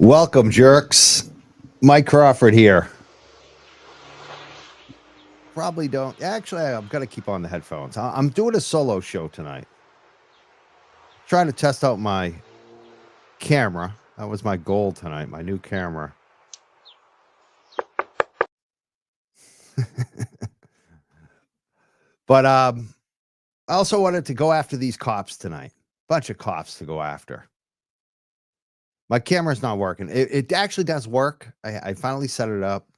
Welcome, jerks. Mike Crawford here. Probably don't. Actually, I'm going to keep on the headphones. I'm doing a solo show tonight. Trying to test out my camera. That was my goal tonight, my new camera. But I also wanted to go after these cops tonight. Bunch of cops to go after. My camera's not working. It actually does work. I finally set it up,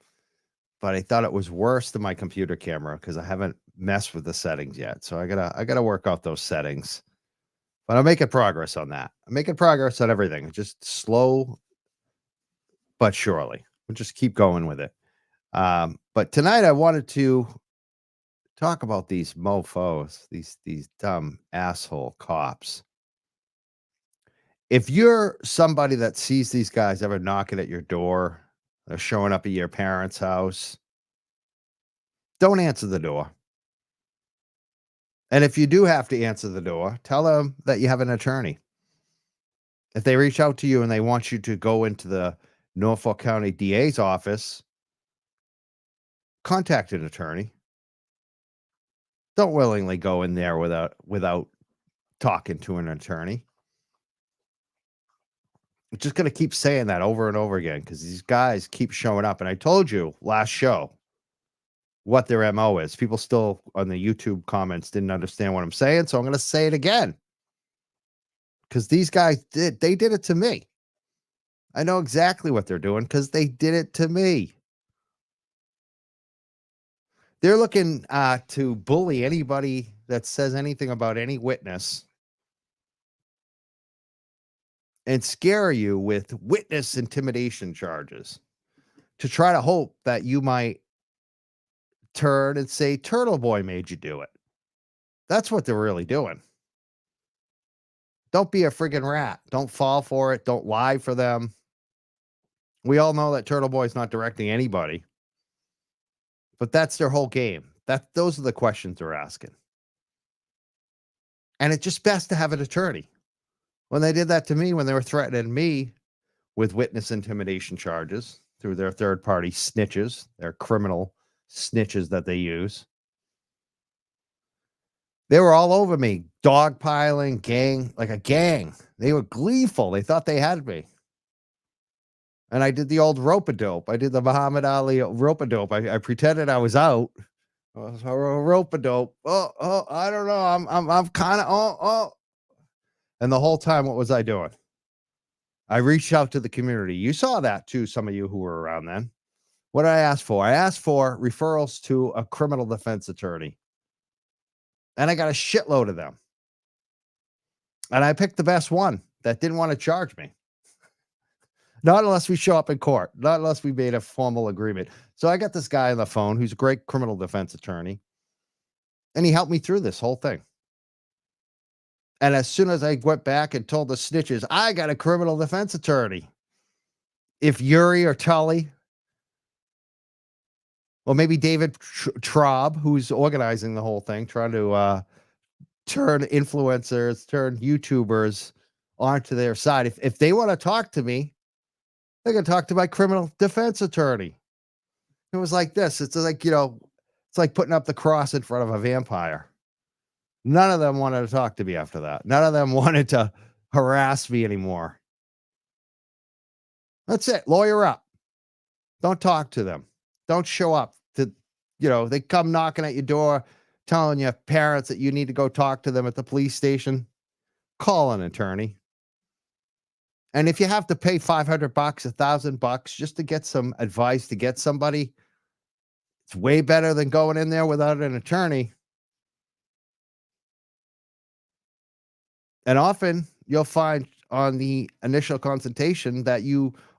but I thought it was worse than my computer camera because I haven't messed with the settings yet. So I gotta work out those settings. But I'm making progress on that. I'm making progress on everything. Just slow but surely. We'll just keep going with it. But tonight I wanted to talk about these mofos, these dumb asshole cops. If you're somebody that sees these guys ever knocking at your door, they're showing up at your parents' house, don't answer the door. And if you do have to answer the door, tell them that you have an attorney. If they reach out to you and they want you to go into the Norfolk County DA's office, contact an attorney. Don't willingly go in there without talking to an attorney. I'm just going to keep saying that over and over again because these guys keep showing up. And I told you last show what their MO is. People still on the YouTube comments didn't understand what I'm saying, so I'm going to say it again. Because these guys did it to me. I know exactly what they're doing because they did it to me. They're looking to bully anybody that says anything about any witness and scare you with witness intimidation charges to try to hope that you might turn and say, Turtle Boy made you do it. That's what they're really doing. Don't be a friggin' rat. Don't fall for it. Don't lie for them. We all know that Turtle Boy's not directing anybody. But that's their whole game. Those are the questions they're asking. And it's just best to have an attorney. When they did that to me, when they were threatening me with witness intimidation charges through their third-party snitches, their criminal snitches that they use, they were all over me, dogpiling, gang, like a gang. They were gleeful. They thought they had me. And I did the old rope-a-dope. I did the Muhammad Ali rope-a-dope. I pretended I was out. I was a rope-a-dope. Oh, I don't know. I'm kind of, And the whole time, what was I doing? I reached out to the community. You saw that too, some of you who were around then. What did I ask for? I asked for referrals to a criminal defense attorney. And I got a shitload of them. And I picked the best one that didn't want to charge me. Not unless we show up in court. Not unless we made a formal agreement. So I got this guy on the phone who's a great criminal defense attorney. And he helped me through this whole thing. And as soon as I went back and told the snitches, I got a criminal defense attorney. If Yuri or Tully, or maybe David Traub, who's organizing the whole thing, trying to turn influencers, turn YouTubers onto their side. If they want to talk to me, they can talk to my criminal defense attorney. It was like this. It's like, it's like putting up the cross in front of a vampire. None of them wanted to talk to me after that. None of them wanted to harass me anymore. That's it. Lawyer up. Don't talk to them. Don't show up to, they come knocking at your door, telling your parents that you need to go talk to them at the police station. Call an attorney. And if you have to pay $500, $1,000 just to get some advice, to get somebody, it's way better than going in there without an attorney. And often you'll find on the initial consultation that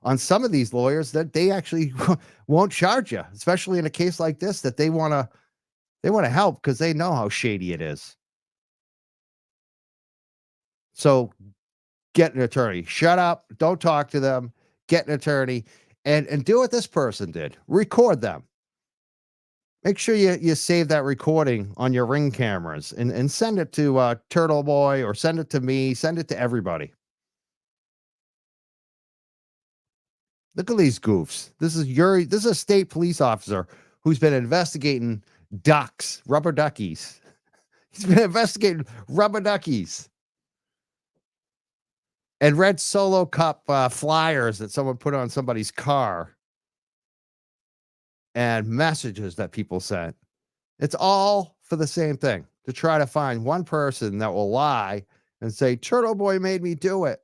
on some of these lawyers, that they actually won't charge you, especially in a case like this, that they want to help because they know how shady it is. So get an attorney. Shut up. Don't talk to them. Get an attorney and do what this person did. Record them. Make sure you save that recording on your Ring cameras and send it to Turtle Boy or send it to me. Send it to everybody. Look at these goofs. This is a state police officer who's been investigating ducks, rubber duckies. He's been investigating rubber duckies and red Solo Cup flyers that someone put on somebody's car and messages that people sent. It's all for the same thing, to try to find one person that will lie and say, Turtle Boy made me do it.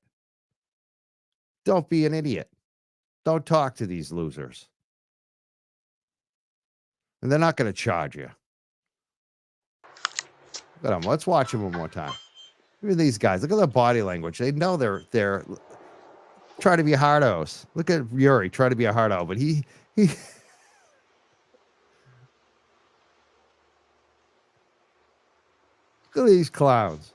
Don't be an idiot. Don't talk to these losers. And they're not going to charge you. Look at them. Let's watch them one more time. Look at these guys. Look at their body language. They know they're trying to be hardos. Look at Yuri trying to be a hardo, but he look at these clowns.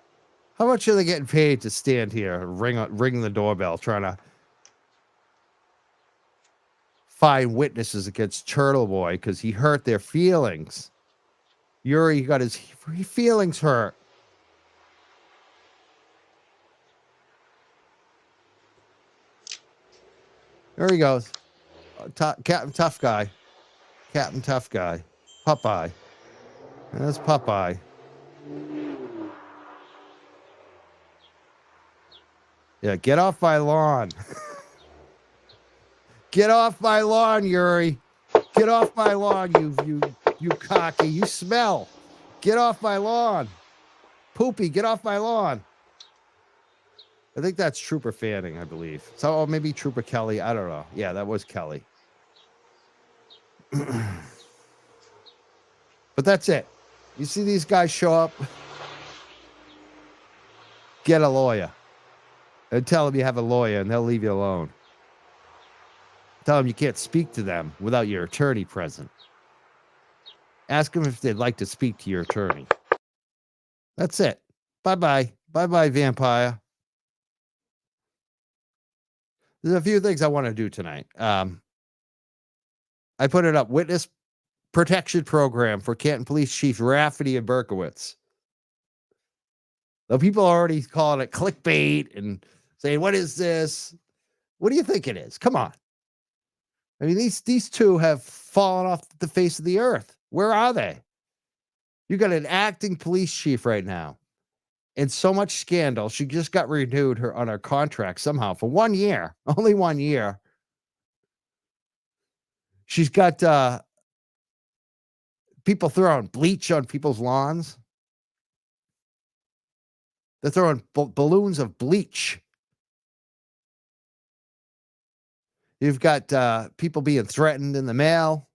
How much are they getting paid to stand here and ring the doorbell trying to find witnesses against Turtle Boy because he hurt their feelings? Yuri got his feelings hurt. There he goes. Captain Tough Guy. Captain Tough Guy. Popeye. That's Popeye. Yeah, get off my lawn. Get off my lawn, Yuri. Get off my lawn, you cocky. You smell. Get off my lawn. Poopy, get off my lawn. I think that's Trooper Fanning, I believe. So, or maybe Trooper Kelly. I don't know. Yeah, that was Kelly. But that's it. You see these guys show up, get a lawyer. And tell them you have a lawyer, and they'll leave you alone. Tell them you can't speak to them without your attorney present. Ask them if they'd like to speak to your attorney. That's it. Bye-bye. Bye-bye, vampire. There's a few things I want to do tonight. I put it up. Witness protection program for Canton Police Chief Rafferty and Berkowitz. Though people are already calling it clickbait and saying, what is this? What do you think it is? Come on. I mean, these two have fallen off the face of the earth. Where are they? You got an acting police chief right now. And so much scandal. She just got renewed on her contract somehow for 1 year. Only 1 year. She's got people throwing bleach on people's lawns. They're throwing balloons of bleach. You've got people being threatened in the mail.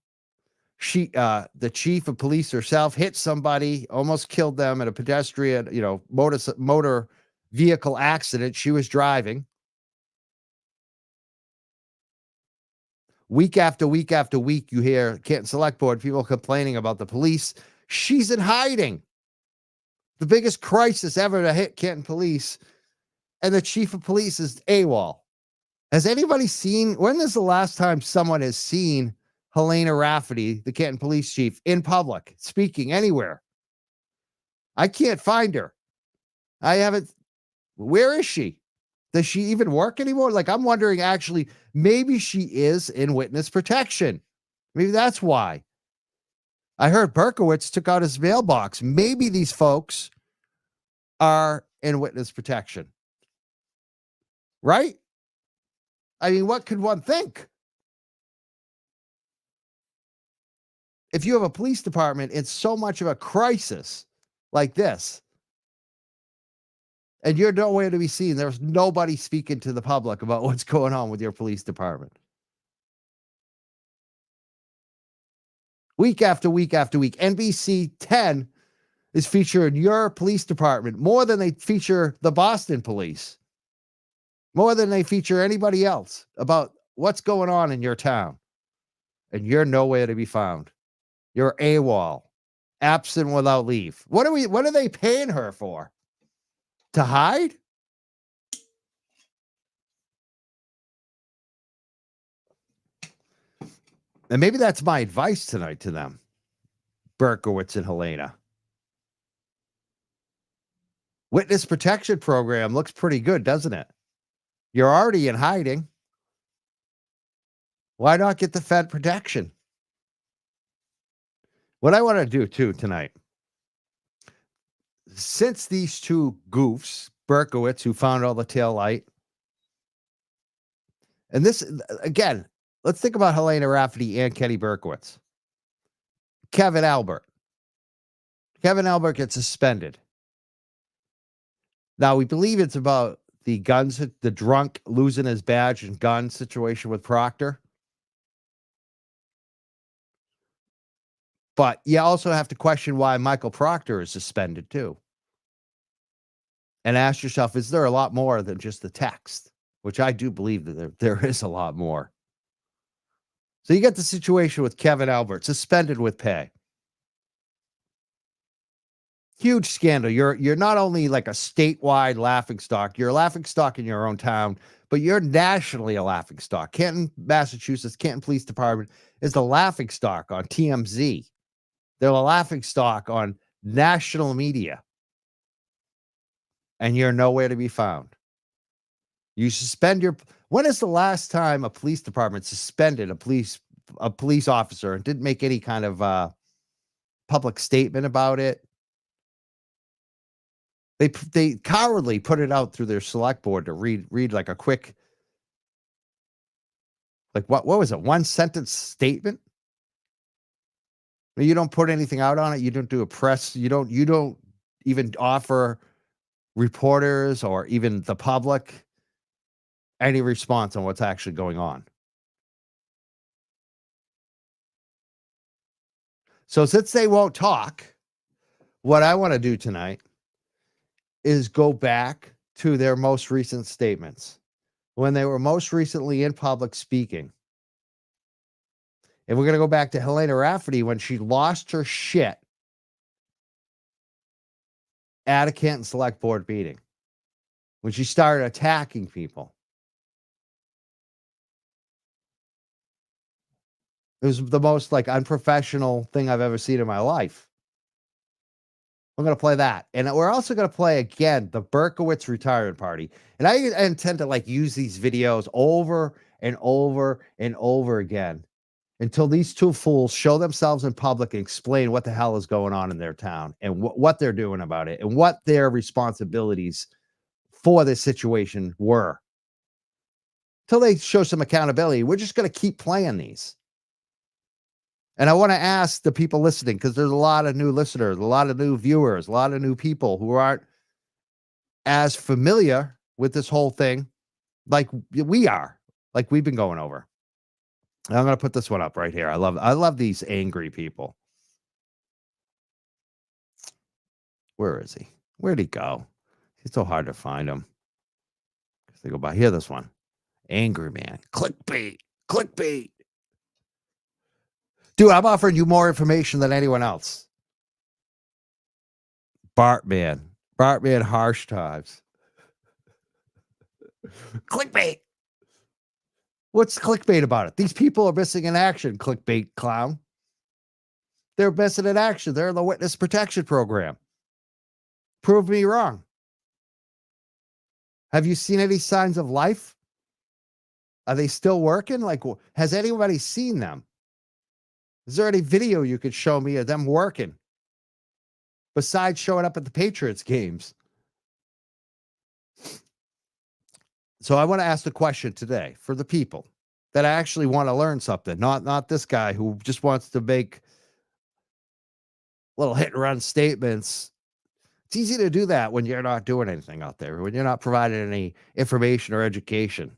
The chief of police herself hit somebody, almost killed them at a pedestrian, motor vehicle accident. She was driving. Week after week after week, you hear Canton Select Board people complaining about the police. She's in hiding. The biggest crisis ever to hit Canton Police, and the chief of police is AWOL. Has anybody seen, when is the last time someone has seen Helena Rafferty, the Canton Police Chief, in public, speaking anywhere? I can't find her. I haven't. Where is she? Does she even work anymore? Like, I'm wondering, actually, maybe she is in witness protection. Maybe that's why. I heard Burkowitz took out his mailbox. Maybe these folks are in witness protection. Right? I mean, what could one think? If you have a police department, it's so much of a crisis like this, and you're nowhere to be seen. There's nobody speaking to the public about what's going on with your police department. Week after week after week, NBC 10 is featuring your police department more than they feature the Boston police, more than they feature anybody else about what's going on in your town. And you're nowhere to be found. You're AWOL, absent without leave. What are they paying her for? To hide? And maybe that's my advice tonight to them, Burkowitz and Helena. Witness protection program looks pretty good, doesn't it? You're already in hiding. Why not get the Fed protection? What I want to do too tonight, since these two goofs, Berkowitz, who found all the tail light, and this again, let's think about Helena Rafferty and Kenny Berkowitz. Kevin Albert. Kevin Albert gets suspended. Now we believe it's about the guns, the drunk losing his badge and gun situation with Proctor. But you also have to question why Michael Proctor is suspended too. And ask yourself, is there a lot more than just the text? Which I do believe that there is a lot more. So you get the situation with Kevin Albert, suspended with pay. Huge scandal. You're not only like a statewide laughingstock, you're a laughingstock in your own town, but you're nationally a laughingstock. Canton, Massachusetts, Canton Police Department is the laughingstock on TMZ. They're a laughingstock on national media. And you're nowhere to be found. You suspend your. When is the last time a police department suspended a police officer and didn't make any kind of public statement about it? They cowardly put it out through their select board to read like a quick, like what was it, one sentence statement? You don't put anything out on it. You don't do a press. You don't even offer reporters or even the public any response on what's actually going on. So since they won't talk, what I want to do tonight is go back to their most recent statements when they were most recently in public speaking. And we're going to go back to Helena Rafferty when she lost her shit at a Canton Select Board meeting, when she started attacking people. It was the most like unprofessional thing I've ever seen in my life. I'm going to play that. And we're also going to play again the Burkowitz retirement party. And I intend to like use these videos over and over and over again until these two fools show themselves in public and explain what the hell is going on in their town and what they're doing about it and what their responsibilities for this situation were. Till they show some accountability, we're just going to keep playing these. And I want to ask the people listening, because there's a lot of new listeners, a lot of new viewers, a lot of new people who aren't as familiar with this whole thing like we are, like we've been going over. And I'm going to put this one up right here. I love these angry people. Where is he? Where'd he go? It's so hard to find him. Because they go by here, this one. Angry man. Clickbait. Clickbait. Dude, I'm offering you more information than anyone else. Bartman. Bartman harsh times. Clickbait. What's clickbait about it? These people are missing in action, clickbait clown. They're missing in action. They're in the witness protection program. Prove me wrong. Have you seen any signs of life? Are they still working? Like, has anybody seen them? Is there any video you could show me of them working besides showing up at the Patriots games? So I want to ask the question today for the people that actually want to learn something, not this guy who just wants to make little hit and run statements. It's easy to do that when you're not doing anything out there, when you're not providing any information or education.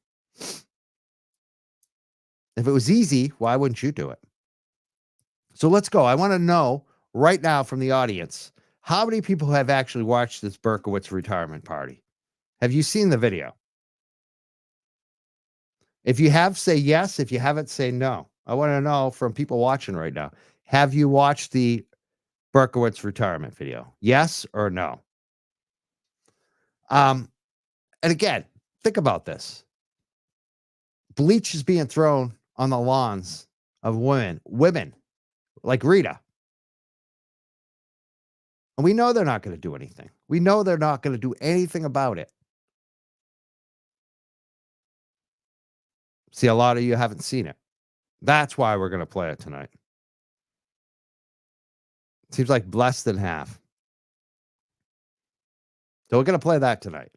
If it was easy, why wouldn't you do it? So let's go. I want to know right now from the audience, how many people have actually watched this Burkowitz retirement party? Have you seen the video? If you have, say yes. If you haven't, say no. I want to know from people watching right now, have you watched the Burkowitz retirement video? Yes or no? And again, think about this. Bleach is being thrown on the lawns of women like Rita. And we know they're not going to do anything. We know they're not going to do anything about it. See, a lot of you haven't seen it. That's why we're going to play it tonight. Seems like less than half. So we're going to play that tonight.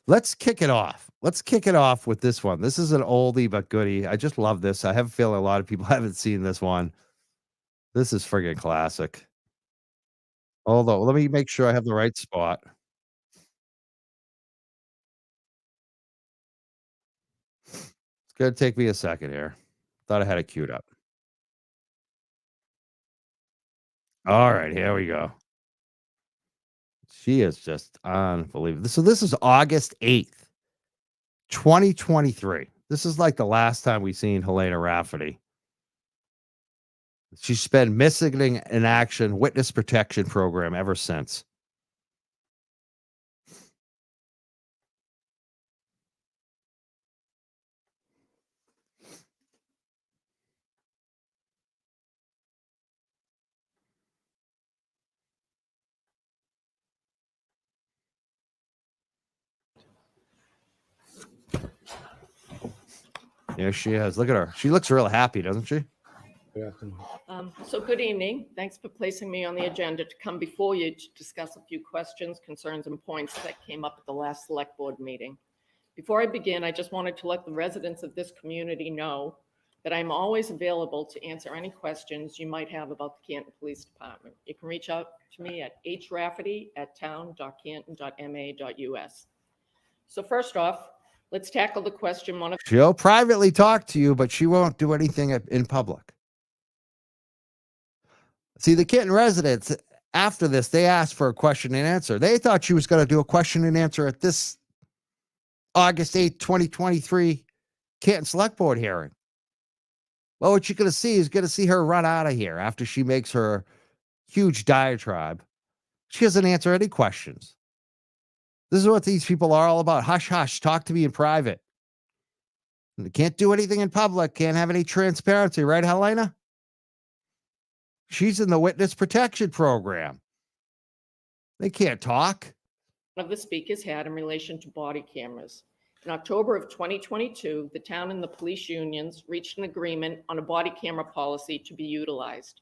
Let's kick it off. Let's kick it off with this one. This is an oldie but goodie. I just love this. I have a feeling a lot of people haven't seen this one. This is friggin' classic. Although, let me make sure I have the right spot. It's gonna take me a second here. Thought I had it queued up. All right, here we go. She is just unbelievable. So this is August 8th, 2023. This is like the last time we seen Helena Rafferty. She's been missing in action witness protection program ever since. There she is. Look at her. She looks real happy, doesn't she? So good evening. Thanks for placing me on the agenda to come before you to discuss a few questions, concerns, and points that came up at the last select board meeting. Before I begin, I just wanted to let the residents of this community know that I'm always available to answer any questions you might have about the Canton Police Department. You can reach out to me at hrafferty@town.canton.ma.us. So first off, let's tackle the question. She'll privately talk to you, but she won't do anything in public. See, the Canton residents, after this, they asked for a question and answer. They thought she was going to do a question and answer at this August 8th, 2023 Canton Select Board hearing. Well, what you're going to see is going to see her run out of here after she makes her huge diatribe. She doesn't answer any questions. This is what these people are all about. Hush, hush, talk to me in private. They can't do anything in public, can't have any transparency, right, Helena? She's in the witness protection program. They can't talk. One of the speakers had in relation to body cameras. In October of 2022, the town and the police unions reached an agreement on a body camera policy to be utilized.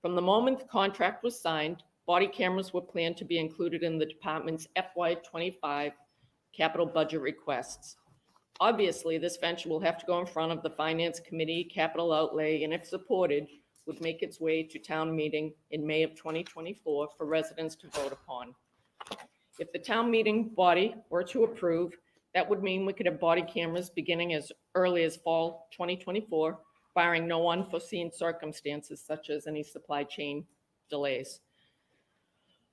From the moment the contract was signed, body cameras were planned to be included in the department's FY25 capital budget requests. Obviously, this venture will have to go in front of the Finance Committee, capital outlay, and if supported, would make its way to town meeting in May of 2024 for residents to vote upon. If the town meeting body were to approve, that would mean we could have body cameras beginning as early as fall 2024, barring no unforeseen circumstances such as any supply chain delays.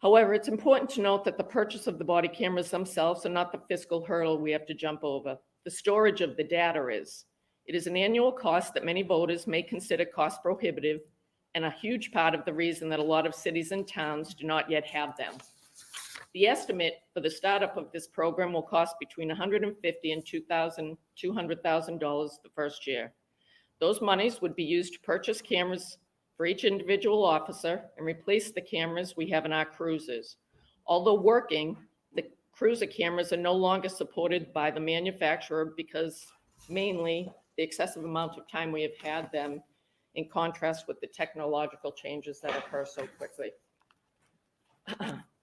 However, it's important to note that the purchase of the body cameras themselves are not the fiscal hurdle we have to jump over. The storage of the data is. It is an annual cost that many voters may consider cost prohibitive and a huge part of the reason that a lot of cities and towns do not yet have them. The estimate for the startup of this program will cost between $150,000 and $200,000 the first year. Those monies would be used to purchase cameras for each individual officer and replace the cameras we have in our cruisers. Although working, the cruiser cameras are no longer supported by the manufacturer because mainly the excessive amount of time we have had them in contrast with the technological changes that occur so quickly.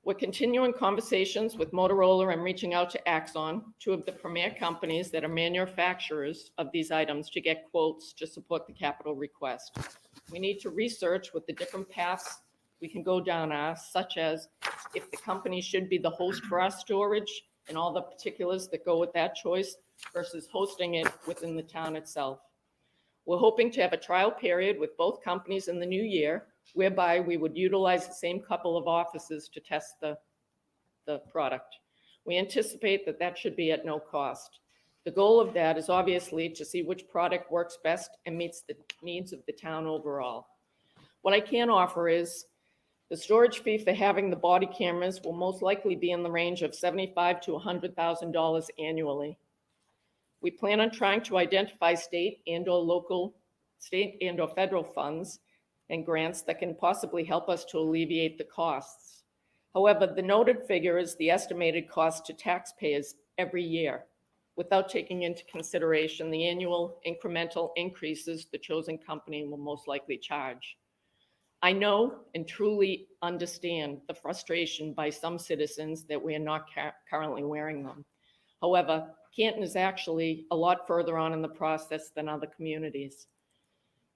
We're continuing conversations with Motorola and reaching out to Axon, two of the premier companies that are manufacturers of these items, to get quotes to support the capital request. We need to research what the different paths we can go down are, such as if the company should be the host for our storage and all the particulars that go with that choice versus hosting it within the town itself. We're hoping to have a trial period with both companies in the new year, whereby we would utilize the same couple of offices to test the product. We anticipate that that should be at no cost. The goal of that is obviously to see which product works best and meets the needs of the town overall. What I can offer is the storage fee for having the body cameras will most likely be in the range of $75,000 to $100,000 annually. We plan on trying to identify state and or federal funds and grants that can possibly help us to alleviate the costs. However, the noted figure is the estimated cost to taxpayers every year. without taking into consideration the annual incremental increases the chosen company will most likely charge. I know and truly understand the frustration by some citizens that we are not currently wearing them. However, Canton is actually a lot further on in the process than other communities.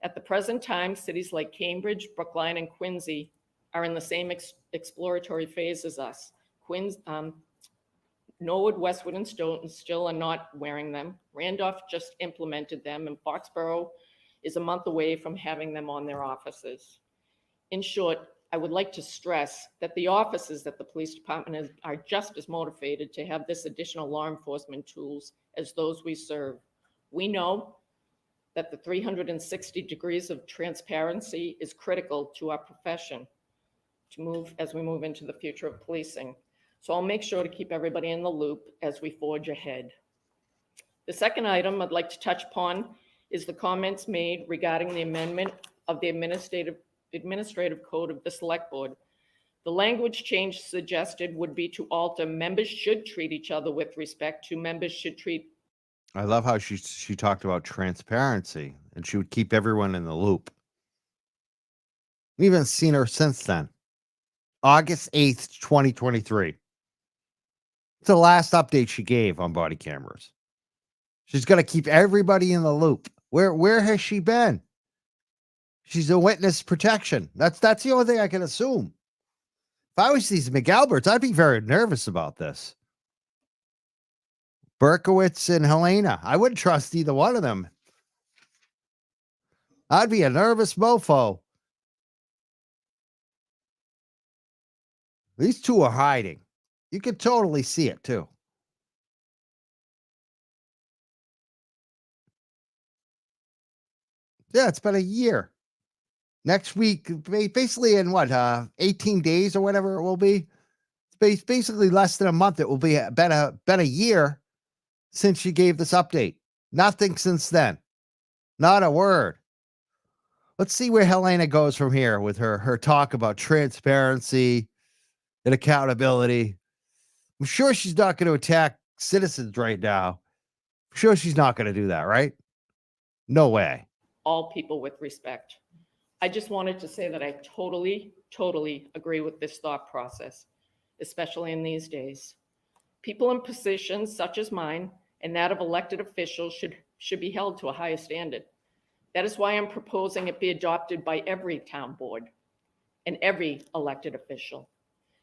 At the present time, cities like Cambridge, Brookline, and Quincy are in the same exploratory phase as us. Norwood, Westwood, and Stoughton still are not wearing them. Randolph just implemented them, and Foxborough is a month away from having them on their offices. In short, I would like to stress that the officers at the police department are just as motivated to have this additional law enforcement tools as those we serve. We know that the 360 degrees of transparency is critical to our profession as we move into the future of policing. So I'll make sure to keep everybody in the loop as we forge ahead. The second item I'd like to touch upon is the comments made regarding the amendment of the administrative code of the select board. The language change suggested would be to alter members should treat each other with respect to members should treat. I love how she talked about transparency and she would keep everyone in the loop. We haven't seen her since then. August 8th, 2023. It's the last update she gave on body cameras. She's going to keep everybody in the loop. Where has she been? She's a witness protection. That's the only thing I can assume. If I was these McAlberts, I'd be very nervous about this. Burkowitz and Helena. I wouldn't trust either one of them. I'd be a nervous mofo. These two are hiding. You can totally see it too. Yeah, it's been a year. Next week, basically in 18 days or whatever it will be. It's basically less than a month. It will be been a year since she gave this update. Nothing since then. Not a word. Let's see where Helena goes from here with her talk about transparency and accountability. I'm sure she's not going to attack citizens right now. I'm sure she's not going to do that, right? No way. All people with respect. I just wanted to say that I totally agree with this thought process, especially in these days. People in positions such as mine and that of elected officials should be held to a higher standard. That is why I'm proposing it be adopted by every town board and every elected official.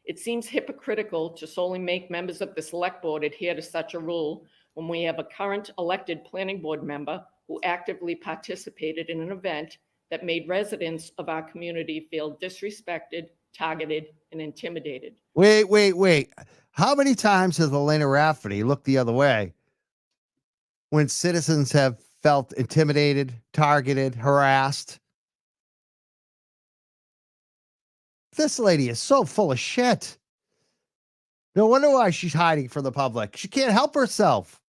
It seems hypocritical to solely make members of the select board adhere to such a rule when we have a current elected planning board member who actively participated in an event that made residents of our community feel disrespected, targeted, and intimidated. Wait. How many times has Elena Rafferty looked the other way when citizens have felt intimidated, targeted, harassed? This lady is so full of shit. No wonder why she's hiding from the public. She can't help herself.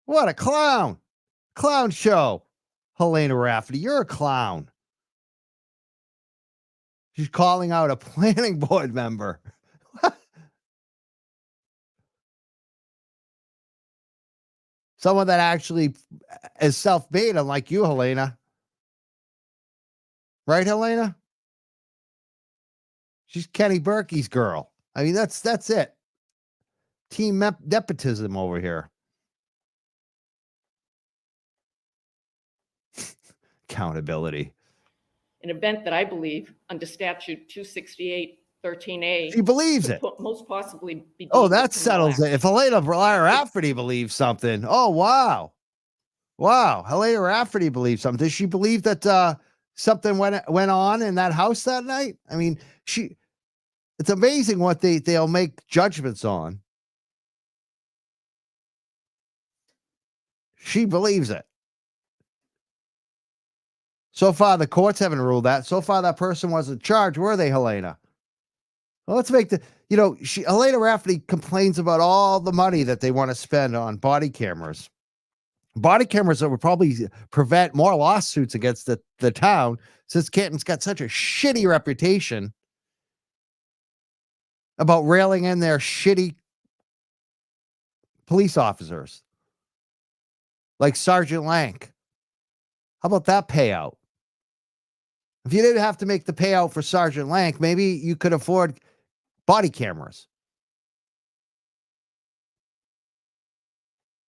What a clown. Clown show. Helena Rafferty, you're a clown. She's calling out a planning board member. Someone that actually is self-made, unlike you, Helena. Right, Helena? She's Kenny Berkey's girl. I mean, that's it. Team nepotism over here. Accountability. An event that I believe under statute 268-13A. She believes it. Most possibly be. Oh, that settles it. If Helena Rafferty believes something. Oh, wow. Wow. Helena Rafferty believes something. Does she believe that something went on in that house that night? I mean, it's amazing what they'll make judgments on. She believes it. So far, the courts haven't ruled that. So far, that person wasn't charged, were they, Helena? Well, let's make Helena Rafferty complains about all the money that they want to spend on body cameras. Body cameras that would probably prevent more lawsuits against the town, since Canton's got such a shitty reputation about railing in their shitty police officers, like Sergeant Lank. How about that payout? If you didn't have to make the payout for Sergeant Lank, maybe you could afford body cameras.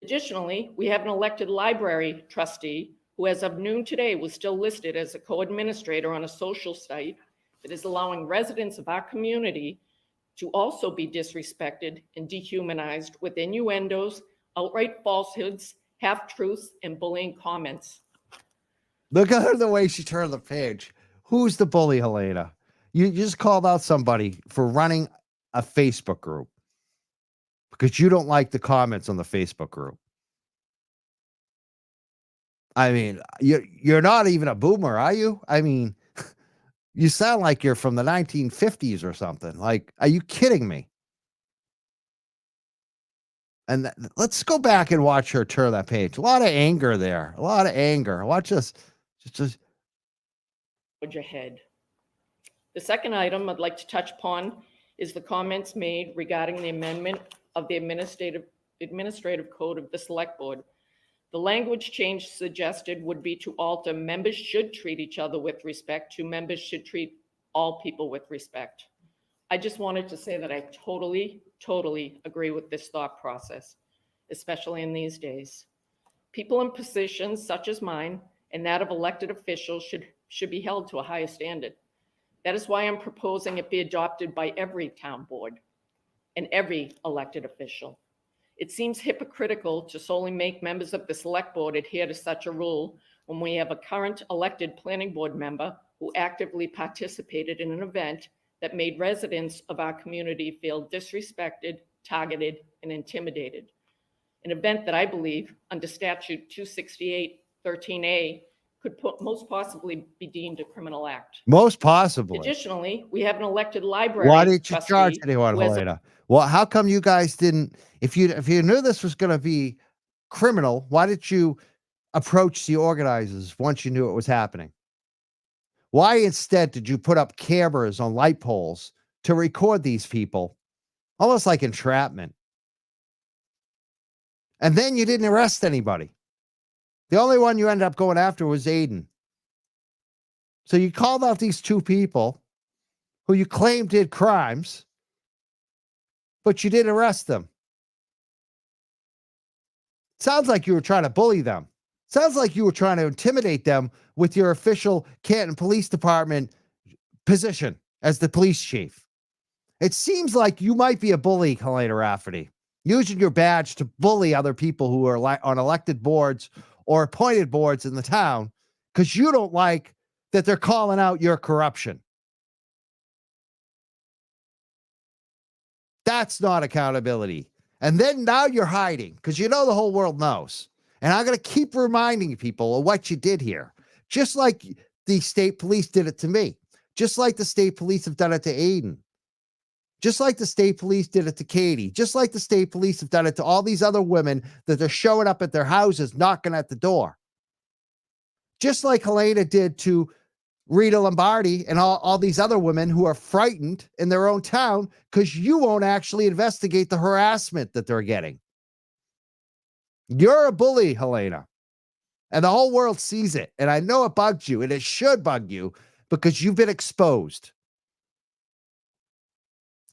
Additionally, we have an elected library trustee who, as of noon today, was still listed as a co-administrator on a social site that is allowing residents of our community to also be disrespected and dehumanized with innuendos, outright falsehoods, half-truths, and bullying comments. Look at her, the way she turned the page. Who's the bully, Helena? You just called out somebody for running a Facebook group because you don't like the comments on the Facebook group. I mean, you're not even a boomer, are you? I mean, you sound like you're from the 1950s or something. Like, are you kidding me? And let's go back and watch her turn that page. A lot of anger there. A lot of anger. Watch this. Just Your head. The second item I'd like to touch upon is the comments made regarding the amendment of the administrative code of the select board. The language change suggested would be to alter members should treat each other with respect to members should treat all people with respect. I just wanted to say that I totally agree with this thought process, especially in these days. People in positions such as mine and that of elected officials should be held to a higher standard. That is why I'm proposing it be adopted by every town board and every elected official. It seems hypocritical to solely make members of the select board adhere to such a rule when we have a current elected planning board member who actively participated in an event that made residents of our community feel disrespected, targeted, and intimidated. An event that I believe under statute 268-13A could most possibly be deemed a criminal act. most possibly. Additionally, we have an elected library Why didn't you trustee charge anyone, who has Helena? Well, how come you guys didn't? If you knew this was going to be criminal, why did you approach the organizers once you knew it was happening? Why instead did you put up cameras on light poles to record these people, almost like entrapment? And then you didn't arrest anybody. The only one you ended up going after was Aiden. So you called out these two people who you claimed did crimes, but you didn't arrest them. Sounds like you were trying to bully them. Sounds like you were trying to intimidate them with your official Canton Police Department position as the police chief. It seems like you might be a bully, Helena Rafferty, using your badge to bully other people who are on elected boards or appointed boards in the town because you don't like that they're calling out your corruption. That's not accountability. And then now you're hiding because you know the whole world knows. And I'm going to keep reminding people of what you did here. Just like the state police did it to me. Just like the state police have done it to Aiden. Just like the state police did it to Katie. Just like the state police have done it to all these other women that are showing up at their houses, knocking at the door. Just like Helena did to Rita Lombardi and all these other women who are frightened in their own town because you won't actually investigate the harassment that they're getting. You're a bully, Helena. And the whole world sees it. And I know it bugs you, and it should bug you because you've been exposed.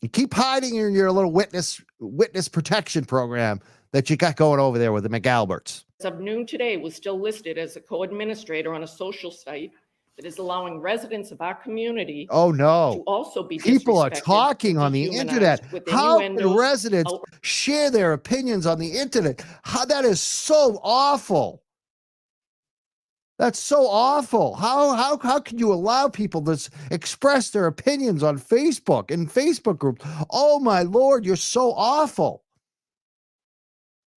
You keep hiding in your little witness protection program that you got going over there with the McAlberts. As of noon today, was still listed as a co-administrator on a social site that is allowing residents of our community to also be people are disrespected, talking on the internet. How can innuendos, residents share their opinions on the internet? How that is so awful. That's so awful. How can you allow people to express their opinions on Facebook and Facebook groups? Oh my Lord, you're so awful.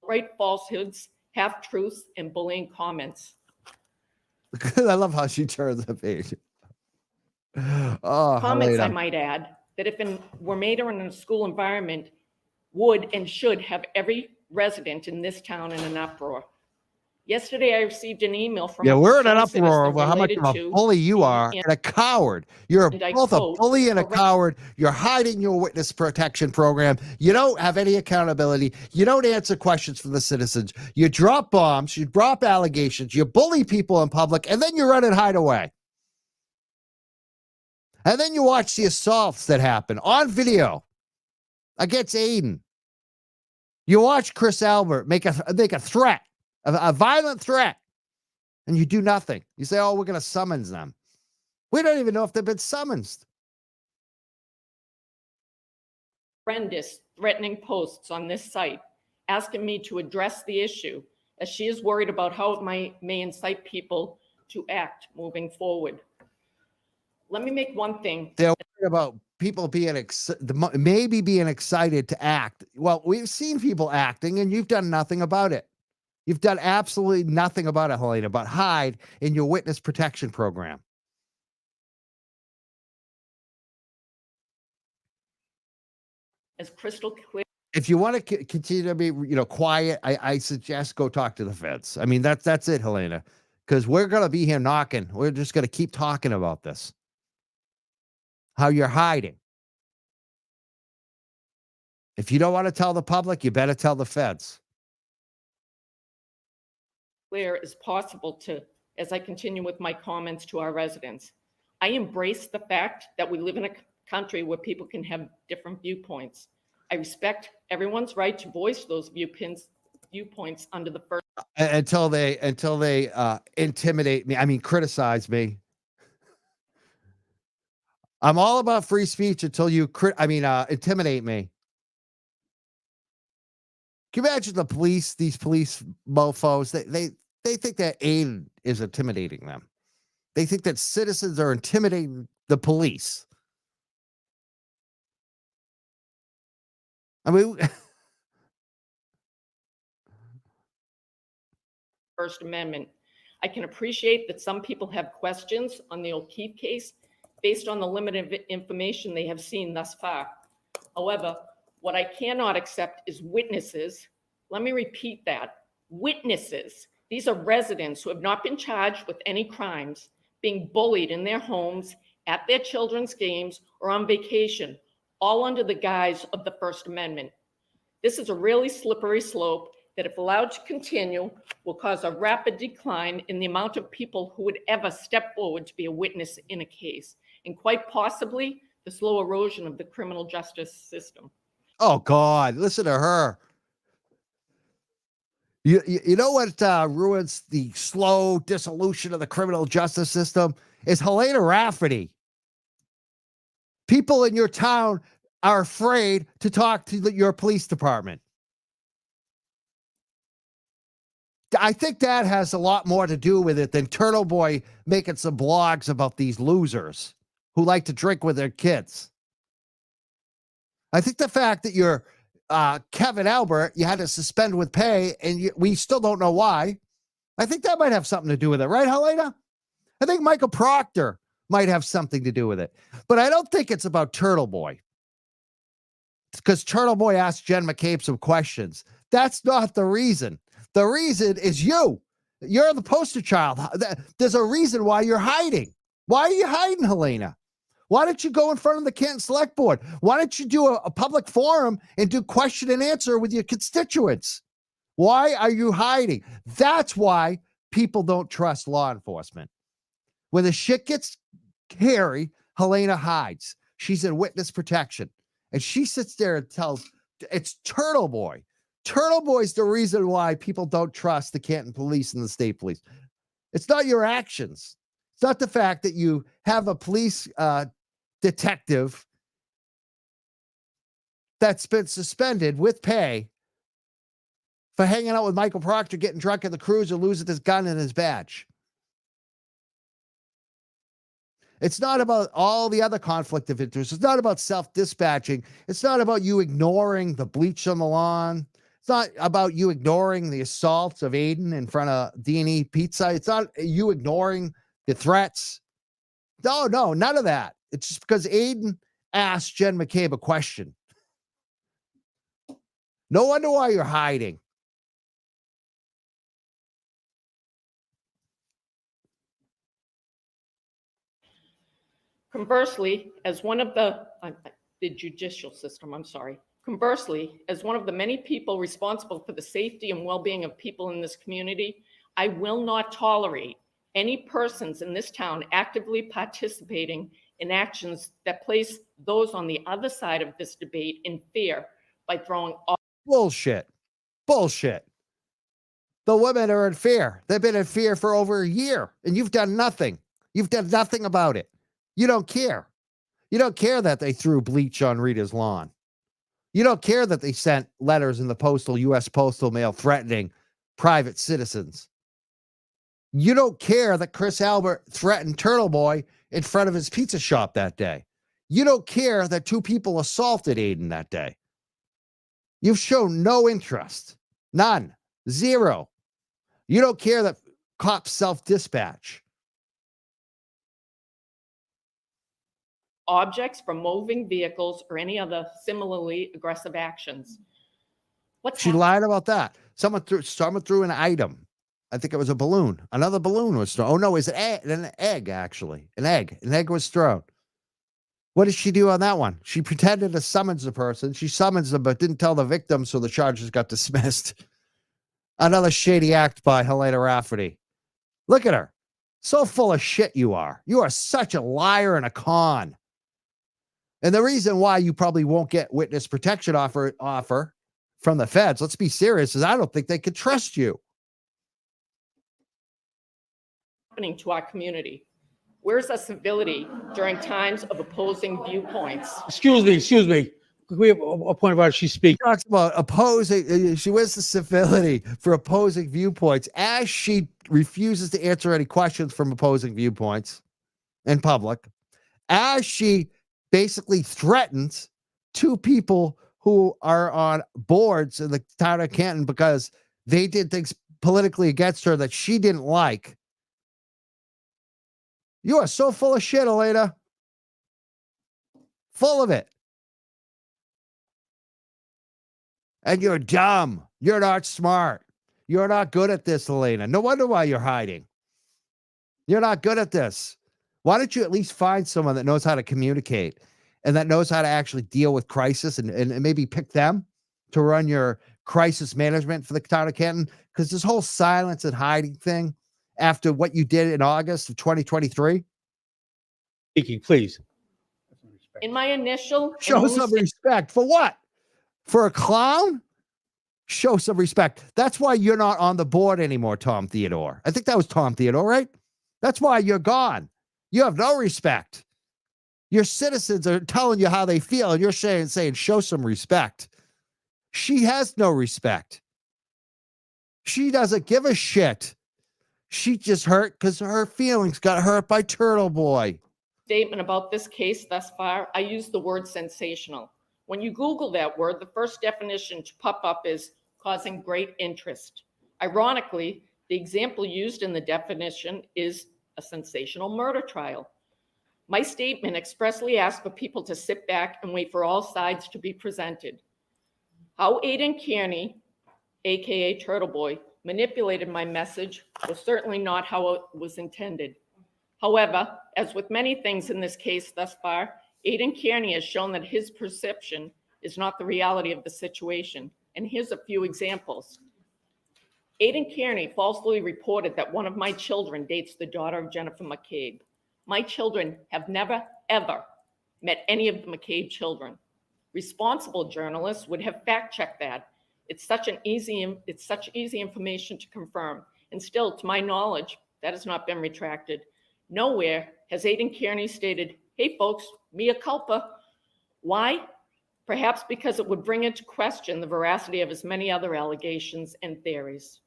Right, falsehoods, half-truths, and bullying comments. I love how she turns the page. Oh, Comments, Helena. I might add, that if were made in a school environment, would and should have every resident in this town in an uproar. Yesterday, I received an email from Yeah, a we're in an concerned uproar citizen over how much related of a to bully you the are and a coward. You're and I both a quote, bully and a "Correct- coward. You're hiding your witness protection program. You don't have any accountability. You don't answer questions from the citizens. You drop bombs. You drop allegations. You bully people in public, and then you run and hide away. And then you watch the assaults that happen on video against Aiden. You watch Chris Albert make a threat, a violent threat, and you do nothing. You say, oh, we're going to summons them. We don't even know if they've been summoned. horrendous threatening posts on this site asking me to address the issue, as she is worried about how it may incite people to act moving forward. Let me make one thing. They're worried about people being maybe being excited to act. Well, we've seen people acting, and you've done nothing about it. You've done absolutely nothing about it, Helena, but hide in your witness protection program. As crystal clear. If you want to continue to be, quiet, I suggest go talk to the feds. I mean, that's it, Helena, because we're going to be here knocking. We're just going to keep talking about this. How you're hiding. If you don't want to tell the public, you better tell the feds. Clear as possible to, as I continue with my comments to our residents. I embrace the fact that we live in a country where people can have different viewpoints. I respect everyone's right to voice those viewpoints under the first. Until they intimidate me. I mean, criticize me. I'm all about free speech until you intimidate me. Can you imagine these police mofos? They think that Aiden is intimidating them. They think that citizens are intimidating the police. I mean, First Amendment. I can appreciate that some people have questions on the O'Keefe case based on the limited information they have seen thus far. However, what I cannot accept is witnesses. Let me repeat that. Witnesses. These are residents who have not been charged with any crimes, being bullied in their homes, at their children's games, or on vacation, all under the guise of the First Amendment. This is a really slippery slope that, if allowed to continue, will cause a rapid decline in the amount of people who would ever step forward to be a witness in a case, and quite possibly the slow erosion of the criminal justice system. oh God, listen to her. You know what ruins the slow dissolution of the criminal justice system is Helena Rafferty. People in your town are afraid to talk to your police department. I think that has a lot more to do with it than Turtle Boy making some blogs about these losers who like to drink with their kids. I think the fact that you're Kevin Albert, you had to suspend with pay, and we still don't know why. I think that might have something to do with it, right, Helena? I think Michael Proctor might have something to do with it. But I don't think it's about Turtle Boy. Because Turtle Boy asked Jen McCabe some questions. That's not the reason. The reason is you. You're the poster child. There's a reason why you're hiding. Why are you hiding, Helena? Why don't you go in front of the Canton Select Board? Why don't you do a public forum and do question and answer with your constituents? Why are you hiding? That's why people don't trust law enforcement. When the shit gets hairy, Helena hides. She's in witness protection. And she sits there and tells, it's Turtle Boy. Turtle Boy's the reason why people don't trust the Canton police and the state police. It's not your actions. It's not the fact that you have a police detective that's been suspended with pay for hanging out with Michael Proctor, getting drunk in the cruiser, losing his gun and his badge. It's not about all the other conflict of interest. It's not about self-dispatching. It's not about you ignoring the bleach on the lawn. It's not about you ignoring the assaults of Aiden in front of D&E Pizza. It's not you ignoring the threats. No, none of that. It's just because Aiden asked Jen McCabe a question. No wonder why you're hiding. Conversely, as one of the judicial system, I'm sorry. Conversely, as one of the many people responsible for the safety and well-being of people in this community, I will not tolerate any persons in this town actively participating in actions that place those on the other side of this debate in fear by throwing all Bullshit. Bullshit. The women are in fear. They've been in fear for over a year, and you've done nothing. You've done nothing about it. You don't care. You don't care that they threw bleach on Rita's lawn. You don't care that they sent letters in the U.S. postal mail threatening private citizens. You don't care that Chris Albert threatened Turtle Boy in front of his pizza shop that day. You don't care that 2 people assaulted Aiden that day. You've shown no interest. None. Zero. You don't care that cops self-dispatch. objects from moving vehicles or any other similarly aggressive actions. She lied about that. Someone threw an item. I think it was a balloon. Another balloon was thrown. Oh, no, it's an egg, actually. An egg. An egg was thrown. What did she do on that one? She pretended to summons the person. She summons them, but didn't tell the victim, so the charges got dismissed. Another shady act by Helena Rafferty. Look at her. So full of shit you are. You are such a liar and a con. And the reason why you probably won't get witness protection offer from the feds, let's be serious, is I don't think they could trust you. Happening to our community. Where's the civility during times of opposing viewpoints? Excuse me. We have a point about she speaks. Talks about opposing. She wins the civility for opposing viewpoints as she refuses to answer any questions from opposing viewpoints in public, as she basically threatens 2 people who are on boards in the town of Canton because they did things politically against her that she didn't like. You are so full of shit, Elena. Full of it. And you're dumb. You're not smart. You're not good at this, Elena. No wonder why you're hiding. You're not good at this. Why don't you at least find someone that knows how to communicate and that knows how to actually deal with crisis and maybe pick them to run your crisis management for the town of Canton? Because this whole silence and hiding thing after what you did in August of 2023. Speaking, please. In my initial... Show some respect. For what? For a clown? Show some respect. That's why you're not on the board anymore, Tom Theodore. I think that was Tom Theodore, right? That's why you're gone. You have no respect. Your citizens are telling you how they feel, and you're saying show some respect. She has no respect. She doesn't give a shit. She just hurt because her feelings got hurt by Turtle Boy. Statement about this case thus far, I use the word sensational. When you Google that word, the first definition to pop up is causing great interest. Ironically, the example used in the definition is a sensational murder trial. My statement expressly asked for people to sit back and wait for all sides to be presented. How Aiden Kearney, aka Turtle Boy, manipulated my message was certainly not how it was intended. However, as with many things in this case thus far, Aiden Kearney has shown that his perception is not the reality of the situation. And here's a few examples. Aiden Kearney falsely reported that one of my children dates the daughter of Jennifer McCabe. My children have never, ever met any of the McCabe children. Responsible journalists would have fact-checked that. It's such easy information to confirm. And still, to my knowledge, that has not been retracted. Nowhere has Aiden Kearney stated, hey folks, mea culpa. Why? Perhaps because it would bring into question the veracity of his many other allegations and theories.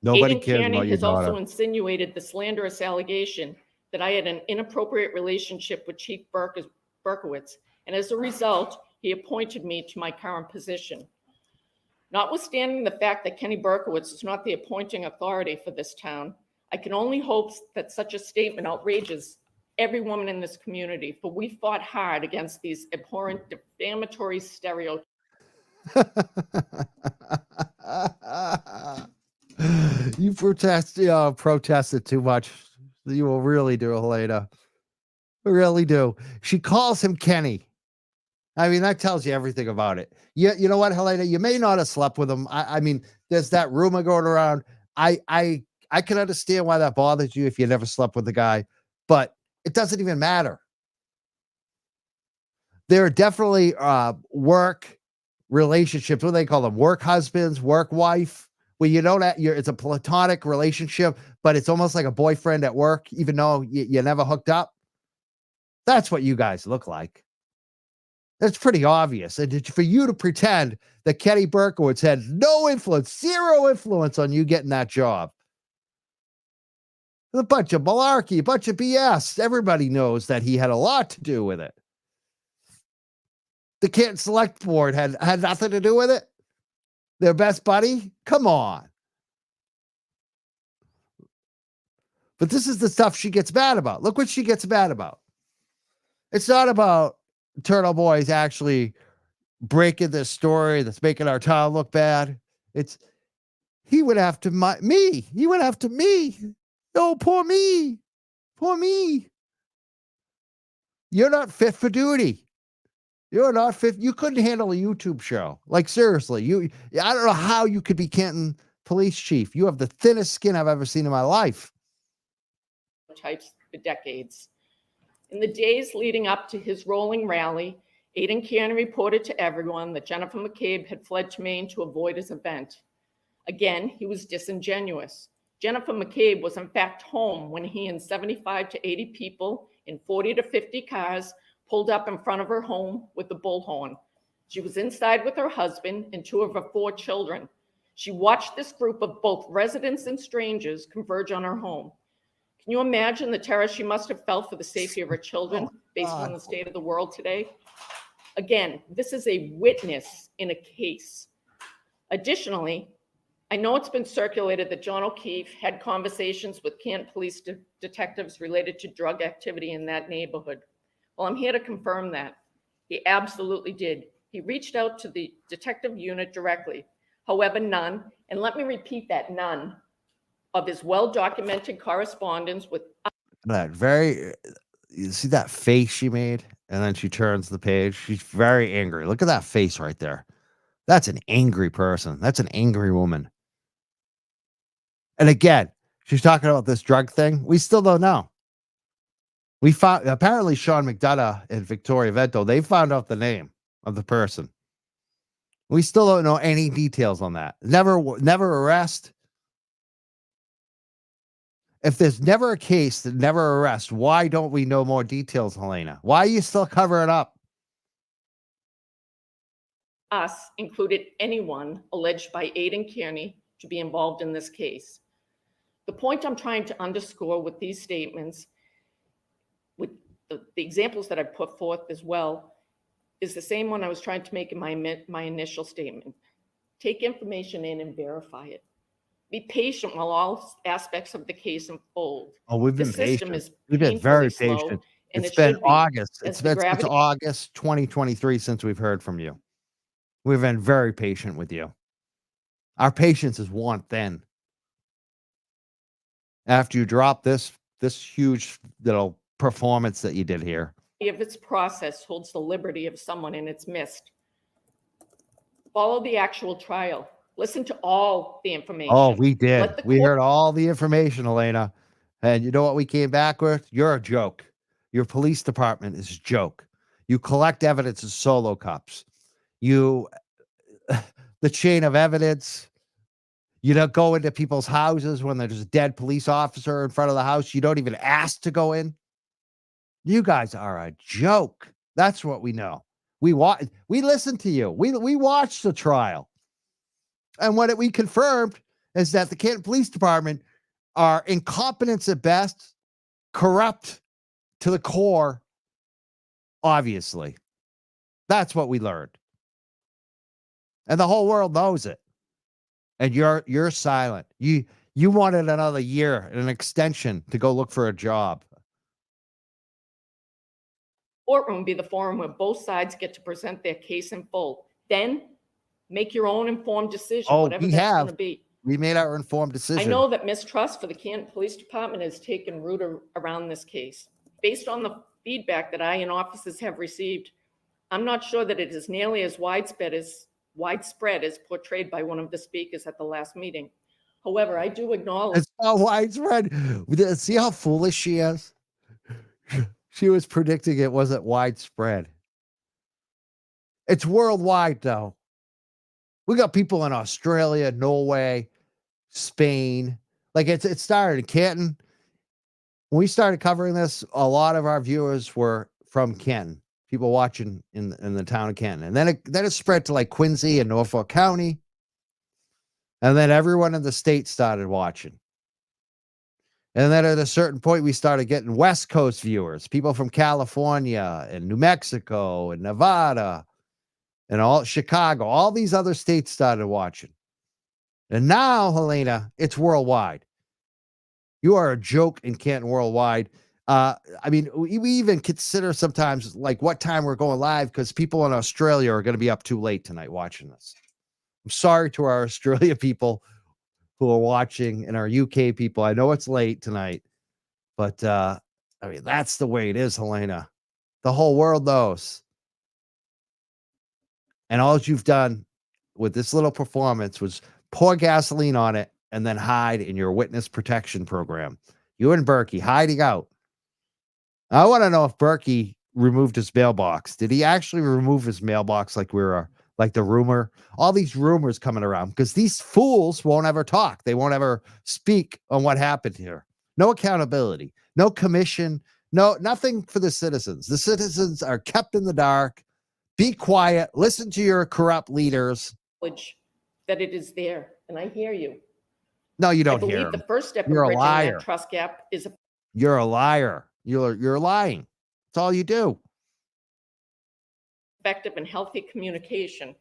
Nobody Aiden cares Kearney about your has daughter. also insinuated the slanderous allegation that I had an inappropriate relationship with Chief Burkowitz, and as a result, he appointed me to my current position. Notwithstanding the fact that Kenny Burkowitz is not the appointing authority for this town, I can only hope that such a statement outrages every woman in this community, for we fought hard against these abhorrent, defamatory stereotypes. You protested too much. You will really do, Helena. really do. She calls him Kenny. I mean, that tells you everything about it. You know what, Helena? You may not have slept with him. I mean, there's that rumor going around. I can understand why that bothers you if you never slept with the guy, but it doesn't even matter. There are definitely work relationships. What do they call them? Work husbands, work wife. Where you don't it's a platonic relationship, but it's almost like a boyfriend at work, even though you never hooked up. That's what you guys look like. That's pretty obvious. And for you to pretend that Kenny Burkowitz had no influence, zero influence on you getting that job. A bunch of malarkey, a bunch of BS. Everybody knows that he had a lot to do with it. The Canton Select Board had nothing to do with it. Their best buddy? Come on. But this is the stuff she gets mad about. Look what she gets mad about. It's not about Turtle Boys actually breaking this story that's making our town look bad. It's he went after me. He went after me. Oh, poor me. Poor me. You're not fit for duty. You're not fit. You couldn't handle a YouTube show. Like, seriously, I don't know how you could be Canton police chief. You have the thinnest skin I've ever seen in my life. Types for decades. In the days leading up to his rolling rally, Aidan Cannon reported to everyone that Jennifer McCabe had fled to Maine to avoid his event. Again, he was disingenuous. Jennifer McCabe was in fact home when he and 75 to 80 people in 40 to 50 cars pulled up in front of her home with the bullhorn. She was inside with her husband and 2 of her 4 children. She watched this group of both residents and strangers converge on her home. Can you imagine the terror she must have felt for the safety of her children based on the state of the world today? Again, this is a witness in a case. Additionally, I know it's been circulated that John O'Keefe had conversations with Canton police detectives related to drug activity in that neighborhood. Well, I'm here to confirm that. He absolutely did. He reached out to the detective unit directly. However, none, and let me repeat that, none of his well-documented correspondence with you see that face she made? And then she turns the page. She's very angry. Look at that face right there. That's an angry person. That's an angry woman. And again, she's talking about this drug thing. We still don't know. We found, apparently Sean McDonough and Victoria Vento, they found out the name of the person. We still don't know any details on that. Never arrest. If there's never a case that never arrest, why don't we know more details, Helena? Why are you still covering up? us included anyone alleged by Aidan Kearney to be involved in this case. The point I'm trying to underscore with these statements, with the examples that I put forth as well, is the same one I was trying to make in my initial statement. Take information in and verify it. Be patient while all aspects of the case unfold. Oh, we've been The system patient. is We've been very painfully slow, patient. and It's it been should be, August. as It's the been since gravity- August 2023 since we've heard from you. We've been very patient with you. Our patience is worn thin. After you drop this huge little performance that you did here. of its process holds the liberty of someone in its midst. Follow the actual trial. Listen to all the information. Oh, we did. Let the We court- heard all the information, Elena. And you know what we came back with? You're a joke. Your police department is a joke. You collect evidence as solo cups. You, the chain of evidence. You don't go into people's houses when there's a dead police officer in front of the house. You don't even ask to go in. You guys are a joke. That's what we know. We listened to you. We watched the trial. And what we confirmed is that the Canton Police Department are incompetent at best, corrupt to the core, obviously. That's what we learned. And the whole world knows it. And you're silent. You wanted another year, an extension to go look for a job. Courtroom be the forum where both sides get to present their case in full. Then make your own informed decision, Oh, whatever we that's have. going to be. We made our informed decision. I know that mistrust for the Canton Police Department has taken root around this case. Based on the feedback that I and officers have received, I'm not sure that it is nearly as widespread as portrayed by one of the speakers at the last meeting. However, I do acknowledge It's not widespread. See how foolish she is? She was predicting it wasn't widespread. It's worldwide, though. We got people in Australia, Norway, Spain. Like it started in Canton. When we started covering this, a lot of our viewers were from Canton. People watching in the town of Canton, and then it spread to like Quincy and Norfolk County, and then everyone in the state started watching. And then at a certain point, we started getting West Coast viewers, people from California and New Mexico and Nevada and all Chicago. All these other states started watching, and now, Helena, it's worldwide. You are a joke in Canton worldwide. I mean, we even consider sometimes like what time we're going live because people in Australia are going to be up too late tonight watching this. I'm sorry to our Australia people who are watching and our UK people. I know it's late tonight, but I mean, that's the way it is, Helena. The whole world knows. And all you've done with this little performance was pour gasoline on it and then hide in your witness protection program. You and Berkey hiding out. I want to know if Berkey removed his mailbox. Did he actually remove his mailbox like we were like the rumor? All these rumors coming around because these fools won't ever talk. They won't ever speak on what happened here. No accountability, no commission, nothing for the citizens. The citizens are kept in the dark. Be quiet. Listen to your corrupt leaders. that it is there, and I hear you. No, you I don't hear believe him. the first step You're of a bridging liar. that trust gap is You're a liar. You're lying. That's all you do. effective and healthy communication.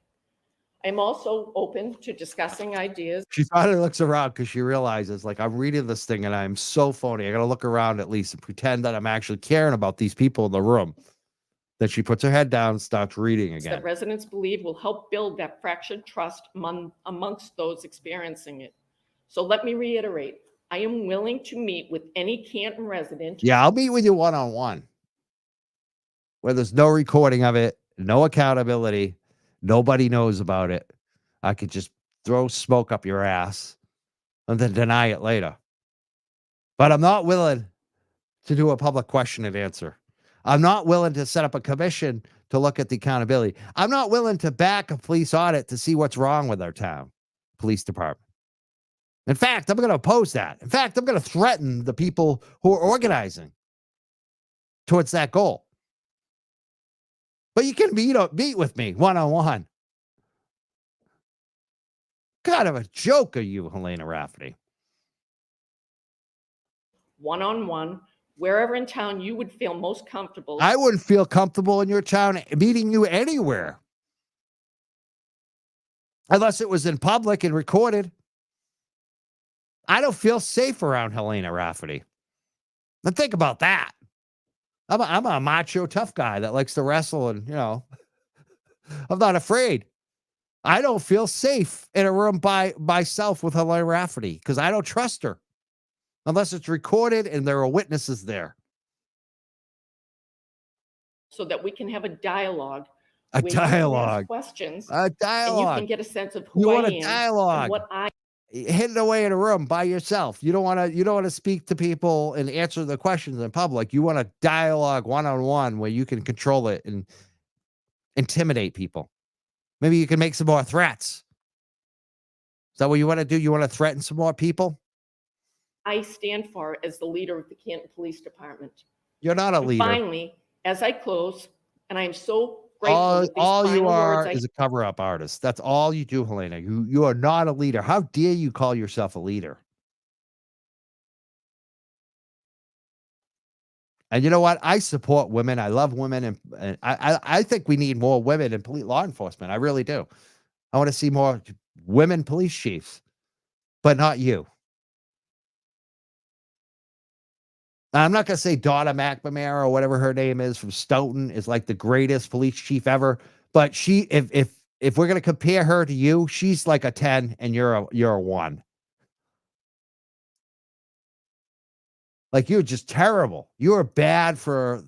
I'm also open to discussing ideas She finally looks around because she realizes, like, I'm reading this thing and I'm so phony. I got to look around at least and pretend that I'm actually caring about these people in the room. Then she puts her head down and starts reading again. that residents believe will help build that fractured trust amongst those experiencing it. So let me reiterate, I am willing to meet with any Canton resident. Yeah, I'll meet with you one-on-one where there's no recording of it, no accountability. Nobody knows about it. I could just throw smoke up your ass and then deny it later. But I'm not willing to do a public question and answer. I'm not willing to set up a commission to look at the accountability. I'm not willing to back a police audit to see what's wrong with our town police department. In fact, I'm going to oppose that. In fact, I'm going to threaten the people who are organizing towards that goal. But you can meet with me one-on-one. Kind of a joke are you, Helena Rafferty. One-on-one, wherever in town you would feel most comfortable. I wouldn't feel comfortable in your town meeting you anywhere. Unless it was in public and recorded. I don't feel safe around Helena Rafferty. Now think about that. I'm a macho tough guy that likes to wrestle and, I'm not afraid. I don't feel safe in a room by myself with Helena Rafferty because I don't trust her unless it's recorded and there are witnesses there. So that we can have a dialogue. A where you can ask dialogue. questions. A And you dialogue. can get a sense of who You I want am. a dialogue. And what I Hidden away in a room by yourself. You don't want to speak to people and answer the questions in public. You want a dialogue one-on-one where you can control it and intimidate people. Maybe you can make some more threats. Is that what you want to do? You want to threaten some more people? stand for as the leader of the Canton Police Department. You're not a And leader. finally, as I close, and I am so grateful with these All you final are words is a cover-up artist. That's all you do, Helena. You are not a leader. How dare you call yourself a leader? And you know what? I support women. I love women, and I think we need more women in police law enforcement. I really do. I want to see more women police chiefs, but not you. I'm not going to say Donna McNamara or whatever her name is from Stoughton is like the greatest police chief ever, but if we're going to compare her to you, she's like a 10 and you're a 1. Like, you're just terrible. You're bad for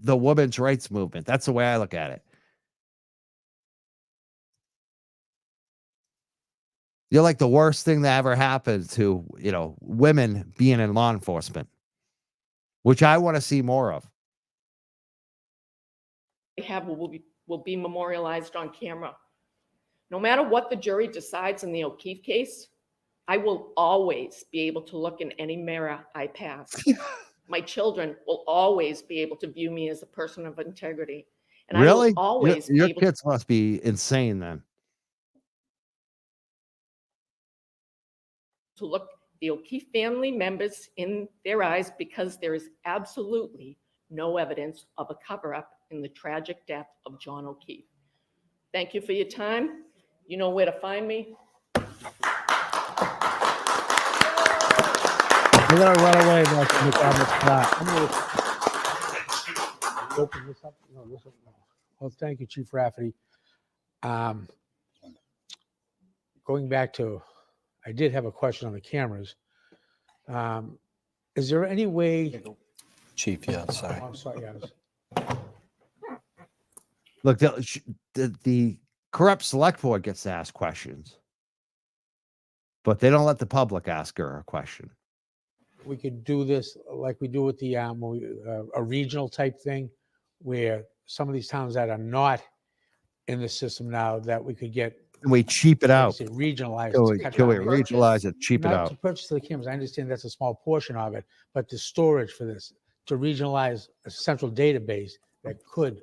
the women's rights movement. That's the way I look at it. You're like the worst thing that ever happened to, women being in law enforcement, which I want to see more of. Have will be memorialized on camera. No matter what the jury decides in the O'Keefe case, I will always be able to look in any mirror I pass. My children will always be able to view me as a person of integrity. And Really? I will always Your be able kids must be insane then. to look the O'Keefe family members in their eyes, because there is absolutely no evidence of a cover-up in the tragic death of John O'Keefe. Thank you for your time. You know where to find me. We're gonna run away now from the on the spot. I'm gonna open this up. No, this up. No. Well, thank you, Chief Rafferty. Going back to, I did have a question on the cameras. Is there any way? Chief, yeah, sorry. I'm sorry, guys. Look, the corrupt select board gets to ask questions, but they don't let the public ask her a question. We could do this like we do with the a regional type thing, where some of these towns that are not in the system now, that we could get, And we cheap it like I out. say, regionalized. Can to we, cut can we down. regionalize it, cheap it Not out? to purchase the cameras. I understand that's a small portion of it, but the storage for this, to regionalize a central database that could.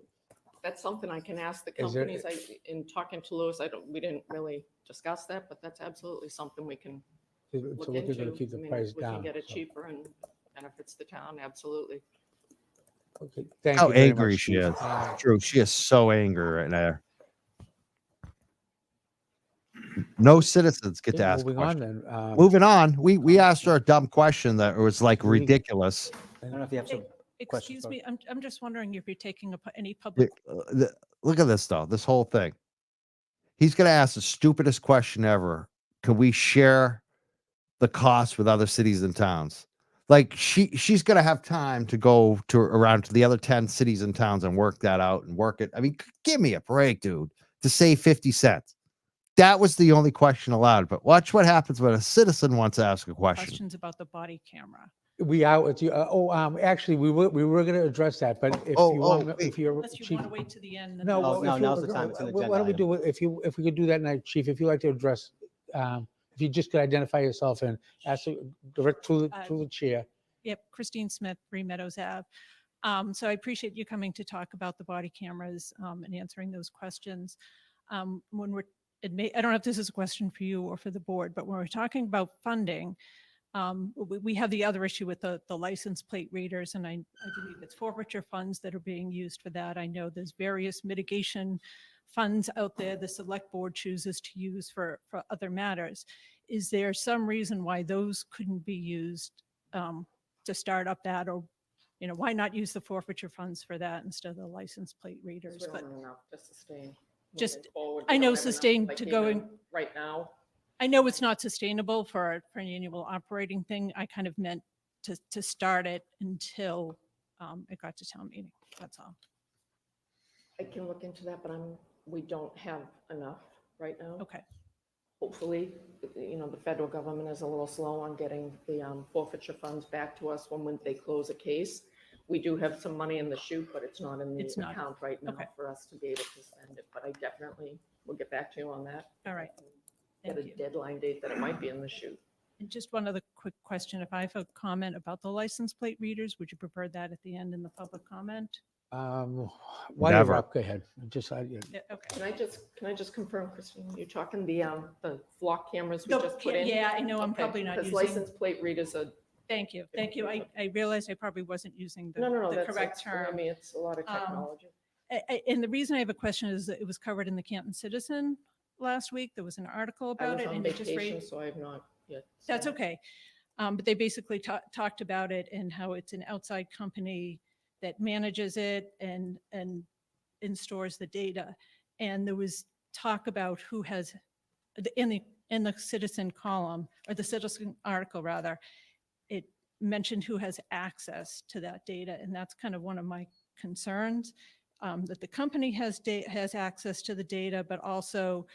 That's something I can ask the Is there- companies. In talking to Lewis, we didn't really discuss that, but that's absolutely something we can So look we're going to into. keep the I mean, price we down. can get it so. cheaper and benefits the town, absolutely. Okay, thank How you very angry much, she Chief. is. True, she is so angry right now. No citizens get to okay, ask a moving on question. then. Moving on, we asked her a dumb question that was like Moving- ridiculous. I don't know if you have some Excuse questions. me, I'm just wondering if you're taking any The- public, Look at this though, this whole thing. He's gonna ask the stupidest question ever. Can we share the cost with other cities and towns? Like she's gonna have time to go to around to the other 10 cities and towns and work that out and work it. I mean, give me a break, dude, to save 50 cents. That was the only question allowed. But watch what happens when a citizen wants to ask a question. questions about the body camera. We are with you. Actually, we were going to address that, but if Oh, you oh, want, wait. if you're Unless you Chief, want to wait to the end. and no, then- Oh, well, no, if you- now's the time. It's an why don't we agenda do it? If we could do that night, Chief, if you'd like to address, if you just could identify yourself and ask direct through the chair. Yep, Christine Smith, 3 Meadows Ave. So I appreciate you coming to talk about the body cameras and answering those questions. When we're, I don't know if this is a question for you or for the board, but when we're talking about funding, we have the other issue with the license plate readers, and I believe it's forfeiture funds that are being used for that. I know there's various mitigation funds out there the select board chooses to use for other matters. Is there some reason why those couldn't be used to start up that, or why not use the forfeiture funds for that instead of the license plate readers? We But don't have enough to sustain. Just- moving forward. I We know don't have enough, sustain like, to even going- right now. I know it's not sustainable for an annual operating thing. I kind of meant to start it until it got to town meeting. That's all. I can look into that, but we don't have enough right now. Okay. Hopefully, the federal government is a little slow on getting the forfeiture funds back to us when they close a case. We do have some money in the chute, but it's not in the It's not. account right now Okay. for us to be able to spend it. But I definitely will get back to you on that. All right. Get a Thank you. deadline date that it might be in the chute. And just one other quick question. If I have a comment about the license plate readers, would you prefer that at the end in the public comment? While Never. you're up, go ahead. Just, Yeah, okay. Can I just confirm, Christine, you're talking the flock cameras we just put in? Yeah, I know, I'm Okay, probably not because using. license plate readers are, Thank you. I realized I probably wasn't using no, the that's, correct I term. mean, it's a lot of technology. And the reason I have a question is that it was covered in the Canton Citizen last week. There was an article I about was it. on And it just vacation, raised. so I have not yet. That's seen it. okay. But they basically talked about it and how it's an outside company that manages it and stores the data. And there was talk about who has, in the Citizen column, or the Citizen article rather, it mentioned who has access to that data. And that's kind of one of my concerns, that the company has access to the data, but also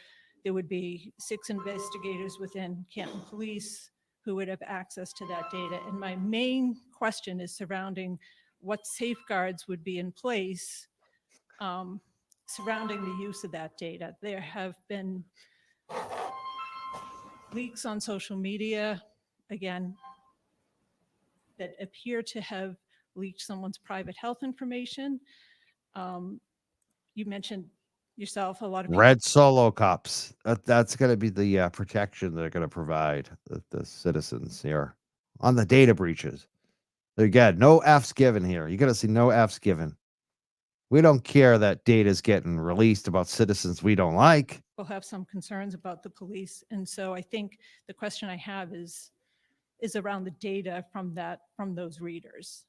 there would be 6 investigators within Canton Police who would have access to that data. And my main question is surrounding what safeguards would be in place surrounding the use of that data. There have been leaks on social media, again, that appear to have leaked someone's private health information. You mentioned yourself, a lot of people. Red Solo cups. That's going to be the protection they're going to provide the citizens here on the data breaches. Again, no F's given here. You're going to see no F's given. We don't care that data is getting released about citizens we don't like. Will have some concerns about the police. And so I think the question I have is around the data from those readers.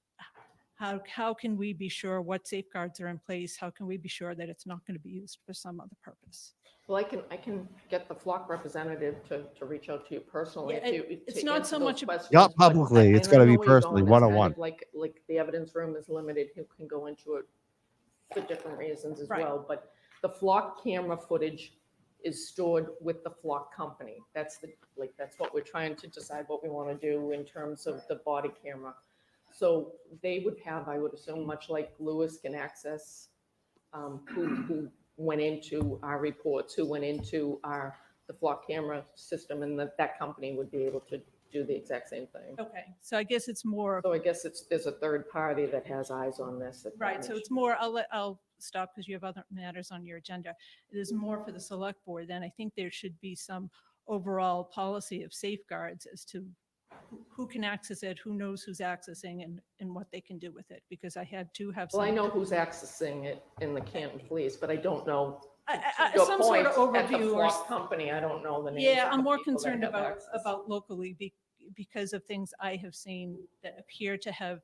How can we be sure what safeguards are in place? How can we be sure that it's not going to be used for some other purpose? Well, I can get the flock representative to reach out to you personally. Yeah, it's to not answer so those much about- questions, Not but publicly. It's I gonna know be where you're personally, going. It's kind one-on-one. of like the evidence room is limited. Who can go into it for different reasons as Right. well. But the flock camera footage is stored with the flock company. That's what we're trying to decide what we want to do in terms of the body camera. So they would have, I would assume, much like Lewis can access who went into our reports, who went into the flock camera system, and that company would be able to do the exact same thing. Okay, so I guess it's more, So I guess there's a third party that has eyes on this. right, so it's more, I'll stop because you have other matters on your agenda. It is more for the select board. Then I think there should be some overall policy of safeguards as to who can access it, who knows who's accessing, and what they can do with it, because I had to have some. Well, I know who's accessing it in the Canton Police, but I don't know. Some sort of At the overview or. flock company, I don't know the names. Yeah, of I'm the more people that concerned have access. about locally because of things I have seen that appear to have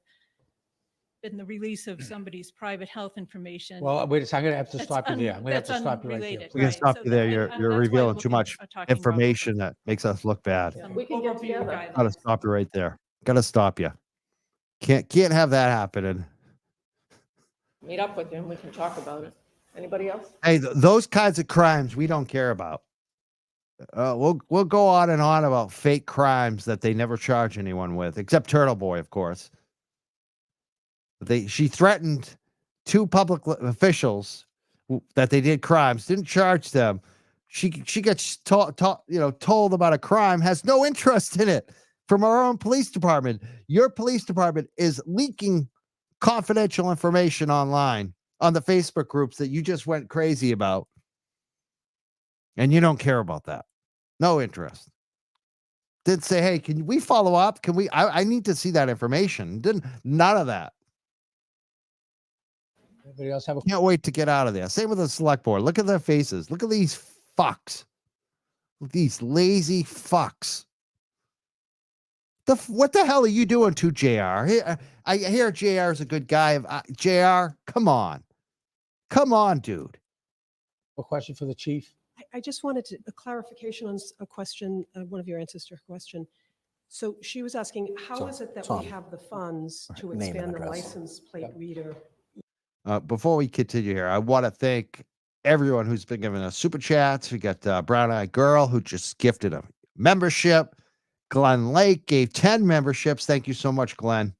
been the release of somebody's private health information. Well, wait a second, I'm gonna have to That's stop you there. I'm gonna have to that's stop you right there. unrelated. We can Right, stop so you there. that- You're that's why I'm revealing too looking- much talking about information that makes us look bad. some We can get overview together. guidelines. Gotta stop you right there. Gotta stop you. Can't have that happening. Meet up with him, we can talk about it. Anybody else? Hey, those kinds of crimes we don't care about. We'll go on and on about fake crimes that they never charge anyone with, except Turtle Boy, of course. She threatened 2 public officials that they did crimes, didn't charge them. She gets told about a crime, has no interest in it from our own police department. Your police department is leaking confidential information online on the Facebook groups that you just went crazy about. And you don't care about that. No interest. Didn't say, hey, can we follow up? Can we, I need to see that information. None of that. Anybody else have a? Can't wait to get out of there. Same with the select board. Look at their faces. Look at these fucks. These lazy fucks. What the hell are you doing to JR? I hear JR is a good guy. JR, come on. Come on, dude. A question for the chief? I just wanted a clarification on a question, one of your answers to her question. So she was asking, how is it that Tom. we have the funds to Name and expand the address. license plate reader? Before we continue here, I want to thank everyone who's been giving us super chats. We got Brown Eyed Girl, who just gifted a membership. Glenn Lake gave 10 memberships. Thank you so much, Glenn.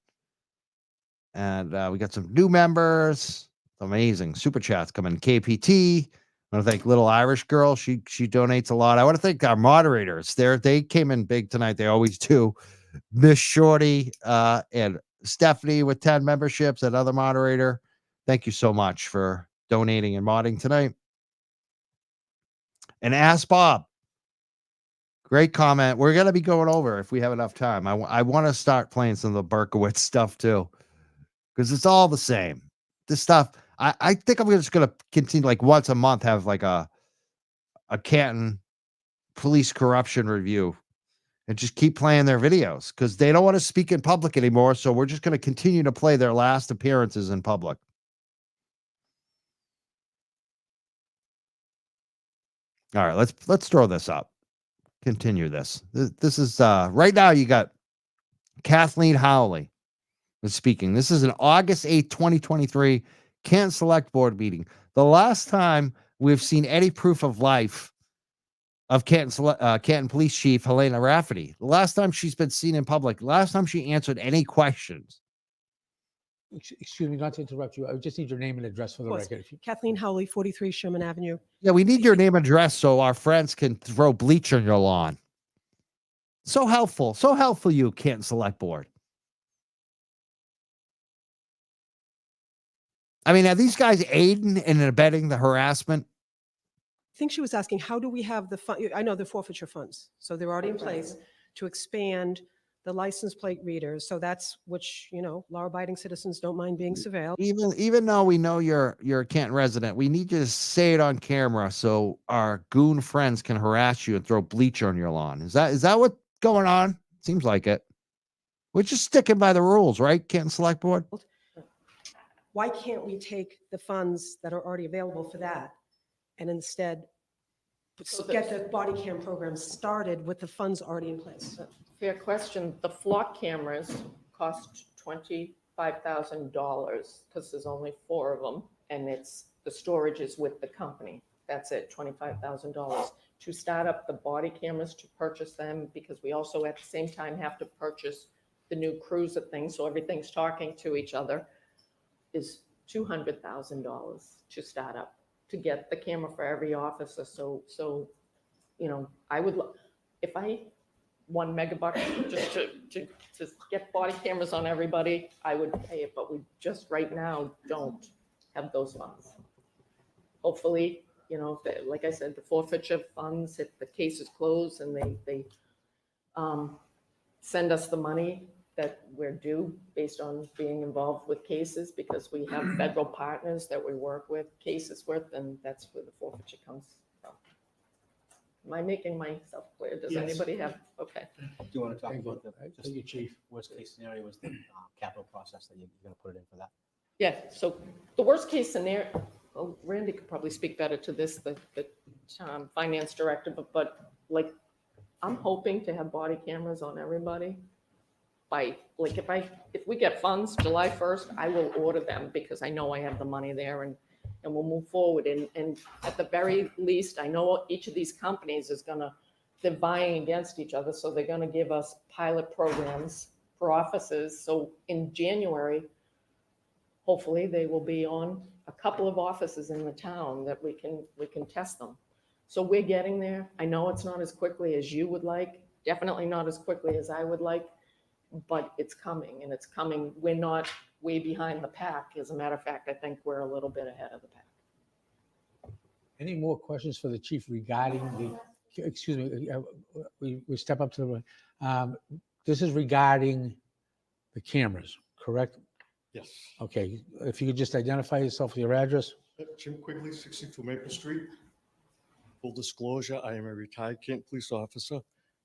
And we got some new members. Amazing super chats coming. KPT. I want to thank Little Irish Girl. She donates a lot. I want to thank our moderators. They came in big tonight. They always do. Miss Shorty and Stephanie with 10 memberships. Another moderator. Thank you so much for donating and modding tonight. And Ask Bob. Great comment. We're going to be going over if we have enough time. I want to start playing some of the Burkowitz stuff too, because it's all the same. This stuff, I think I'm just going to continue like once a month, have like a Canton police corruption review and just keep playing their videos because they don't want to speak in public anymore. So we're just going to continue to play their last appearances in public. All right, let's throw this up. Continue this. This is right now you got Kathleen Howley is speaking. This is an August 8th, 2023 Canton Select Board meeting. The last time we've seen any proof of life of Canton Police Chief Helena Rafferty. The last time she's been seen in public, last time she answered any questions. Excuse me, not to interrupt you. I just need your name and address for the course. record. If you- Kathleen Howley, 43 Sherman Avenue. Yeah, we need your name and address so our friends can throw bleach on your lawn. So helpful, you Canton Select Board. I mean, are these guys aiding and abetting the harassment? I think she was asking, how do we have the fund? I know the forfeiture funds, so they're already in place to expand the license plate readers. So that's which, law-abiding citizens don't mind being surveilled. Even though we know you're a Canton resident, we need you to say it on camera so our goon friends can harass you and throw bleach on your lawn. Is that what's going on? Seems like it. We're just sticking by the rules, right, Canton Select Board? Why can't we take the funds that are already available for that and instead get the body cam program started with the funds already in place? Fair question. The flock cameras cost $25,000 because there's only 4 of them, and the storage is with the company. That's it, $25,000. To start up the body cameras, to purchase them, because we also at the same time have to purchase the new cruiser thing, so everything's talking to each other, is $200,000 to start up, to get the camera for every officer. So I would, if I $1 megabucks just to get body cameras on everybody, I would pay it, but we just right now don't have those funds. Hopefully, like I said, the forfeiture funds, if the case is closed and they send us the money that we're due based on being involved with cases, because we have federal partners that we work with cases with, and that's where the forfeiture comes from. Am I making myself clear? Does anybody have, okay. Do you want to talk Thank you. about the Thank you, Chief. worst case scenario was the capital process that you're going to put it in for that? Yeah, so the worst case scenario, well, Randy could probably speak better to this, the finance director, but like, I'm hoping to have body cameras on everybody by, like, if we get funds July 1st, I will order them because I know I have the money there, and we'll move forward. And at the very least, I know each of these companies they're vying against each other, so they're gonna give us pilot programs for offices. So in January, hopefully they will be on a couple of offices in the town that we can test them. So we're getting there. I know it's not as quickly as you would like, definitely not as quickly as I would like, but it's coming, and it's coming. We're not way behind the pack. As a matter of fact, I think we're a little bit ahead of the pack. Any more questions for the chief regarding excuse me, we step up to the, this is regarding the cameras, correct? Yes. Okay, if you could just identify yourself with your address. Jim Quigley, 62 Maple Street. Full disclosure, I am a retired Canton police officer.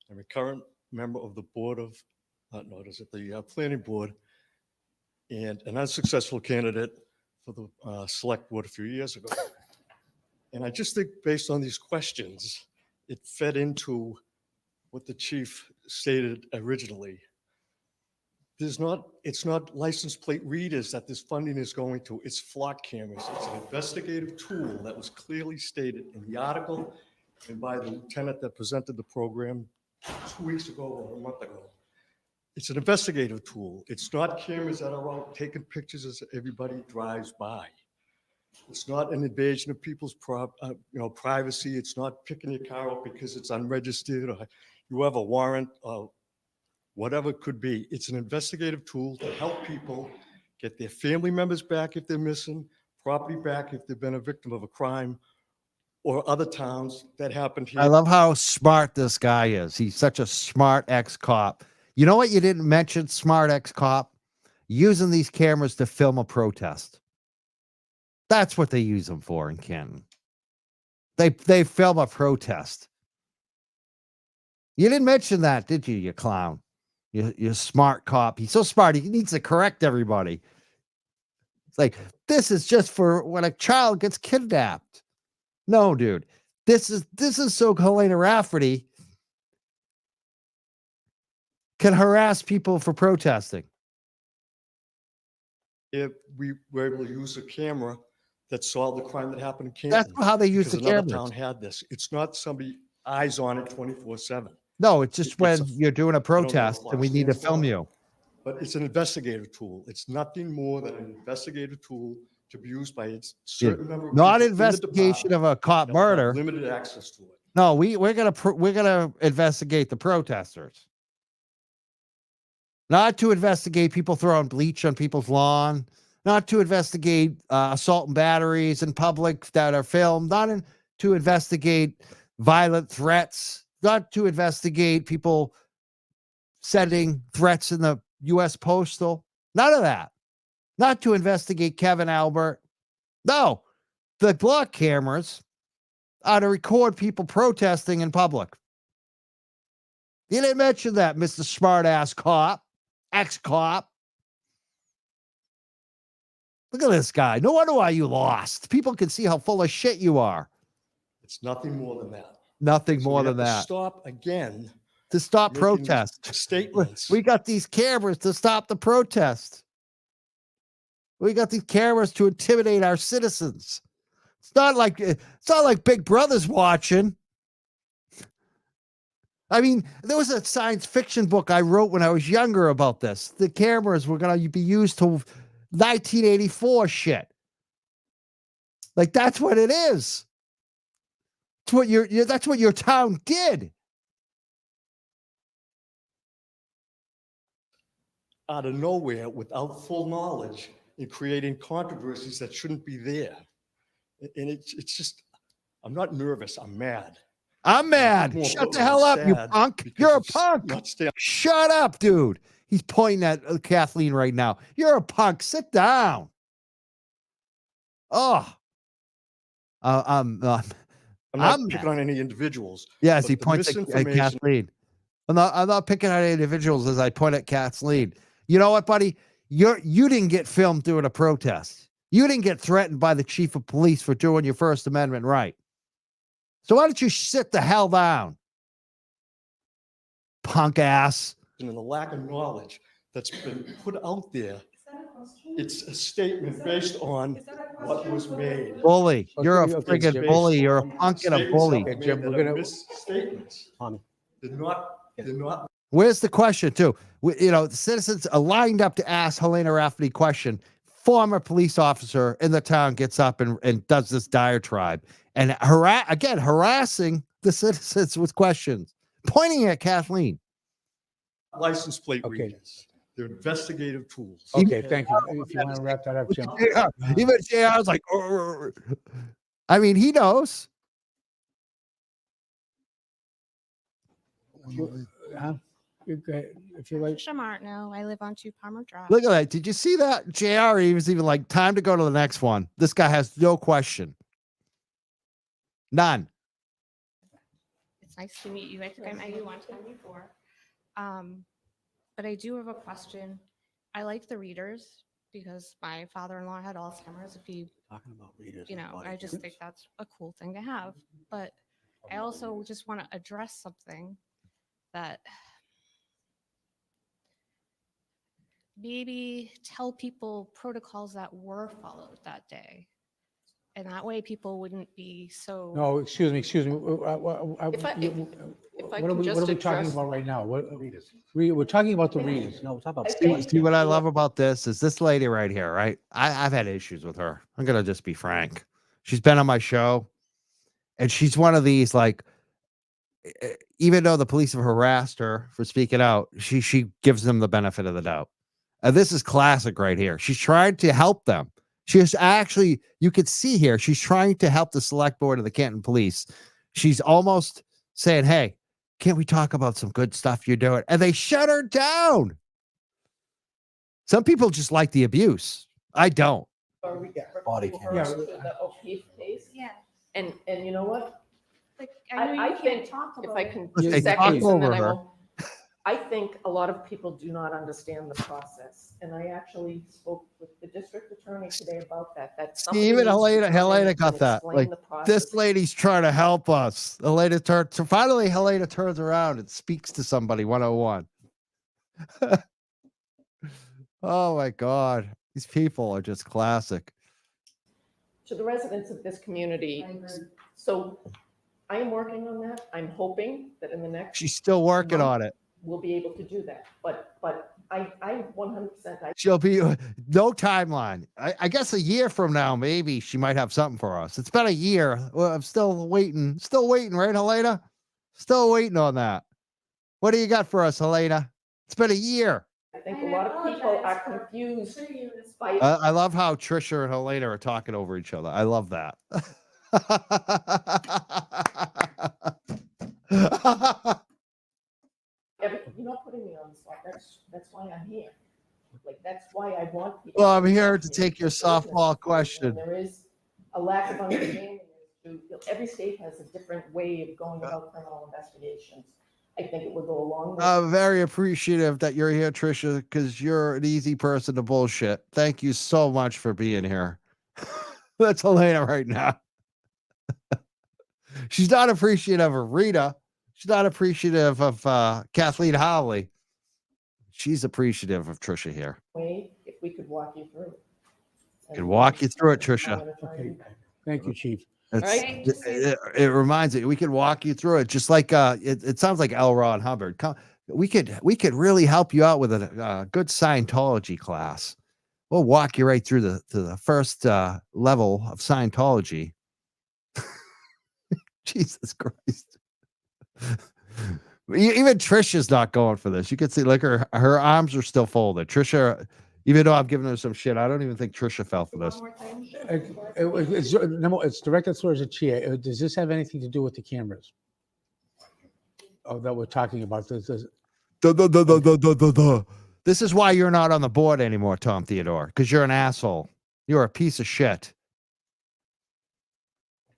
I'm a current member of the board of, the planning board, and an unsuccessful candidate for the select board a few years ago. And I just think based on these questions, it fed into what the chief stated originally. It's not license plate readers that this funding is going to, it's flock cameras. It's an investigative tool that was clearly stated in the article and by the lieutenant that presented the program 2 weeks ago or a month ago. It's an investigative tool. It's not cameras that are out taking pictures as everybody drives by. It's not an invasion of people's privacy. It's not picking your car up because it's unregistered or you have a warrant or whatever it could be. It's an investigative tool to help people get their family members back if they're missing, property back if they've been a victim of a crime, or other towns that happened here. I love how smart this guy is. He's such a smart ex-cop. You know what you didn't mention, smart ex-cop? Using these cameras to film a protest. That's what they use them for in Canton. They film a protest. You didn't mention that, did you, you clown? You smart cop. He's so smart. He needs to correct everybody. It's like, this is just for when a child gets kidnapped. No, dude. This is so Helena Rafferty can harass people for protesting. if we were able to use a camera that saw the crime that happened in That's Canton. how they use the Because another cameras. town had this. It's not somebody eyes on it 24/7. No, it's just It's when a- you're doing a I don't know what protest and we flash need to stands film for. you. But it's an investigative tool. It's nothing more than an investigative tool to be used by a certain number of Not people in the investigation of a cop department that will have murder. limited access to it. No, we're gonna investigate the protesters. Not to investigate people throwing bleach on people's lawn, not to investigate assault and batteries in public that are filmed, to investigate violent threats, not to investigate people sending threats in the U.S. Postal. None of that. Not to investigate Kevin Albert. No, the block cameras are to record people protesting in public. You didn't mention that, Mr. Smartass cop, ex-cop. Look at this guy. No wonder why you lost. People can see how full of shit you are. It's nothing more than that. Nothing So more we than have to that. Stop again. To stop making these protest. Statements. We got these cameras to stop the protest. We got these cameras to intimidate our citizens. It's not like Big Brother's watching. I mean, there was a science fiction book I wrote when I was younger about this. The cameras were going to be used to 1984 shit. Like, that's what it is. That's what your town did. Out of nowhere without full knowledge and creating controversies that shouldn't be there. And it's just, I'm not nervous, I'm mad. I'm mad. More Shut the importantly, hell up, you sad punk. because You're a it's punk. not staying- Shut up, dude. He's pointing at Kathleen right now. You're a punk. Sit down. Oh. I'm not I'm picking mad. on any individuals. Yes, but he the points at misinformation- Kathleen. I'm not picking on individuals as I point at Kathleen. You know what, buddy? You didn't get filmed doing a protest. You didn't get threatened by the chief of police for doing your First Amendment right. So why don't you sit the hell down? Punk ass. And the lack of knowledge that's been put out there, it's a statement based on what was made. Bully. You're a Okay, okay, friggin' Jim. bully. You're a punk and a Statements bully. that were Okay, Jim, made we're that are gonna- misstatements. Tommy. They're not. Where's the question, too? The citizens are lined up to ask Helena Rafferty a question. Former police officer in the town gets up and does this diatribe and harassing the citizens with questions, pointing at Kathleen. License plate Okay. readers. They're investigative tools. Okay, thank you. If you want to wrap that up, Jim. Even JR's like, "Urgh." I mean, he knows. Huh? If you like, Trisha Martineau. I live on 2 Palmer Drive. Look at that. Did you see that? JR, he was even like, time to go to the next one. This guy has no question. None. It's nice to meet you. I think I met you one time before. But I do have a question. I like the readers because my father-in-law had Alzheimer's. If you, Talking about readers. you and know, body I just cams. think that's a cool thing to have. But I also just want to address something that maybe tell people protocols that were followed that day. And that way people wouldn't be so. no, excuse me. If I What are can we just talking address- about right now? We're talking about the readers. No, we're talking about. See what I love about this is this lady right here, right? I've had issues with her. I'm gonna just be frank. She's been on my show, and she's one of these like, even though the police have harassed her for speaking out, she gives them the benefit of the doubt. And this is classic right here. She's trying to help them. She's actually, you could see here, she's trying to help the select board of the Canton police. She's almost saying, hey, can't we talk about some good stuff you're doing? And they shut her down. Some people just like the abuse. I don't. Body cameras. The O'Keefe case. Yeah. And you know what? Like, I know you think can't talk if about I it. can They just talk seconds and then over I her. will. I think a lot of people do not understand the process. And I actually spoke with the district attorney today about that. That's something Even needs to Helena come in got and that. explain Like, the process. this lady's trying to help us. So finally, Helena turns around and speaks to somebody 101. Oh my God. These people are just classic. To the residents of this community, so I am working on that. I'm hoping that in the next, She's still working on it. we'll be able to do that. But I 100%, She'll be no timeline. I guess a year from now, maybe she might have something for us. It's been a year. Well, I'm still waiting, right, Helena? Still waiting on that. What do you got for us, Helena? It's been a year. I think a lot of people are confused by I love how Trisha and Helena are talking over each other. I love that. you're not putting me on the spot. That's why I'm here. Like, that's why I want people. Well, I'm here talk to me take your through business. softball question. There is a lack of understanding. Every state has a different way of going about criminal investigations. I think it would go along with. I'm very appreciative that you're here, Trisha, because you're an easy person to bullshit. Thank you so much for being here. That's Helena right now. She's not appreciative of Rita. She's not appreciative of Kathleen Howley. She's appreciative of Trisha here. Way, if we could walk you through it. Can walk you through it, Trisha. Okay, thank you, Chief. It's, Right. it reminds me. We could walk you through it, just like it sounds like L. Ron Hubbard. We could really help you out with a good Scientology class. We'll walk you right through the first level of Scientology. Jesus Christ. Even Trisha's not going for this. You can see, like, her arms are still folded. Trisha, even though I'm giving her some shit, I don't even think Trisha fell for this. It's directed towards the chair. Does this have anything to do with the cameras? Oh, that we're talking about. This is why you're not on the board anymore, Tom Theodore, because you're an asshole. You're a piece of shit.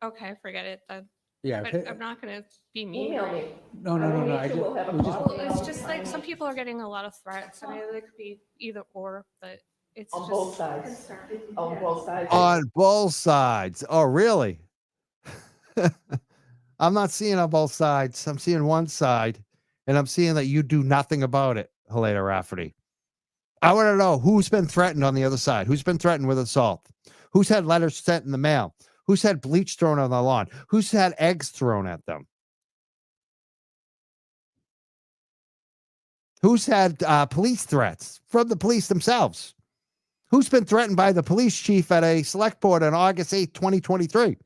Okay, forget it then. Yeah. But I'm not gonna be mean. Email me. No. We'll have a we just- call. Well, it's just like some people are getting a lot of threats. I mean, it could be either or, but it's On just both sides. On both sides. On both sides. Oh, really? I'm not seeing on both sides. I'm seeing one side, and I'm seeing that you do nothing about it, Helena Rafferty. I want to know who's been threatened on the other side. Who's been threatened with assault? Who's had letters sent in the mail? Who's had bleach thrown on the lawn? Who's had eggs thrown at them? Who's had police threats from the police themselves? Who's been threatened by the police chief at a select board on August 8th, 2023?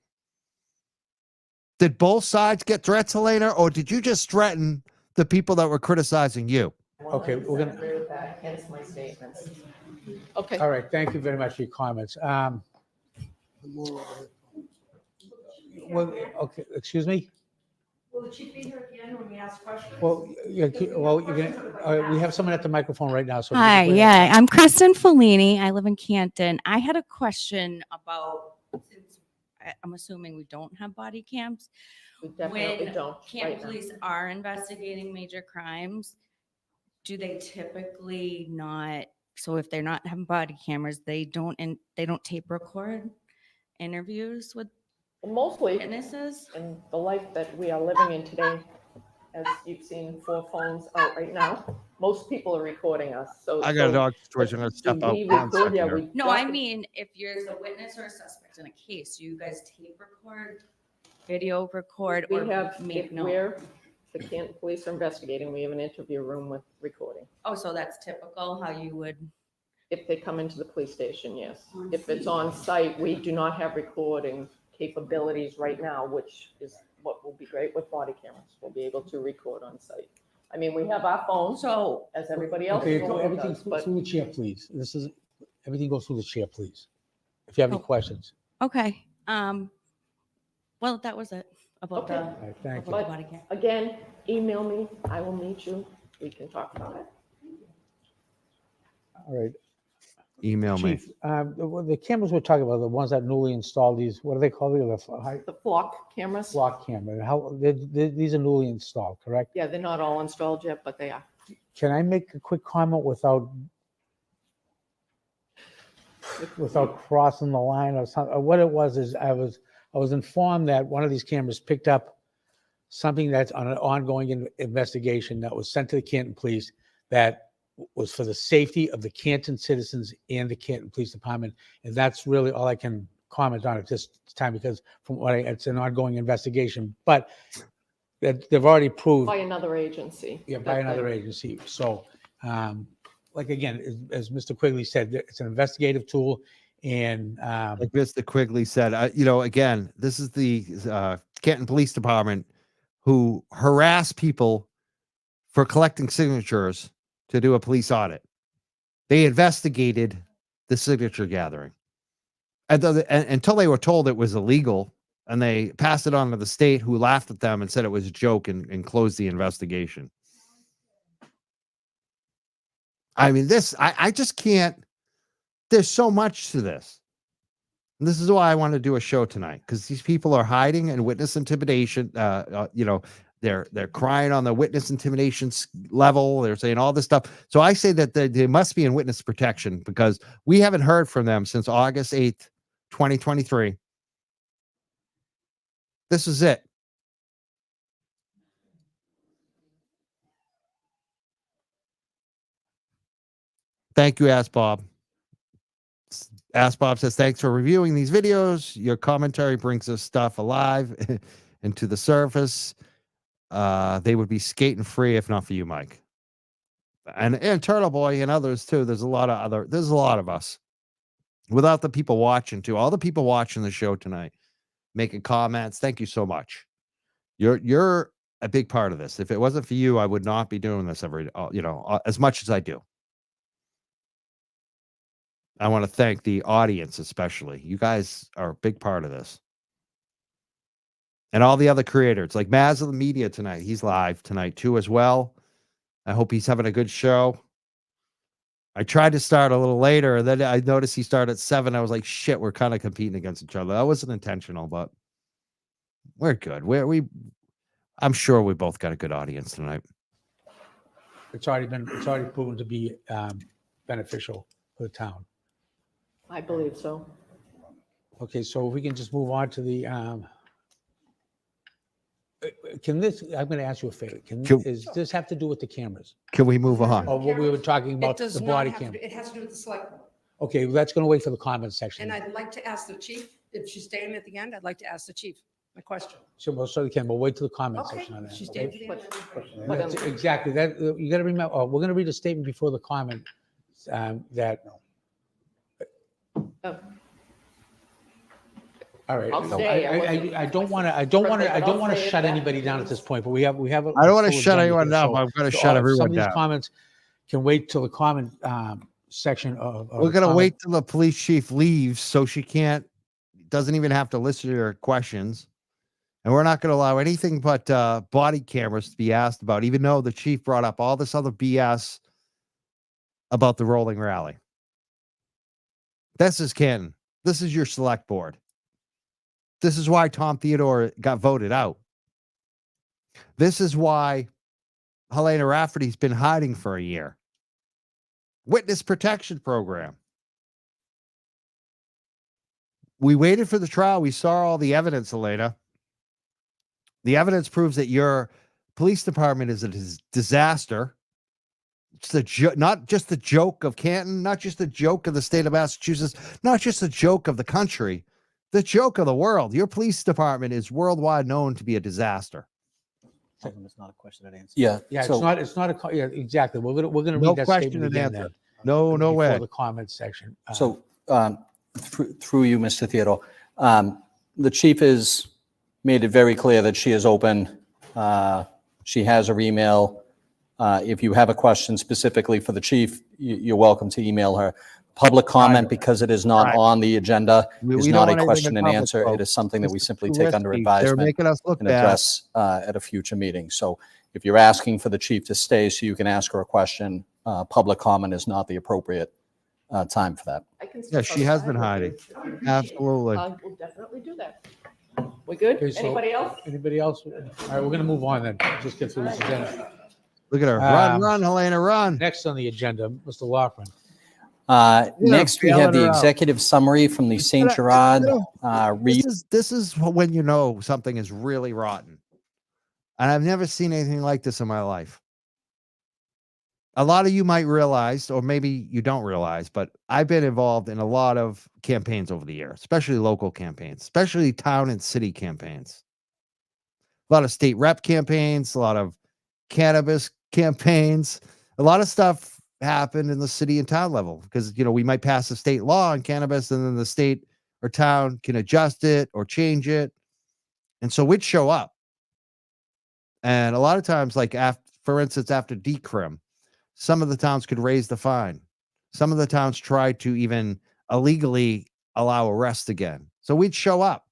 Did both sides get threats, Helena, or did you just threaten the people that were criticizing you? Okay, we're gonna- 100% agree with that, hence my statements. Okay. All right, thank you very much for your comments. Well, okay, excuse me? Will the chief be here again when we ask questions? Well, you're gonna, we have someone at the microphone right now, so. Hi, yeah, I'm Kristen Fellini. I live in Canton. I had a question about, since I'm assuming we don't have body cams. We definitely When don't. Canton right now. police are investigating major crimes, do they typically not, so if they're not having body cameras, they don't tape record interviews with Mostly witnesses? in the life that we are living in today, as you've seen 4 phones out right now, most people are recording us. So I got a so dog situation. I'm going to step do out. we One record? second Yeah, here. we No, got I the- mean, if you're a witness or a suspect in a case, do you guys tape record, video record, We or have, make if notes? we're, the Canton police are investigating, we have an interview room with recording. Oh, so that's typical how you would, If they come into the police station, yes. If it's on site, we do not have recording capabilities right now, which is what will be great with body cameras. We'll be able to record on site. I mean, we have our phones, so, as everybody else Okay, in the world everything does, but through the chair, please. Everything goes through the chair, please. If you have any Oh. questions. okay, well, that was it about Okay. the, All right, thank you. about the body cam. again, email me. I will meet you. We can talk about it. All right. Email me. Chief, the cameras we're talking about, the ones that newly installed, these, what do they call these? The high The flock cameras, block camera. These are newly installed, correct? yeah, they're not all installed yet, but they are. Can I make a quick comment without crossing the line or something? What it was is I was informed that one of these cameras picked up something that's on an ongoing investigation that was sent to the Canton police, that was for the safety of the Canton citizens and the Canton Police Department. And that's really all I can comment on at this time, because from what it's an ongoing investigation, but that they've already proved. By another agency. Yeah, by another agency. So, like, again, as Mr. Quigley said, it's an investigative tool. And Like Mr. Quigley said, again, this is the Canton Police Department who harass people for collecting signatures to do a police audit. They investigated the signature gathering. And until they were told it was illegal, and they passed it on to the state, who laughed at them and said it was a joke and closed the investigation. I mean, I just can't. There's so much to this. And this is why I want to do a show tonight, because these people are hiding and witness intimidation. They're crying on the witness intimidation level. They're saying all this stuff. So I say that they must be in witness protection, because we haven't heard from them since August 8th, 2023. This is it. Thank you, Ask Bob. Ask Bob says, thanks for reviewing these videos. Your commentary brings this stuff alive and to the surface. They would be skating free if not for you, Mike. And Turtle Boy and others too. There's a lot of us. Without the people watching too. All the people watching the show tonight, making comments. Thank you so much. You're a big part of this. If it wasn't for you, I would not be doing this as much as I do. I want to thank the audience, especially. You guys are a big part of this. And all the other creators, like Maz of the Media tonight. He's live tonight too as well. I hope he's having a good show. I tried to start a little later, and then I noticed he started at 7. I was like, shit, we're kind of competing against each other. That wasn't intentional, but we're good. I'm sure we both got a good audience tonight. it's already proven to be beneficial for the town. I believe so. Okay, so if we can just move on to the, I'm going to ask you a favor. Does this have to do with the cameras? Can we move on? Or what we were talking about, the body camera? It has to do with the select board. Okay, well, that's going to wait for the comments section. And I'd like to ask the chief, if she's staying at the end, I'd like to ask the chief my question. So we'll wait till the comment Okay, section on that. she's okay? staying at the end. But, That's exactly that. You got to remember, we're going to read a statement before the comment that. Oh. All right. I'll stay. I don't want to say it shut back. anybody down at this point, but we have. I don't want to shut anyone down, but I'm going to shut Some everyone of these down. comments can wait till the comment section of. We're going to wait till the police chief leaves, so she doesn't even have to listen to your questions. And we're not going to allow anything but body cameras to be asked about, even though the chief brought up all this other BS about the rolling rally. This is Canton. This is your select board. This is why Tom Theodore got voted out. This is why Helena Rafferty's been hiding for a year. Witness protection program. We waited for the trial. We saw all the evidence, Helena. The evidence proves that your police department is a disaster. It's not just the joke of Canton, not just the joke of the state of Massachusetts, not just the joke of the country, the joke of the world. Your police department is worldwide known to be a disaster. It's not a question and answer. Yeah, it's not a, yeah, exactly. We're gonna No read that question statement and again answer. then. No before way. the comments section. So through you, Mr. Theodore, the chief has made it very clear that she is open. She has her email. If you have a question specifically for the chief, you're welcome to email her. Public comment, because it is not on the agenda, is We not don't a want question anything and in public, answer. It folks. is something that we It's simply too take under risky. They're advisement making us look and bad. address at a future meeting. So if you're asking for the chief to stay so you can ask her a question, public comment is not the appropriate time for that. I can Yeah, step she has been outside. hiding. Absolutely. I will definitely do that. We good? Okay, so- Anybody else? Anybody else? All right, we're gonna move on then. Just get through this agenda. Look at her. Run, Helena, run. Next on the agenda, Mr. Loughran. Next, we have the bailing her out. executive summary from the St. Gerard This is when you know something is really rotten. And I've never seen anything like this in my life. a lot of you might realize, or maybe you don't realize, but I've been involved in a lot of campaigns over the years, especially local campaigns, especially town and city campaigns. A lot of state rep campaigns, a lot of cannabis campaigns, a lot of stuff happened in the city and town level because, we might pass a state law on cannabis and then the state or town can adjust it or change it. And so we'd show up. And a lot of times, like for instance, after decrim, some of the towns could raise the fine. Some of the towns tried to even illegally allow arrest again. So we'd show up.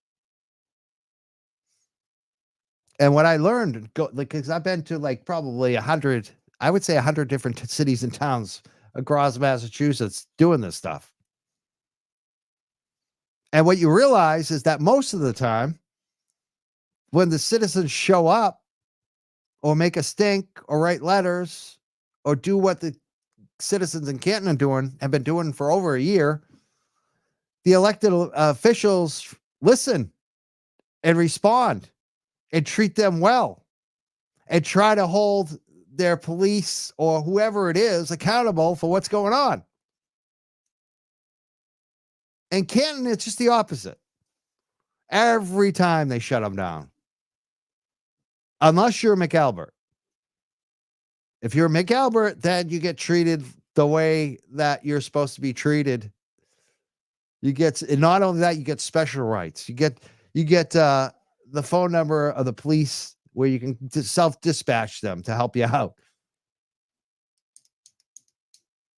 And what I learned, because I've been to like probably 100, I would say 100 different cities and towns across Massachusetts doing this stuff. And what you realize is that most of the time, when the citizens show up or make a stink or write letters or do what the citizens in Canton have been doing for over a year, the elected officials listen and respond and treat them well and try to hold their police or whoever it is accountable for what's going on. In Canton, it's just the opposite. Every time they shut them down. Unless you're McAlbert. If you're McAlbert, then you get treated the way that you're supposed to be treated. And not only that, you get special rights. You get the phone number of the police where you can self-dispatch them to help you out.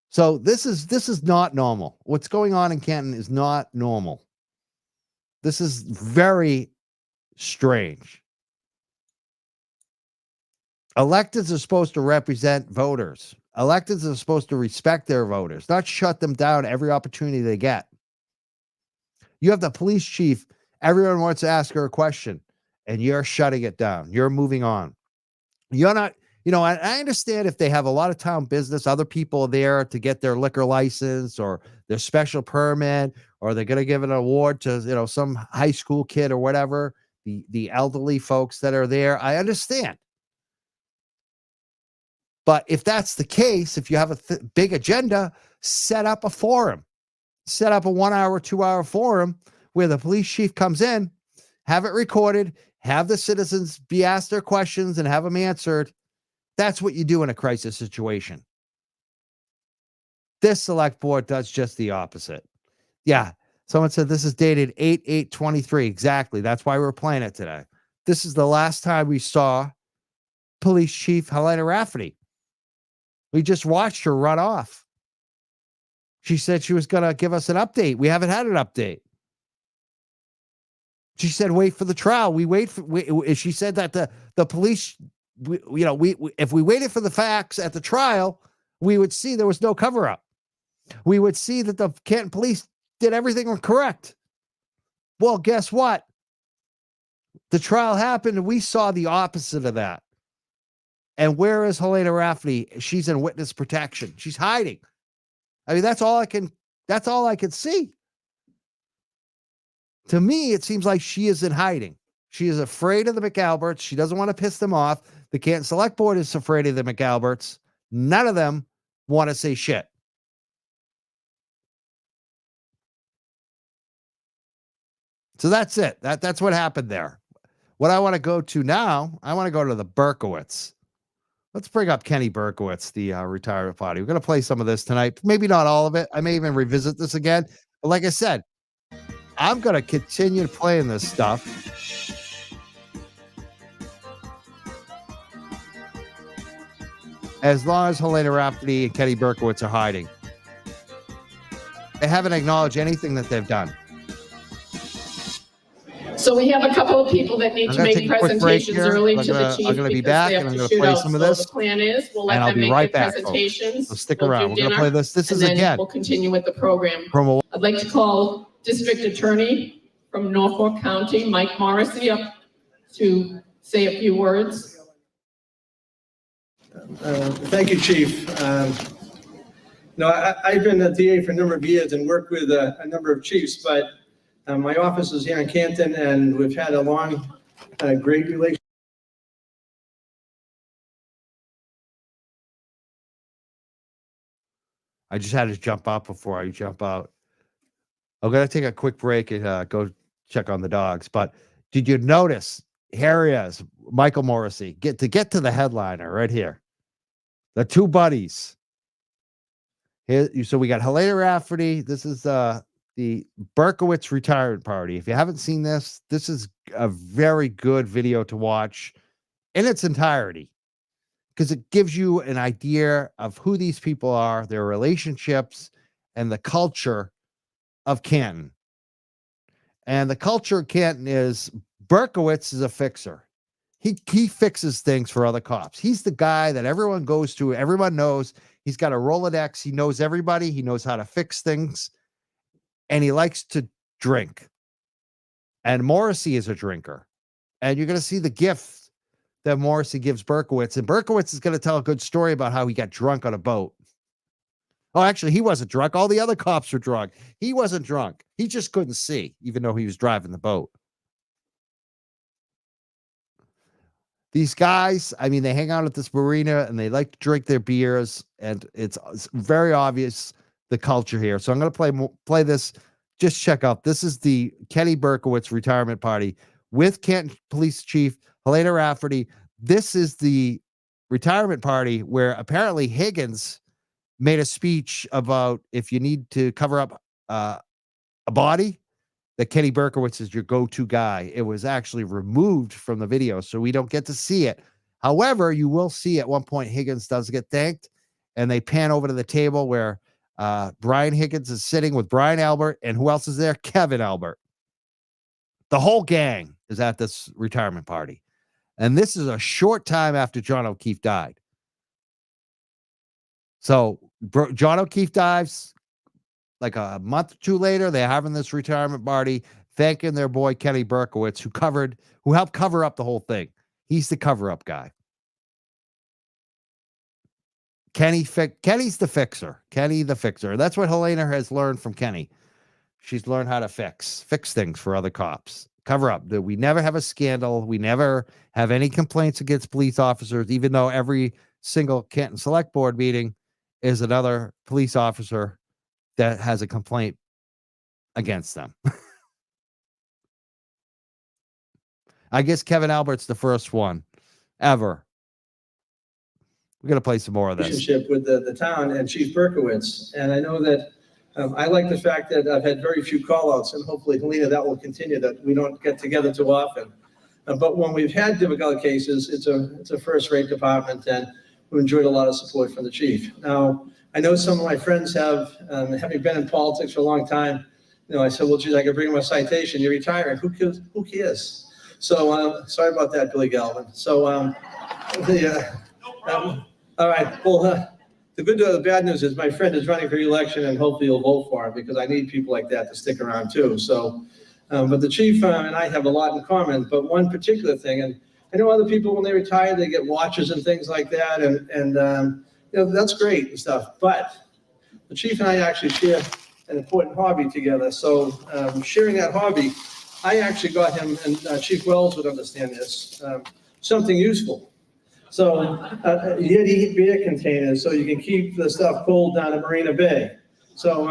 So this is not normal. What's going on in Canton is not normal. This is very strange. Electeds are supposed to represent voters. Electeds are supposed to respect their voters, not shut them down every opportunity they get. You have the police chief. Everyone wants to ask her a question, and you're shutting it down. You're moving on. You're not, I understand if they have a lot of town business, other people there to get their liquor license or their special permit, or they're going to give an award to, some high school kid or whatever, the elderly folks that are there. I understand. But if that's the case, if you have a big agenda, set up a forum, set up a 1 hour, 2 hour forum where the police chief comes in, have it recorded, have the citizens be asked their questions and have them answered. That's what you do in a crisis situation. This select board does just the opposite. Yeah. Someone said this is dated 8/8/23. Exactly. That's why we're playing it today. This is the last time we saw Police Chief Helena Rafferty. We just watched her run off. She said she was going to give us an update. We haven't had an update. She said, wait for the trial. She said that the police, if we waited for the facts at the trial, we would see there was no cover up. We would see that the Canton police did everything correct. Well, guess what? The trial happened and we saw the opposite of that. And where is Helena Rafferty? She's in witness protection. She's hiding. I mean, that's all I can see. To me, it seems like she is in hiding. She is afraid of the McAlberts. She doesn't want to piss them off. The Canton Select Board is afraid of the McAlberts. None of them want to say shit. So that's it. That's what happened there. What I want to go to now, I want to go to the Burkowitz. Let's bring up Kenny Burkowitz, the retirement party. We're going to play some of this tonight. Maybe not all of it. I may even revisit this again. But like I said, I'm going to continue playing this stuff. As long as Helena Rafferty and Kenny Burkowitz are hiding. They haven't acknowledged anything that they've done. So we have a couple of people that need to make presentations early to the chief. I'm going to be back and I'm going to play some of this. The plan is we'll let and I'll them be make right their back, presentations. So stick we'll around. We're going to play this. This is again. We'll continue with the program. Promo. I'd like to call District Attorney from Norfolk County, Mike Morrissey, up to say a few words. Thank you, Chief. I've been a DA for a number of years and worked with a number of chiefs, but my office is here in Canton, and we've had a long, great relationship. I just had to jump out before I jump out. I'm going to take a quick break and go check on the dogs. But did you notice? Here he is, Michael Morrissey. Get to the headliner right here. The two buddies. Here, so we got Helena Rafferty. This is the Burkowitz retirement party. If you haven't seen this, this is a very good video to watch in its entirety because it gives you an idea of who these people are, their relationships, and the culture of Canton. And the culture of Canton is Burkowitz is a fixer. He fixes things for other cops. He's the guy that everyone goes to. Everyone knows. He's got a Rolodex. He knows everybody. He knows how to fix things. And he likes to drink. And Morrissey is a drinker. And you're going to see the gift that Morrissey gives Burkowitz. And Burkowitz is going to tell a good story about how he got drunk on a boat. Oh, actually, he wasn't drunk. All the other cops were drunk. He wasn't drunk. He just couldn't see, even though he was driving the boat. These guys, I mean, they hang out at this marina and they like to drink their beers, and it's very obvious the culture here. So I'm going to play this. Just check out. This is the Kenny Burkowitz retirement party with Canton Police Chief Helena Rafferty. This is the retirement party where apparently Higgins made a speech about if you need to cover up a body, that Kenny Burkowitz is your go-to guy. It was actually removed from the video, so we don't get to see it. However, you will see at one point Higgins does get thanked, and they pan over to the table where Brian Higgins is sitting with Brian Albert, and who else is there? Kevin Albert. The whole gang is at this retirement party. And this is a short time after John O'Keefe died. So John O'Keefe dies like a month or two later. They're having this retirement party, thanking their boy Kenny Burkowitz, who helped cover up the whole thing. He's the cover-up guy. Kenny's the fixer. Kenny the fixer. That's what Helena has learned from Kenny. She's learned how to fix things for other cops. Cover up. That we never have a scandal. We never have any complaints against police officers, even though every single Canton Select Board meeting is another police officer that has a complaint against them. I guess Kevin Albert's the first one ever. We're going to play some more of this. Relationship with the town and Chief Burkowitz. And I know that I like the fact that I've had very few call-outs, and hopefully, Helena, that will continue, that we don't get together too often. But when we've had difficult cases, it's a first-rate department, and we enjoyed a lot of support from the chief. Now, I know some of my friends have, having been in politics for a long time, I said, well, geez, I could bring him a citation. You're retiring. Who cares? So sorry about that, Billy Galvin. So all right. Well, the good news, the bad news is my friend is running for re-election, and hopefully you'll vote for him because I need people like that to stick around too. So, but the chief and I have a lot in common, but one particular thing, and I know other people when they retire, they get watches and things like that, and that's great and stuff. But the chief and I actually share an important hobby together. So sharing that hobby, I actually got him, and Chief Wells would understand this, something useful. So Yeti beer containers, so you can keep the stuff cold down at Marina Bay. So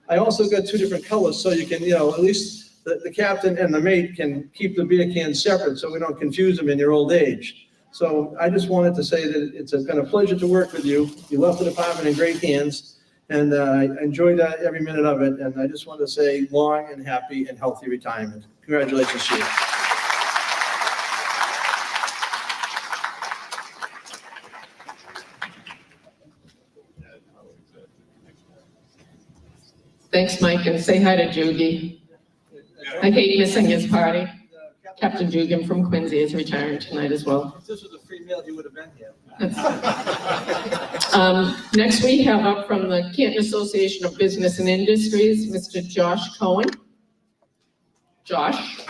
I also got two different colors, so you can, at least the captain and the mate can keep the beer cans separate, so we don't confuse them in your old age. So I just wanted to say that it's been a pleasure to work with you. You left the department in great hands, and I enjoyed every minute of it. And I just want to say long and happy and healthy retirement. Congratulations, Chief. Thanks, Mike, and say hi to Jugi. I hate missing his party. Captain Dugan from Quincy is retiring tonight as well. If this was a free meal, he would have been here. Next we have up from the Canton Association of Business and Industries, Mr. Josh Cohen. Josh.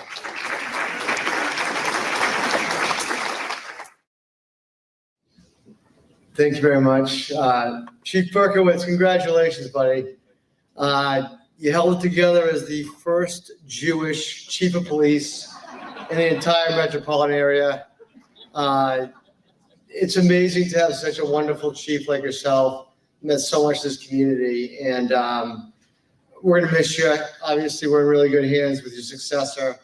Thanks very much. Chief Burkowitz, congratulations, buddy. You held it together as the first Jewish chief of police in the entire metropolitan area. It's amazing to have such a wonderful chief like yourself. meant so much to this community, and we're gonna miss you. Obviously, we're in really good hands with your successor.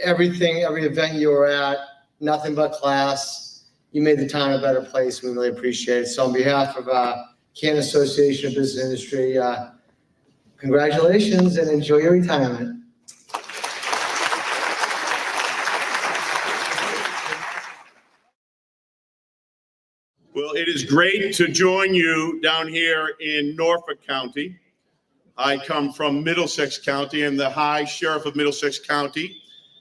Every event you were at, nothing but class. You made the town a better place. We really appreciate it. So on behalf of Canton Association of Business Industry, congratulations and enjoy your retirement. Well, it is great to join you down here in Norfolk County. I come from Middlesex County and the High Sheriff of Middlesex County,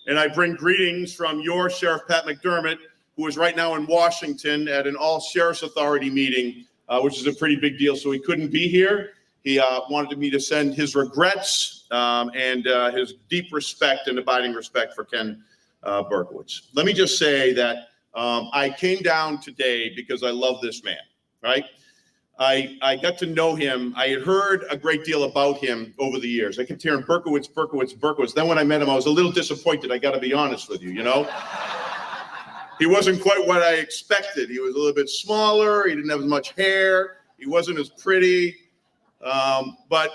and I bring greetings from your Sheriff Pat McDermott, who is right now in Washington at an all Sheriff's Authority meeting, which is a pretty big deal. So he couldn't be here. He wanted me to send his regrets and his deep respect and abiding respect for Ken Burkowitz. Let me just say that I came down today because I love this man, right? I got to know him. I had heard a great deal about him over the years. I kept hearing Burkowitz, Burkowitz, Burkowitz. Then when I met him, I was a little disappointed. I got to be honest with you, you know? He wasn't quite what I expected. He was a little bit smaller. He didn't have as much hair. He wasn't as pretty. But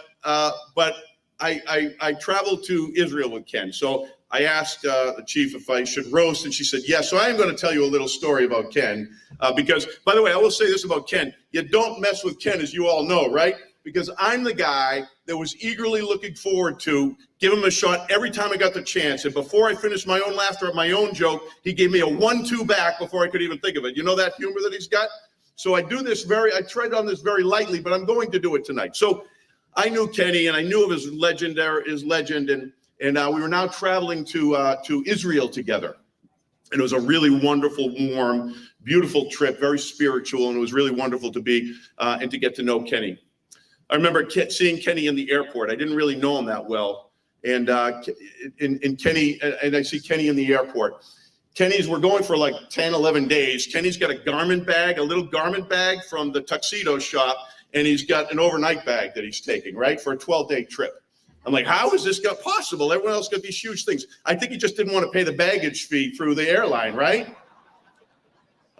I traveled to Israel with Ken. So I asked the chief if I should roast, and she said yes. So I am going to tell you a little story about Ken. Because, by the way, I will say this about Ken. You don't mess with Ken, as you all know, right? Because I'm the guy that was eagerly looking forward to give him a shot every time I got the chance. And before I finished my own laughter at my own joke, he gave me a 1-2 back before I could even think of it. You know that humor that he's got? So I do this I tread on this very lightly, but I'm going to do it tonight. So I knew Kenny, and I knew of his legend, and we were now traveling to Israel together. And it was a really wonderful, warm, beautiful trip, very spiritual, and it was really wonderful to be and to get to know Kenny. I remember seeing Kenny in the airport. I didn't really know him that well. And Kenny, and I see Kenny in the airport. We're going for like 10, 11 days. Kenny's got a garment bag, a little garment bag from the tuxedo shop, and he's got an overnight bag that he's taking, right, for a 12-day trip. I'm like, how is this possible? Everyone else got these huge things. I think he just didn't want to pay the baggage fee through the airline, right?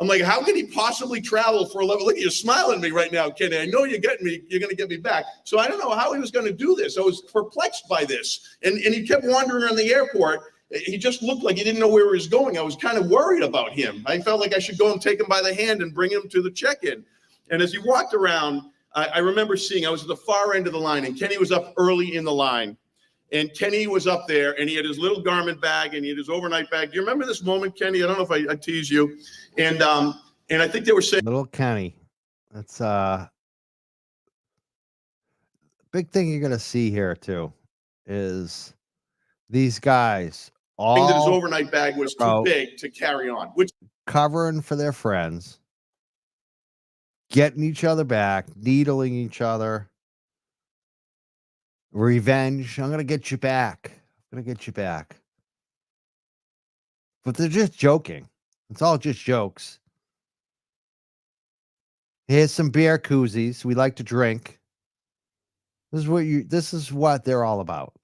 I'm like, how can he possibly travel for 11? Look, you're smiling at me right now, Kenny. I know you're going to get me back. So I don't know how he was going to do this. I was perplexed by this. And he kept wandering around the airport. He just looked like he didn't know where he was going. I was kind of worried about him. I felt like I should go and take him by the hand and bring him to the check-in. And as he walked around, I remember I was at the far end of the line, and Kenny was up early in the line. And Kenny was up there, and he had his little garment bag, and he had his overnight bag. Do you remember this moment, Kenny? I don't know if I tease you. And I think they were saying, Little Kenny. That's big thing you're gonna see here too is these guys all that his overnight bag was too big to carry on, which covering for their friends, getting each other back, needling each other. Revenge. I'm gonna get you back. I'm gonna get you back. But they're just joking. It's all just jokes. Here's some beer koozies. We like to drink. This is what they're all about.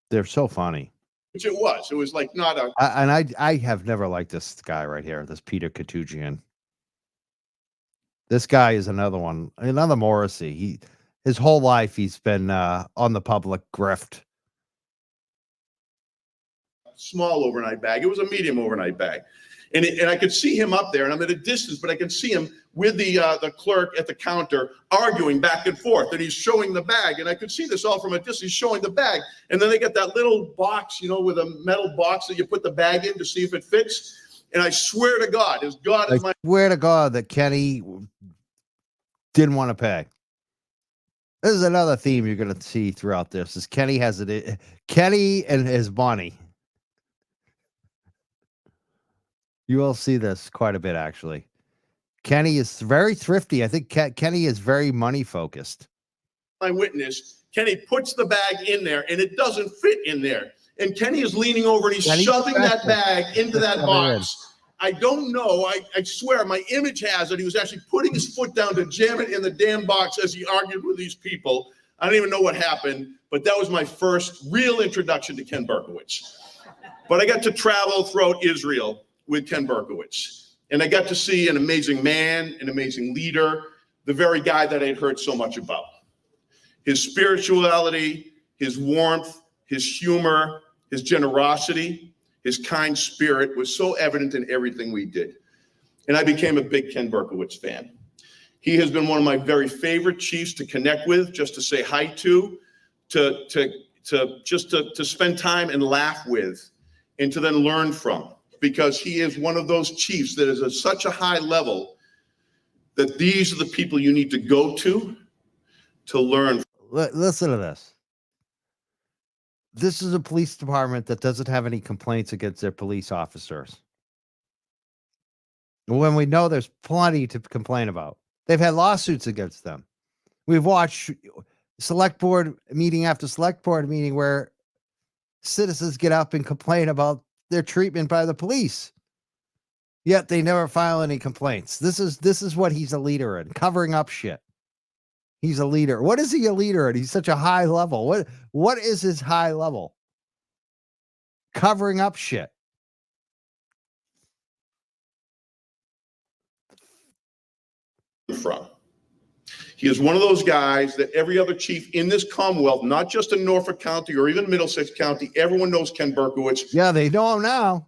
They're so funny. which it was. It was like not a. I have never liked this guy right here, this Peter Katugian. This guy is another one, another Morrissey. His whole life he's been on the public grift. Small overnight bag. It was a medium overnight bag. And I could see him up there, and I'm at a distance, but I can see him with the clerk at the counter arguing back and forth, and he's showing the bag, and I could see this all from a distance. He's showing the bag, and then they get that little box, with a metal box that you put the bag in to see if it fits. And I swear to God, I swear to God that Kenny didn't want to pay. This is another theme you're going to see throughout this. Is Kenny has it? Kenny and his money. You will see this quite a bit, actually. Kenny is very thrifty. I think Kenny is very money focused. My witness, Kenny puts the bag in there, and it doesn't fit in there. And Kenny is leaning over, and he's shoving that bag into that box. I don't know. I swear, my image has it. He was actually putting his foot down to jam it in the damn box as he argued with these people. I don't even know what happened, but that was my first real introduction to Ken Burkowitz. But I got to travel throughout Israel with Ken Burkowitz. And I got to see an amazing man, an amazing leader, the very guy that I'd heard so much about. His spirituality, his warmth, his humor, his generosity, his kind spirit was so evident in everything we did. And I became a big Ken Burkowitz fan. He has been one of my very favorite chiefs to connect with, just to say hi to spend time and laugh with, and to then learn from, because he is one of those chiefs that is at such a high level that these are the people you need to go to learn. Listen to this. This is a police department that doesn't have any complaints against their police officers, when we know there's plenty to complain about. They've had lawsuits against them. We've watched select board meeting after select board meeting where citizens get up and complain about their treatment by the police, yet they never file any complaints. This is what he's a leader in, covering up shit. He's a leader. What is he a leader in? He's such a high level. What is his high level? Covering up shit. From. He is one of those guys that every other chief in this Commonwealth, not just in Norfolk County or even Middlesex County, everyone knows Ken Burkowitz. Yeah, they know him now.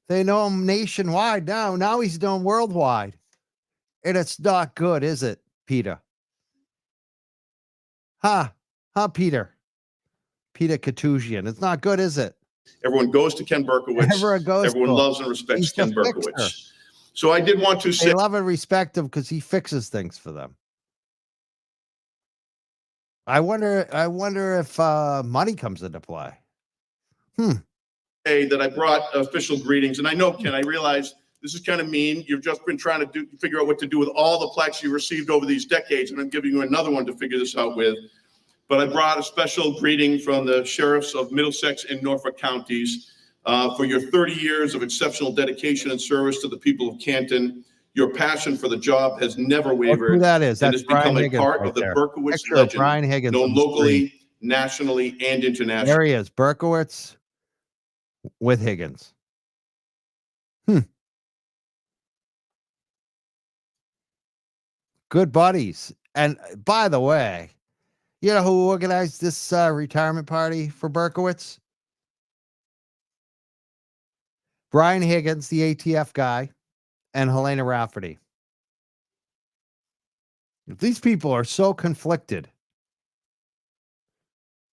They know him nationwide now. Now he's known worldwide. And it's not good, is it, Peter? Peter? Peter Katusian. It's not good, is it? Everyone goes to Ken Burkowitz. Everyone loves and respects Ken Burkowitz. So I did want to say, they love and respect him because he fixes things for them. I wonder if money comes into play. That I brought official greetings, and I know, Ken, I realize this is kind of mean. You've just been trying to figure out what to do with all the plaques you received over these decades, and I'm giving you another one to figure this out with. But I brought a special greeting from the sheriffs of Middlesex and Norfolk counties for your 30 years of exceptional dedication and service to the people of Canton. Your passion for the job has never wavered. Who that is? And That's has become Brian a Higgins part right of the there. Burkowitz Picture of legend, Brian Higgins known on the locally, nationally, and internationally. There he is, Burkowitz with Higgins. Good buddies. And by the way, you know who organized this retirement party for Burkowitz? Brian Higgins, the ATF guy, and Helena Rafferty. These people are so conflicted.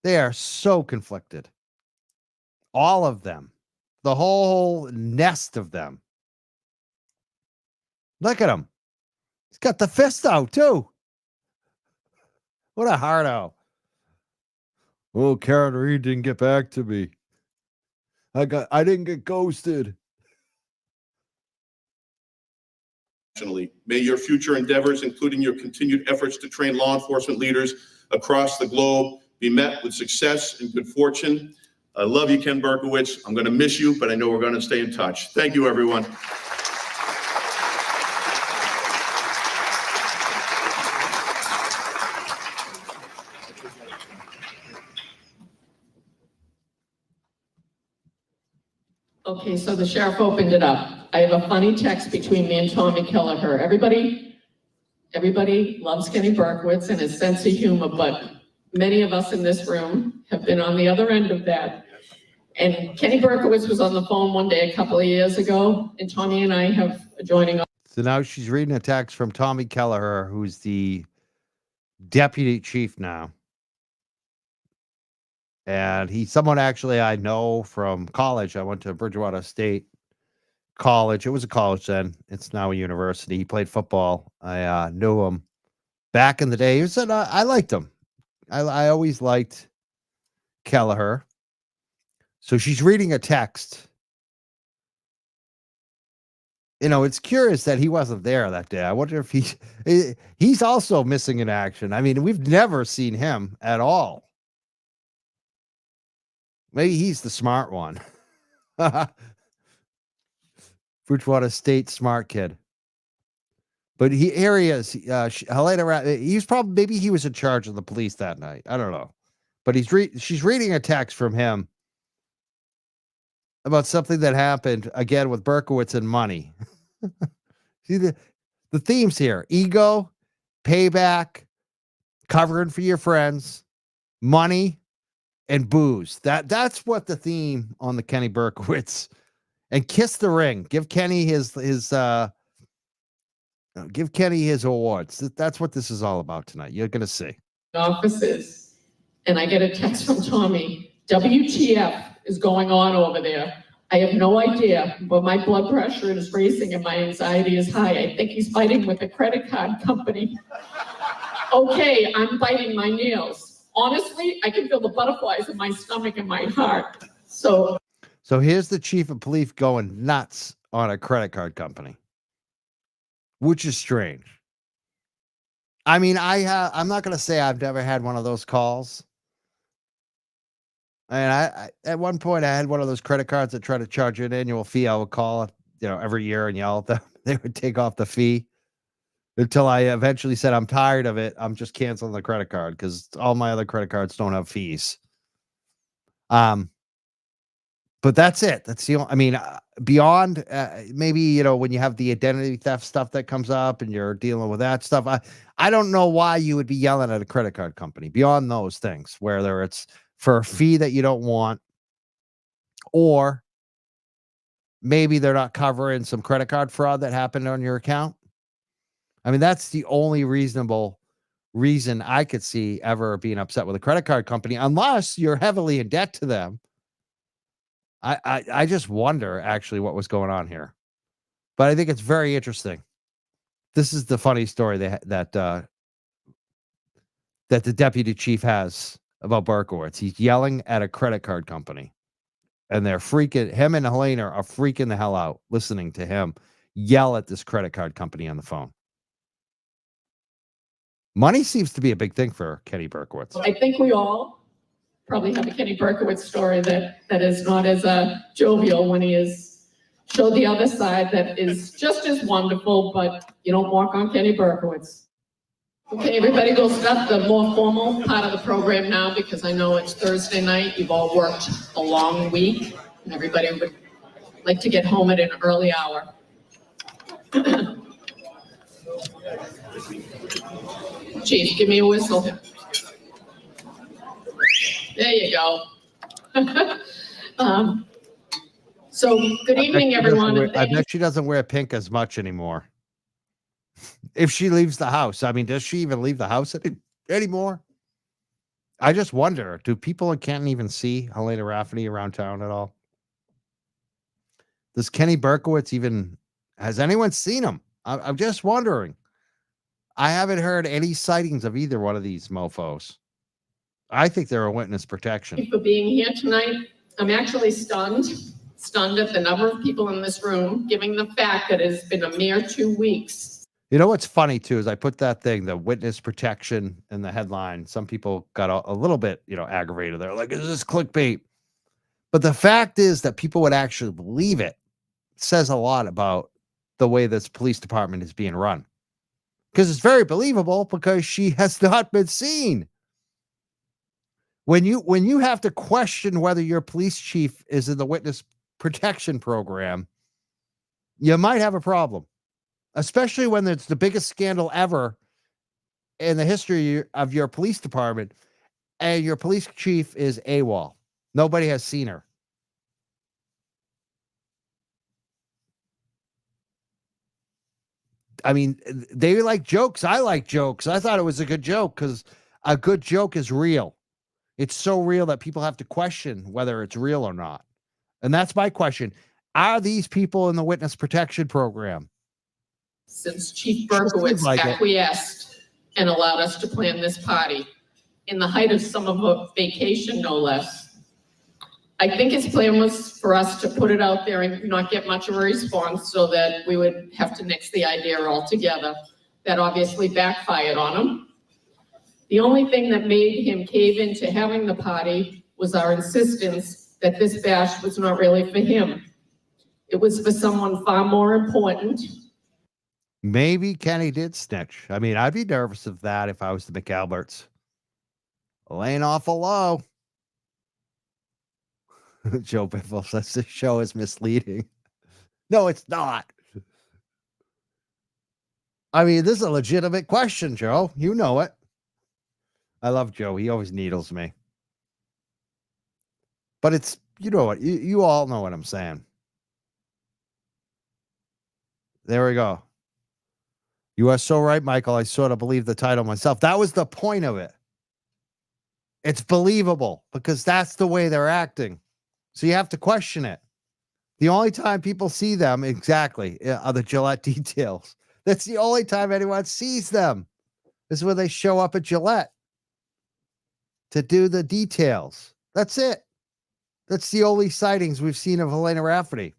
They are so conflicted. All of them. The whole nest of them. Look at him. He's got the fist out, too. What a hardo. Oh, Karen Reed didn't get back to me. I didn't get ghosted. May your future endeavors, including your continued efforts to train law enforcement leaders across the globe, be met with success and good fortune. I love you, Ken Burkowitz. I'm going to miss you, but I know we're going to stay in touch. Thank you, everyone. Okay, so the sheriff opened it up. I have a funny text between me and Tommy Kelleher. Everybody loves Kenny Berkowitz and his sense of humor, but many of us in this room have been on the other end of that. And Kenny Berkowitz was on the phone one day a couple of years ago, and Tommy and I have joining up. So now she's reading a text from Tommy Kelleher, who's the deputy chief now. And he's someone actually I know from college. I went to Bridgewater State College. It was a college then. It's now a university. He played football. I knew him back in the day. He said I liked him. I always liked Kelleher. So she's reading a text. You know, it's curious that he wasn't there that day. I wonder if he's also missing in action. I mean, we've never seen him at all. Maybe he's the smart one. Bridgewater State smart kid. But here he is. He's probably, maybe he was in charge of the police that night. I don't know. But she's reading a text from him about something that happened again with Burkowitz and money. See the themes here: ego, payback, covering for your friends, money, and booze. That's what the theme on the Kenny Burkowitz. And kiss the ring. Give Kenny his awards. That's what this is all about tonight. You're gonna see. Offices, and I get a text from Tommy. WTF is going on over there? I have no idea, but my blood pressure is racing and my anxiety is high. I think he's fighting with a credit card company. Okay, I'm biting my nails. Honestly, I can feel the butterflies in my stomach and my heart. So here's the chief of police going nuts on a credit card company, which is strange. I mean, I'm not going to say I've never had one of those calls. And I at one point I had one of those credit cards that try to charge you an annual fee. I would call, every year and yell at them. They would take off the fee until I eventually said, I'm tired of it. I'm just canceling the credit card because all my other credit cards don't have fees. But that's it. That's the only, I mean, beyond maybe, when you have the identity theft stuff that comes up and you're dealing with that stuff, I don't know why you would be yelling at a credit card company beyond those things, whether it's for a fee that you don't want, or maybe they're not covering some credit card fraud that happened on your account. I mean, that's the only reasonable reason I could see ever being upset with a credit card company, unless you're heavily in debt to them. I just wonder actually what was going on here, but I think it's very interesting. This is the funny story that the deputy chief has about Burkowitz. He's yelling at a credit card company, and they're freaking him, and Helena are freaking the hell out listening to him yell at this credit card company on the phone. Money seems to be a big thing for Kenny Burkowitz. I think we all probably have a Kenny Burkowitz story that is not as jovial when he is showed the other side that is just as wonderful, but you don't walk on Kenny Burkowitz. Okay, everybody, we'll start the more formal part of the program now because I know it's Thursday night. You've all worked a long week and everybody would like to get home at an early hour. Chief, give me a whistle. There you go. So good evening, everyone. I bet she doesn't wear pink as much anymore. If she leaves the house, I mean, does she even leave the house anymore? I just wonder, do people in Canton even see Helena Rafferty around town at all? Does Kenny Berkowitz has anyone seen him? I'm just wondering. I haven't heard any sightings of either one of these mofos. I think they're a witness protection. Thank you for being here tonight. I'm actually stunned at the number of people in this room, given the fact that it has been a mere 2 weeks. You know what's funny too is I put that thing, the witness protection, in the headline. Some people got a little bit, aggravated. They're like, "Is this clickbait?" But the fact is that people would actually believe it. Says a lot about the way this police department is being run, because it's very believable because she has not been seen. When you have to question whether your police chief is in the witness protection program, you might have a problem, especially when it's the biggest scandal ever in the history of your police department and your police chief is AWOL. Nobody has seen her. I mean, they like jokes. I like jokes. I thought it was a good joke because a good joke is real. It's so real that people have to question whether it's real or not. And that's my question. Are these people in the witness protection program? Since Chief Burkowitz acquiesced and allowed us to plan this party in the height of summer vacation, no less. I think his plan was for us to put it out there and not get much of a response so that we would have to nix the idea altogether. That obviously backfired on him. The only thing that made him cave into having the party was our insistence that this bash was not really for him. It was for someone far more important. Maybe Kenny did snitch. I mean, I'd be nervous of that if I was the McAlberts. Laying off a low. Joe Biffle says the show is misleading. No, it's not. I mean, this is a legitimate question, Joe. You know it. I love Joe. He always needles me. But it's, you know what? You all know what I'm saying. There we go. You are so right, Michael. I sort of believe the title myself. That was the point of it. It's believable because that's the way they're acting. So you have to question it. The only time people see them exactly are the Gillette details. That's the only time anyone sees them. This is where they show up at Gillette to do the details. That's it. That's the only sightings we've seen of Helena Rafferty.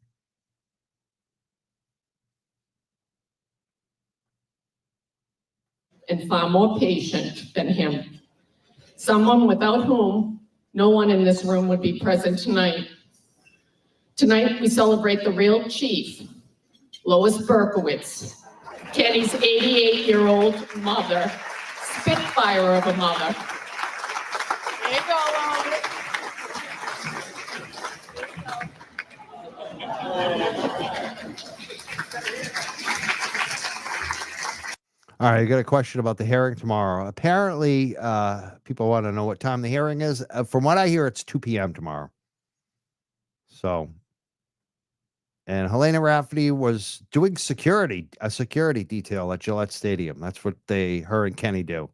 And far more patient than him. Someone without whom no one in this room would be present tonight. Tonight, we celebrate the real chief, Lois Burkowitz, Kenny's 88-year-old mother, spitfire of a mother. There you go, Lois. All right, I got a question about the hearing tomorrow. Apparently, people want to know what time the hearing is. From what I hear, it's 2 p.m. tomorrow. So, and Helena Rafferty was doing a security detail at Gillette Stadium. That's what her and Kenny do.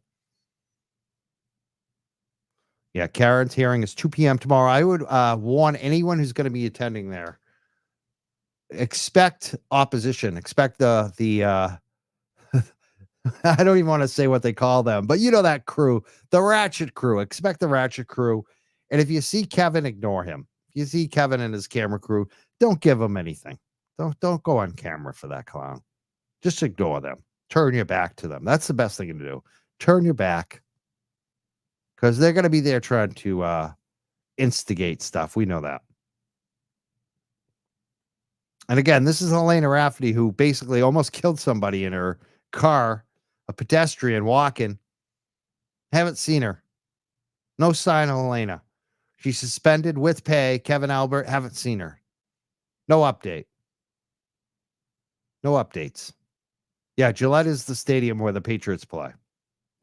Yeah, Karen's hearing is 2 p.m. tomorrow. I would warn anyone who's going to be attending there. Expect opposition. Expect the I don't even want to say what they call them, but you know that crew, the ratchet crew. Expect the ratchet crew. And if you see Kevin, ignore him. If you see Kevin and his camera crew, don't give them anything. Don't go on camera for that clown. Just ignore them. Turn your back to them. That's the best thing to do. Turn your back. Because they're going to be there trying to instigate stuff. We know that. And again, this is Helena Rafferty, who basically almost killed somebody in her car. A pedestrian walking. Haven't seen her. No sign of Helena. She's suspended with pay. Kevin Albert, haven't seen her. No update. No updates. Yeah, Gillette is the stadium where the Patriots play.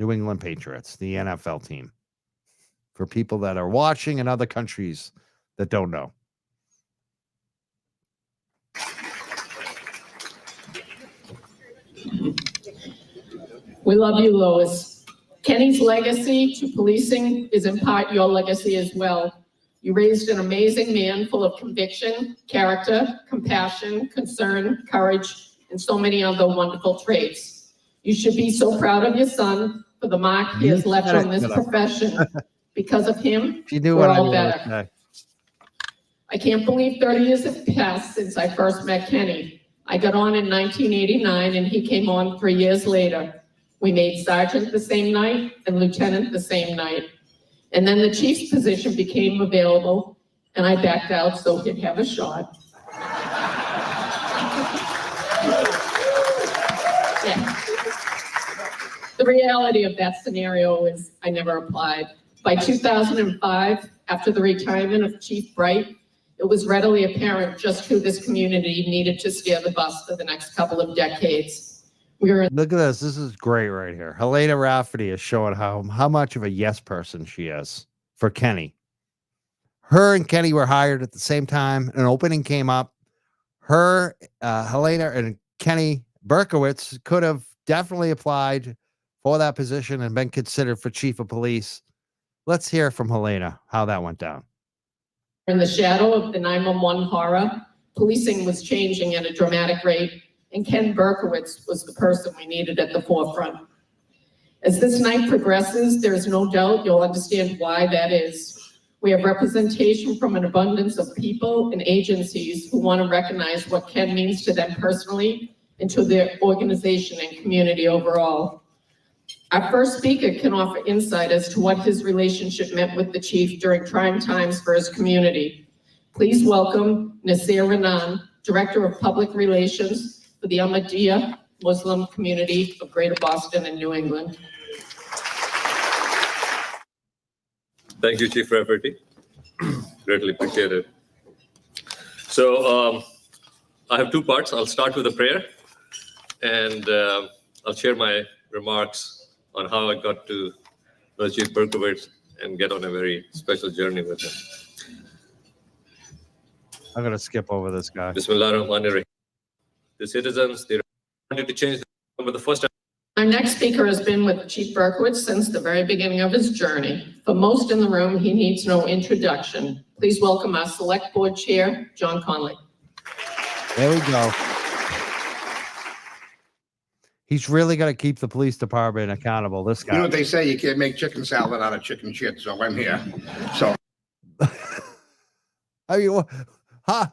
New England Patriots, the NFL team. For people that are watching in other countries that don't know. We love you, Lois. Kenny's legacy to policing is in part your legacy as well. You raised an amazing man full of conviction, character, compassion, concern, courage, and so many other wonderful traits. You should be so proud of your son for the mark he has left on this profession. Because of him, we're all better. I can't believe 30 years have passed since I first met Kenny. I got on in 1989 and he came on 3 years later. We made sergeant the same night and lieutenant the same night. And then the chief's position became available and I backed out so he'd have a shot. Yeah. The reality of that scenario is I never applied. By 2005, after the retirement of Chief Bright, it was readily apparent just who this community needed to steer the bus for the next couple of decades. Look at this. This is great right here. Helena Rafferty is showing how much of a yes person she is for Kenny. Her and Kenny were hired at the same time. An opening came up. Helena and Kenny Burkowitz could have definitely applied for that position and been considered for chief of police. Let's hear from Helena how that went down. In the shadow of the 911 horror, policing was changing at a dramatic rate, and Ken Burkowitz was the person we needed at the forefront. As this night progresses, there is no doubt you'll understand why that is. We have representation from an abundance of people and agencies who want to recognize what Ken means to them personally and to their organization and community overall. Our first speaker can offer insight as to what his relationship meant with the chief during trying times for his community. Please welcome Nasir Renan, Director of Public Relations for the Ahmadiyya Muslim community of Greater Boston and New England. Thank you, Chief Rafferty. Greatly appreciated. So I have two parts. I'll start with a prayer, and I'll share my remarks on how I got to know Chief Burkowitz and get on a very special journey with him. I'm gonna skip over this guy. Bismillah ar-Rahman ar-Rahim. The citizens, they wanted to change the first time. Our next speaker has been with Chief Burkowitz since the very beginning of his journey. For most in the room, he needs no introduction. Please welcome our Select Board Chair, John Conley. There we go. He's really going to keep the police department accountable. This guy. You know what they say, you can't make chicken salad out of chicken shit, so I'm here. So. I mean, huh?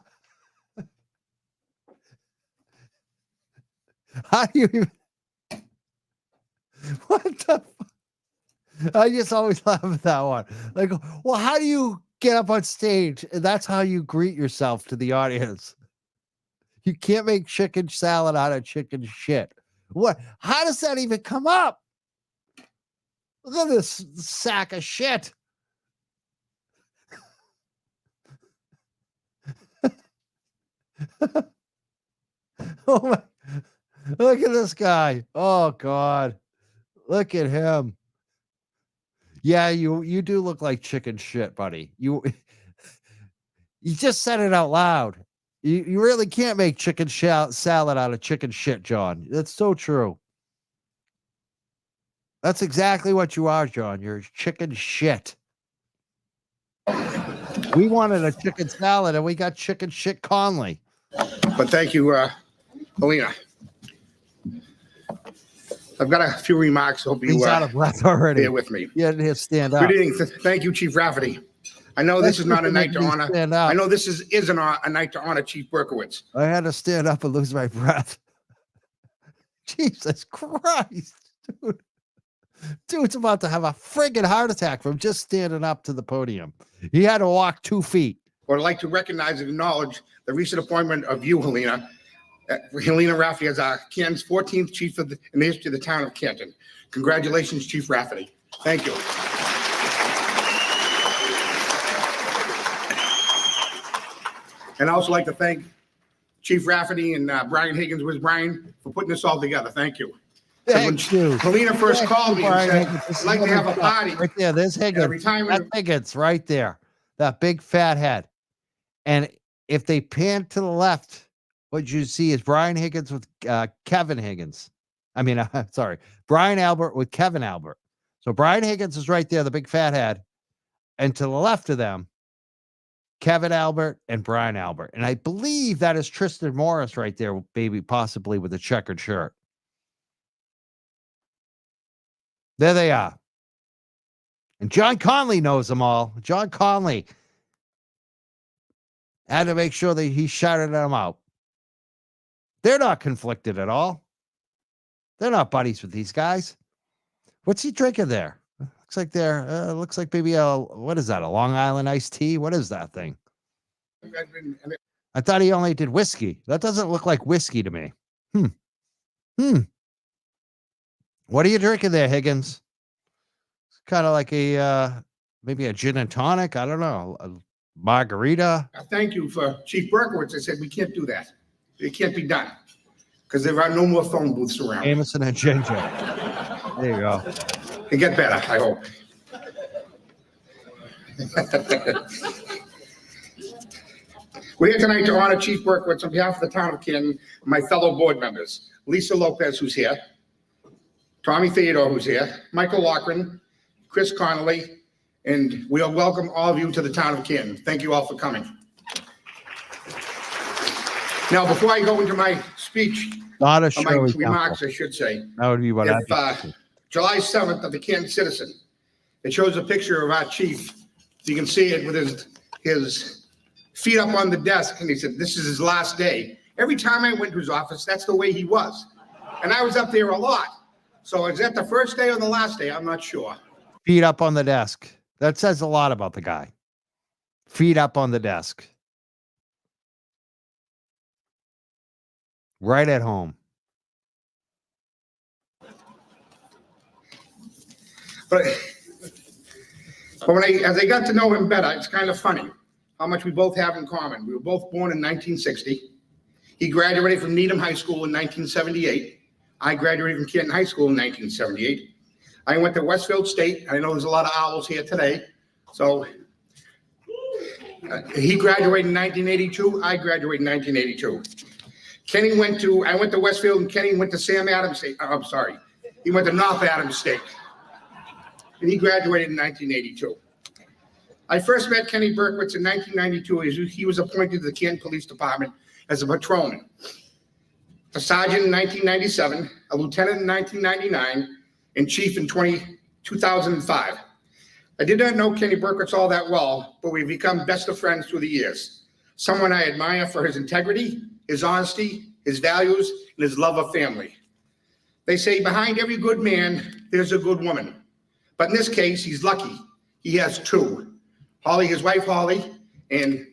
How do you even? What the? I just always laugh at that one. Like, well, how do you get up on stage and that's how you greet yourself to the audience? You can't make chicken salad out of chicken shit. What? How does that even come up? Look at this sack of shit. Oh my, look at this guy. Oh God. Look at him. Yeah, you do look like chicken shit, buddy. You just said it out loud. You really can't make chicken salad out of chicken shit, John. That's so true. That's exactly what you are, John. You're chicken shit. We wanted a chicken salad and we got chicken shit Conley. But thank you, Helena. I've got a few remarks. Hope you He's out of breath already. Bear with me. Yeah, didn't stand up. Good evening. Thank you, Chief Rafferty. I know this is not a night to honor. I know this isn't a night to honor Chief Burkowitz. I had to stand up and lose my breath. Jesus Christ, dude. Dude's about to have a friggin' heart attack from just standing up to the podium. He had to walk 2 feet. I would like to recognize and acknowledge the recent appointment of you, Helena. Helena Rafferty as our Canton's 14th chief in the history of the town of Canton. Congratulations, Chief Rafferty. Thank you. And I also like to thank Chief Rafferty and Brian Higgins with Brian for putting this all together. Thank you. Thank you. Helena first called me and said, Higgins. I'd like to have a party. Right there, there's Higgins. That's Higgins right there. That big fat head. And if they pan to the left, what you see is Brian Higgins with Kevin Higgins. I mean, sorry, Brian Albert with Kevin Albert. So Brian Higgins is right there, the big fat head. And to the left of them, Kevin Albert and Brian Albert. And I believe that is Tristan Morris right there, maybe possibly with a checkered shirt. There they are. And John Conley knows them all. John Conley had to make sure that he shouted them out. They're not conflicted at all. They're not buddies with these guys. What's he drinking there? Looks like they're, looks like maybe what is that? A Long Island iced tea? What is that thing? I thought he only did whiskey. That doesn't look like whiskey to me. What are you drinking there, Higgins? It's kind of like a, maybe a gin and tonic. I don't know. A margarita. Thank you for Chief Burkowitz. I said, we can't do that. It can't be done because there are no more phone booths around. Jameson and ginger. There you go. It get better, I hope. We're here tonight to honor Chief Burkowitz on behalf of the town of Canton, my fellow board members, Lisa Lopez, who's here, Tommy Theodore, who's here, Michael Lochran, Chris Connolly, and we'll welcome all of you to the town of Canton. Thank you all for coming. Now, before I go into my speech, not a my show remarks, I should say, that would be what July 7th of the Canton Citizen, it shows a picture of our chief. So you can see it with his feet up on the desk, and he said, this is his last day. Every time I went to his office, that's the way he was. And I was up there a lot. So is that the first day or the last day? I'm not sure. Feet up on the desk. That says a lot about the guy. Feet up on the desk. Right at home. But when as I got to know him better, it's kind of funny how much we both have in common. We were both born in 1960. He graduated from Needham High School in 1978. I graduated from Canton High School in 1978. I went to Westfield State. I know there's a lot of owls here today. So he graduated in 1982. I graduated in 1982. I went to Westfield, and Kenny went to Sam Adams State. I'm sorry. He went to North Adams State. And he graduated in 1982. I first met Kenny Burkowitz in 1992 as he was appointed to the Canton Police Department as a patrolman. A sergeant in 1997, a lieutenant in 1999, and chief in 2005. I did not know Kenny Burkowitz all that well, but we've become best of friends through the years. Someone I admire for his integrity, his honesty, his values, and his love of family. They say behind every good man, there's a good woman. But in this case, he's lucky. He has two. Holly, his wife, Holly, and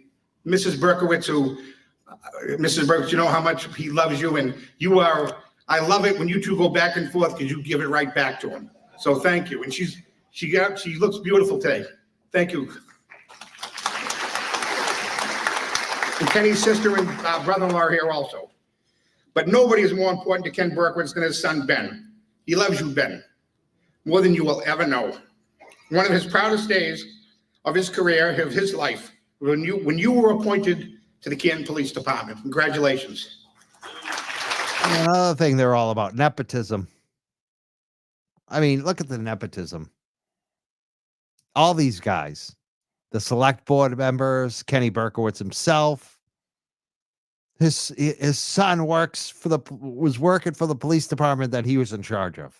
Mrs. Burkowitz, Mrs. Burkowitz, you know how much he loves you, and I love it when you two go back and forth because you give it right back to him. So thank you. And she looks beautiful today. Thank you. And Kenny's sister and brother-in-law are here also. But nobody is more important to Ken Burkowitz than his son, Ben. He loves you, Ben, more than you will ever know. One of his proudest days of his career, of his life, when you were appointed to the Canton Police Department. Congratulations. Another thing they're all about, nepotism. I mean, look at the nepotism. All these guys, the select board members, Kenny Burkowitz himself, his son was working for the police department that he was in charge of.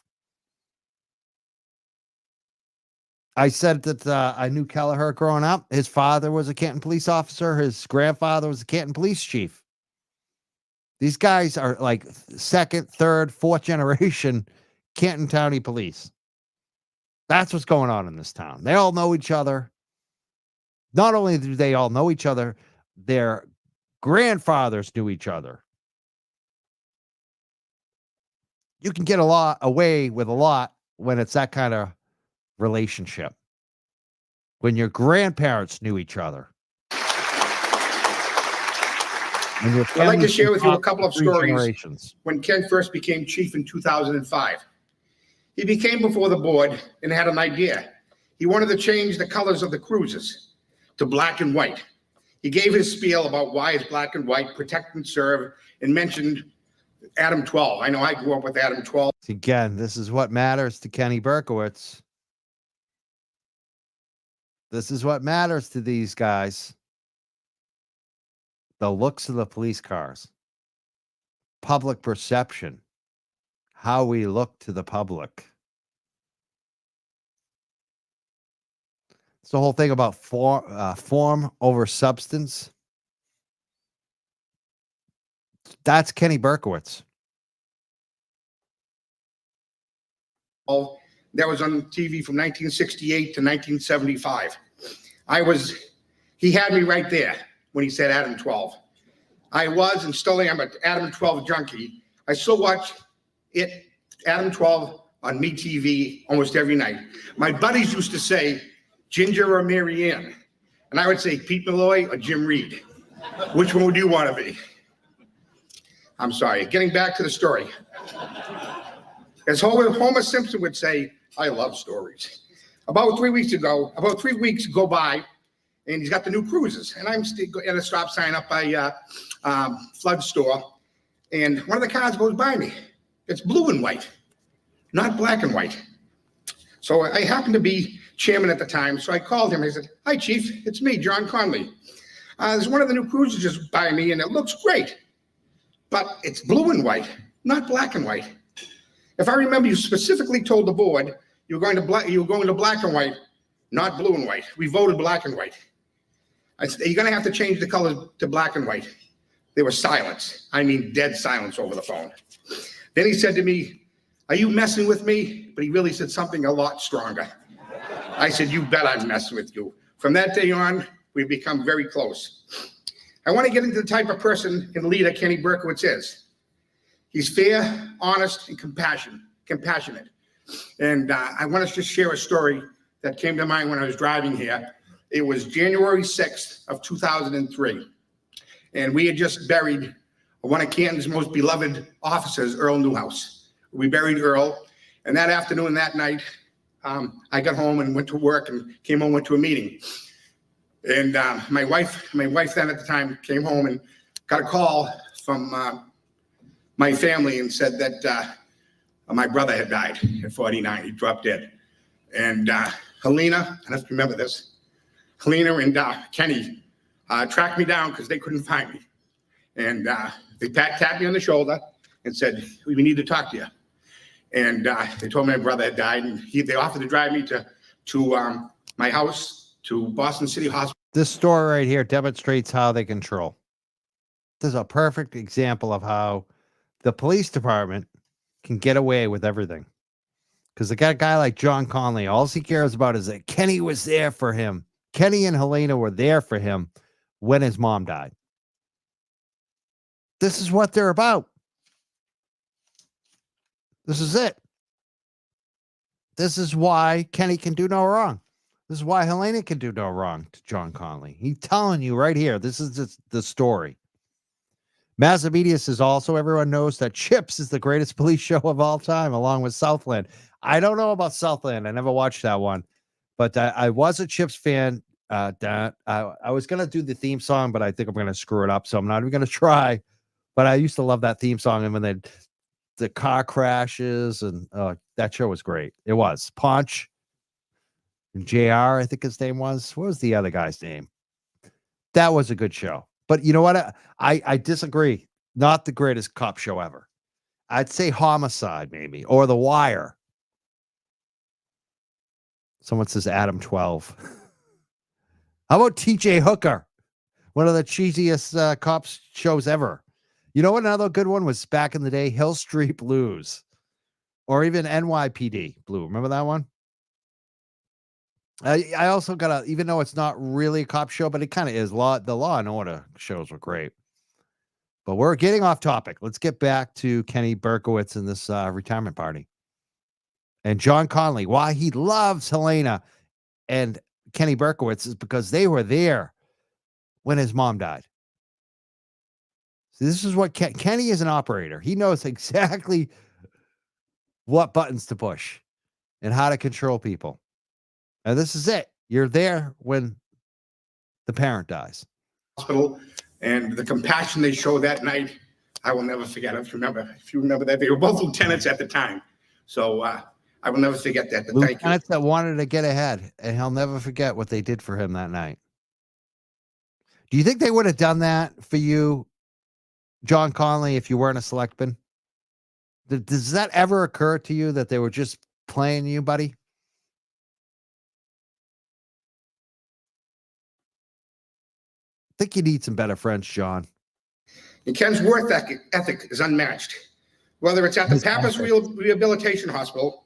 I said that I knew Kelleher growing up. His father was a Canton police officer. His grandfather was a Canton police chief. These guys are like second, third, fourth generation Canton County police. That's what's going on in this town. They all know each other. Not only do they all know each other, their grandfathers knew each other. You can get away with a lot when it's that kind of relationship. When your grandparents knew each other. I'd like to share with you a couple of stories when Ken first became chief in 2005. He became before the board and had an idea. He wanted to change the colors of the cruisers to black and white. He gave his spiel about why it's black and white, protect and serve, and mentioned Adam 12. I know I grew up with Adam 12. Again, this is what matters to Kenny Burkowitz. This is what matters to these guys. The looks of the police cars. Public perception. How we look to the public. It's the whole thing about form over substance. That's Kenny Burkowitz. That was on TV from 1968 to 1975. He had me right there when he said Adam 12. I was and still am an Adam 12 junkie. I still watch Adam 12 on MeTV almost every night. My buddies used to say, Ginger or Mary Ann? And I would say Pete Malloy or Jim Reed. Which one would you want to be? I'm sorry, getting back to the story. As Homer Simpson would say, I love stories. About 3 weeks go by, and he's got the new cruises. And I'm at a stop sign up by Flood Store, and one of the cars goes by me. It's blue and white, not black and white. So I happened to be chairman at the time, so I called him. I said, hi, Chief, it's me, John Conley. There's one of the new cruisers just by me, and it looks great. But it's blue and white, not black and white. If I remember, you specifically told the board you were going to black and white, not blue and white. We voted black and white. I said, you're going to have to change the colors to black and white. There was silence. I mean, dead silence over the phone. Then he said to me, are you messing with me? But he really said something a lot stronger. I said, you bet I'm messing with you. From that day on, we've become very close. I want to get into the type of person and leader Kenny Burkowitz is. He's fair, honest, and compassionate. And I want to just share a story that came to mind when I was driving here. It was January 6th of 2003. And we had just buried one of Canton's most beloved officers, Earl Newhouse. We buried Earl. And that afternoon, that night, I got home and went to work and came home, went to a meeting. And my wife then at the time came home and got a call from my family and said that my brother had died at 49. He dropped dead. And Helena, I don't know if you remember this, Helena and Kenny tracked me down because they couldn't find me. And they tapped me on the shoulder and said, we need to talk to you. And they told me my brother had died, and they offered to drive me to my house, to Boston City Hospital. This story right here demonstrates how they control. This is a perfect example of how the police department can get away with everything. Because they got a guy like John Conley, all he cares about is that Kenny was there for him. Kenny and Helena were there for him when his mom died. This is what they're about. This is it. This is why Kenny can do no wrong. This is why Helena can do no wrong to John Conley. He's telling you right here. This is the story. Mazza says also everyone knows that Chips is the greatest police show of all time, along with Southland. I don't know about Southland. I never watched that one, but I was a Chips fan. I was going to do the theme song, but I think I'm going to screw it up, so I'm not even going to try. But I used to love that theme song, and when the car crashes, and that show was great. It was. Punch and JR, I think his name was. What was the other guy's name? That was a good show. But you know what? I disagree. Not the greatest cop show ever. I'd say Homicide, maybe, or The Wire. Someone says Adam 12. How about TJ Hooker? One of the cheesiest cops shows ever. You know what another good one was back in the day? Hill Street Blues. Or even NYPD Blue. Remember that one? I also got even though it's not really a cop show, but it kind of is. The Law and Order shows were great. But we're getting off topic. Let's get back to Kenny Berkowitz and this retirement party. And John Conley, why he loves Helena and Kenny Berkowitz is because they were there when his mom died. So this is what Kenny is an operator. He knows exactly what buttons to push and how to control people. And this is it. You're there when the parent dies. Hospital, and the compassion they showed that night, I will never forget it. If you remember that, they were both lieutenants at the time. So I will never forget that. Lieutenants that wanted to get ahead, and he'll never forget what they did for him that night. Do you think they would have done that for you, John Conley, if you weren't a selectman? Does that ever occur to you that they were just playing you, buddy? I think you need some better friends, John. And Ken's work ethic is unmatched. Whether it's at the Pappas Rehabilitation Hospital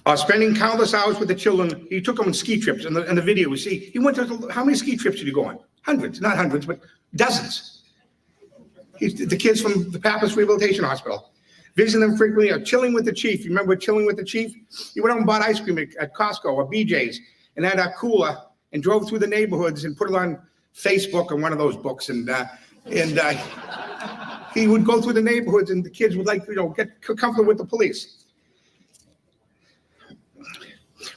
or spending countless hours with the children, he took them on ski trips. In the video, we see he went to how many ski trips did he go on? Hundreds, not hundreds, but dozens. The kids from the Pappas Rehabilitation Hospital, visiting them frequently or chilling with the chief. You remember chilling with the chief? He went out and bought ice cream at Costco or BJ's and had a cooler and drove through the neighborhoods and put it on Facebook or one of those books. And he would go through the neighborhoods and the kids would get comfortable with the police.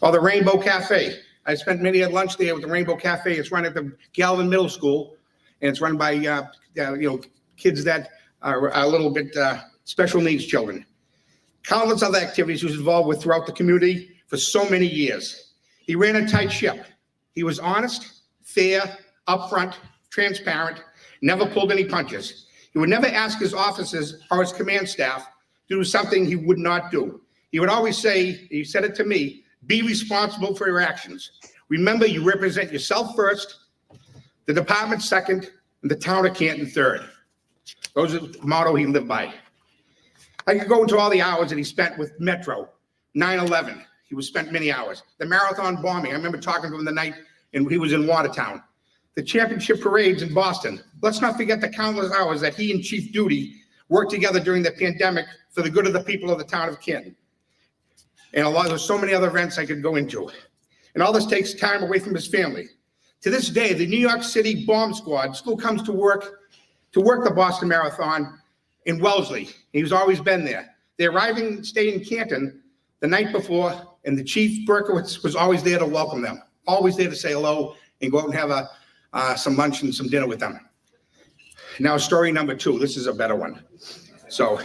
Or the Rainbow Cafe. I spent many at lunch there with the Rainbow Cafe. It's run at the Galvin Middle School, and it's run by kids that are a little bit special needs children. Countless other activities he was involved with throughout the community for so many years. He ran a tight ship. He was honest, fair, upfront, transparent, never pulled any punches. He would never ask his officers or his command staff to do something he would not do. He would always say, he said it to me, be responsible for your actions. Remember, you represent yourself first, the department second, and the town of Canton third. Those are the motto he lived by. I could go into all the hours that he spent with Metro, 9/11. He spent many hours. The marathon bombing, I remember talking to him the night and he was in Watertown. The championship parades in Boston. Let's not forget the countless hours that he and Chief Duty worked together during the pandemic for the good of the people of the town of Canton. And there's so many other events I could go into. and all this takes time away from his family. To this day, the New York City bomb squad still comes to work the Boston Marathon in Wellesley. He's always been there. They're arriving, staying in Canton the night before, and the Chief Burkowitz was always there to welcome them, always there to say hello and go out and have some lunch and some dinner with them. Now, story number 2. This is a better one. So,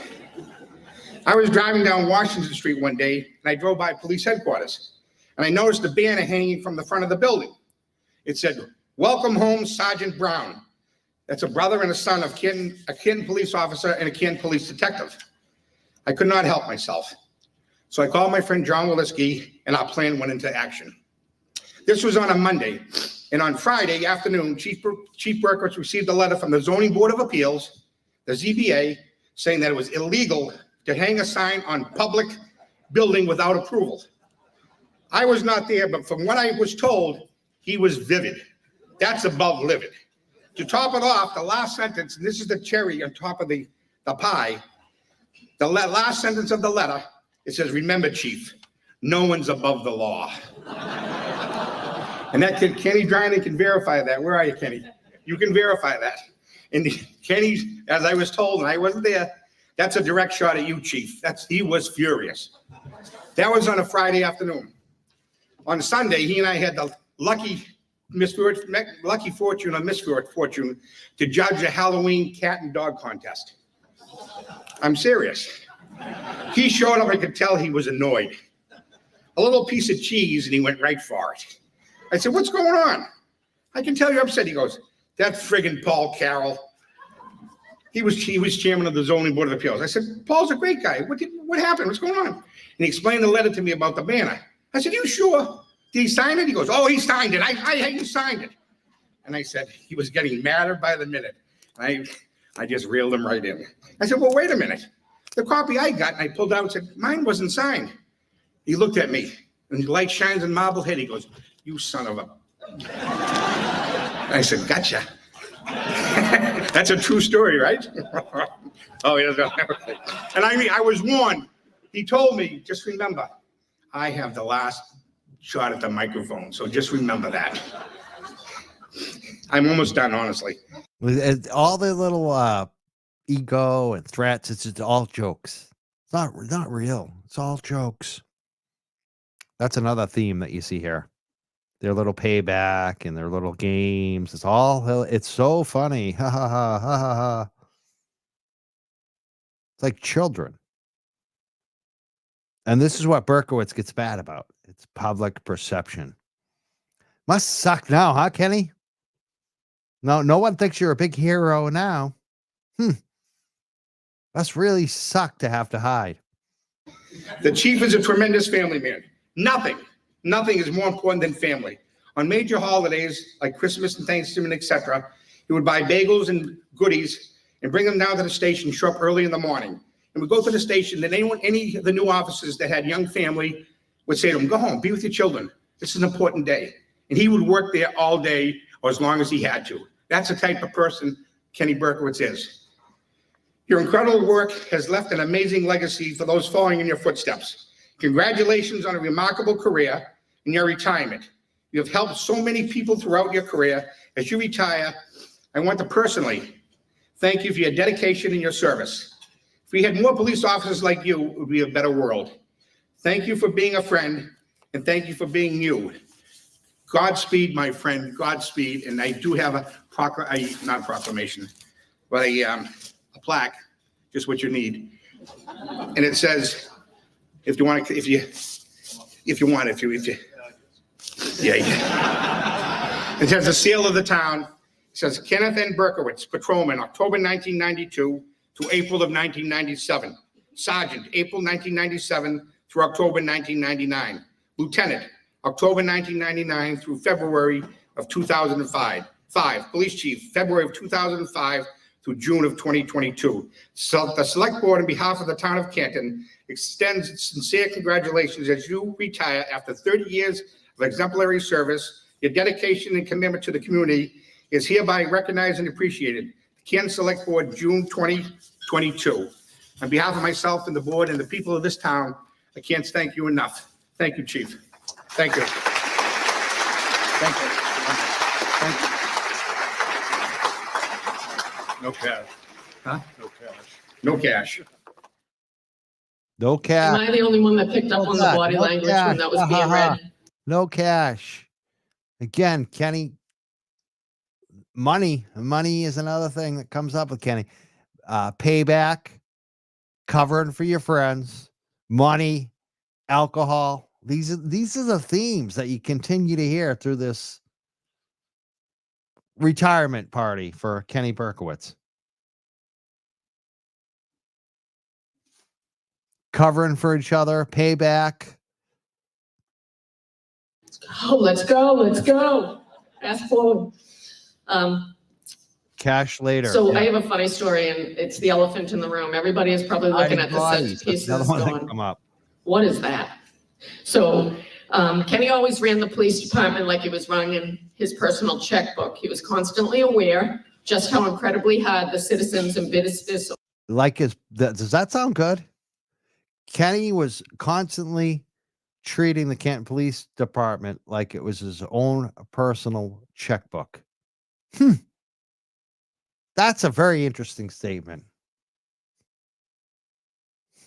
I was driving down Washington Street one day, and I drove by police headquarters, and I noticed a banner hanging from the front of the building. It said, "Welcome home, Sergeant Brown." That's a brother and a son of a Canton police officer and a Canton police detective. I could not help myself. So I called my friend John Walensky, and our plan went into action. This was on a Monday, and on Friday afternoon, Chief Burkowitz received a letter from the Zoning Board of Appeals, the ZBA, saying that it was illegal to hang a sign on public building without approval. I was not there, but from what I was told, he was vivid. That's above livid. To top it off, the last sentence, and this is the cherry on top of the pie, the last sentence of the letter, it says, "Remember, Chief, no one's above the law." And that kid, Kenny Dryden, can verify that. Where are you, Kenny? You can verify that. And Kenny, as I was told, and I wasn't there, that's a direct shot at you, Chief. He was furious. That was on a Friday afternoon. On Sunday, he and I had the lucky fortune or misfortune to judge a Halloween cat and dog contest. I'm serious. He showed up, I could tell he was annoyed. A little piece of cheese, and he went right for it. I said, "What's going on? I can tell you're upset." He goes, "That friggin' Paul Carroll." He was chairman of the Zoning Board of Appeals. I said, "Paul's a great guy. What happened? What's going on?" And he explained the letter to me about the banner. I said, "You sure? Did he sign it?" He goes, "Oh, he signed it. He signed it." And I said, he was getting madder by the minute. I just reeled him right in. I said, "Well, wait a minute. The copy I got," and I pulled out and said, "Mine wasn't signed." He looked at me, and the light shines in Marblehead. He goes, "You son of a..." I said, "Gotcha." That's a true story, right? Oh, he doesn't know everything. And I was warned. He told me, "Just remember, I have the last shot at the microphone, so just remember that." I'm almost done, honestly. All the little ego and threats, it's just all jokes. It's not real. It's all jokes. That's another theme that you see here. Their little payback and their little games. It's so funny. Ha ha ha ha ha ha. It's like children. And this is what Burkowitz gets mad about. It's public perception. Must suck now, huh, Kenny? No one thinks you're a big hero now. Must really suck to have to hide. The chief is a tremendous family man. Nothing is more important than family. On major holidays like Christmas and Thanksgiving, etc., he would buy bagels and goodies and bring them down to the station, show up early in the morning. And we'd go to the station, and any of the new officers that had young family would say to him, "Go home, be with your children. This is an important day." And he would work there all day or as long as he had to. That's the type of person Kenny Burkowitz is. Your incredible work has left an amazing legacy for those following in your footsteps. Congratulations on a remarkable career and your retirement. You have helped so many people throughout your career. As you retire, I want to personally thank you for your dedication and your service. If we had more police officers like you, it would be a better world. Thank you for being a friend, and thank you for being you. Godspeed, my friend, Godspeed. And I do have not a proclamation, but a plaque, just what you need. And it says, it says the seal of the town. It says Kenneth N. Berkowitz, patrolman, October 1992 to April of 1997. Sergeant, April 1997 through October 1999. Lieutenant, October 1999 through February of 2005. Police chief, February of 2005 through June of 2022. So the select board, on behalf of the town of Canton, extends sincere congratulations as you retire after 30 years of exemplary service. Your dedication and commitment to the community is hereby recognized and appreciated. The Canton Select Board, June 2022. On behalf of myself and the board and the people of this town, I can't thank you enough. Thank you, Chief. Thank you. Thank you. No cash. Huh? No cash. No cash. No Am cash. I the only one that picked up No on the cash. body No language cash. when that was Ha, being ha, ha. read? No cash. Again, Kenny, money is another thing that comes up with Kenny. Payback, covering for your friends, money, alcohol. These are the themes that you continue to hear through this retirement party for Kenny Burkowitz. Covering for each other, payback. Oh, let's go, let's go. Fast forward. Cash later. So Yeah. I have a funny story, and it's the elephant in the room. Everybody is probably looking at the Bodies. That's another centerpieces one that going, come up. what is that? So Kenny always ran the police department like he was running his personal checkbook. He was constantly aware just how incredibly hard the citizens and businesses. Like does that sound good? Kenny was constantly treating the Canton Police Department like it was his own personal checkbook. That's a very interesting statement.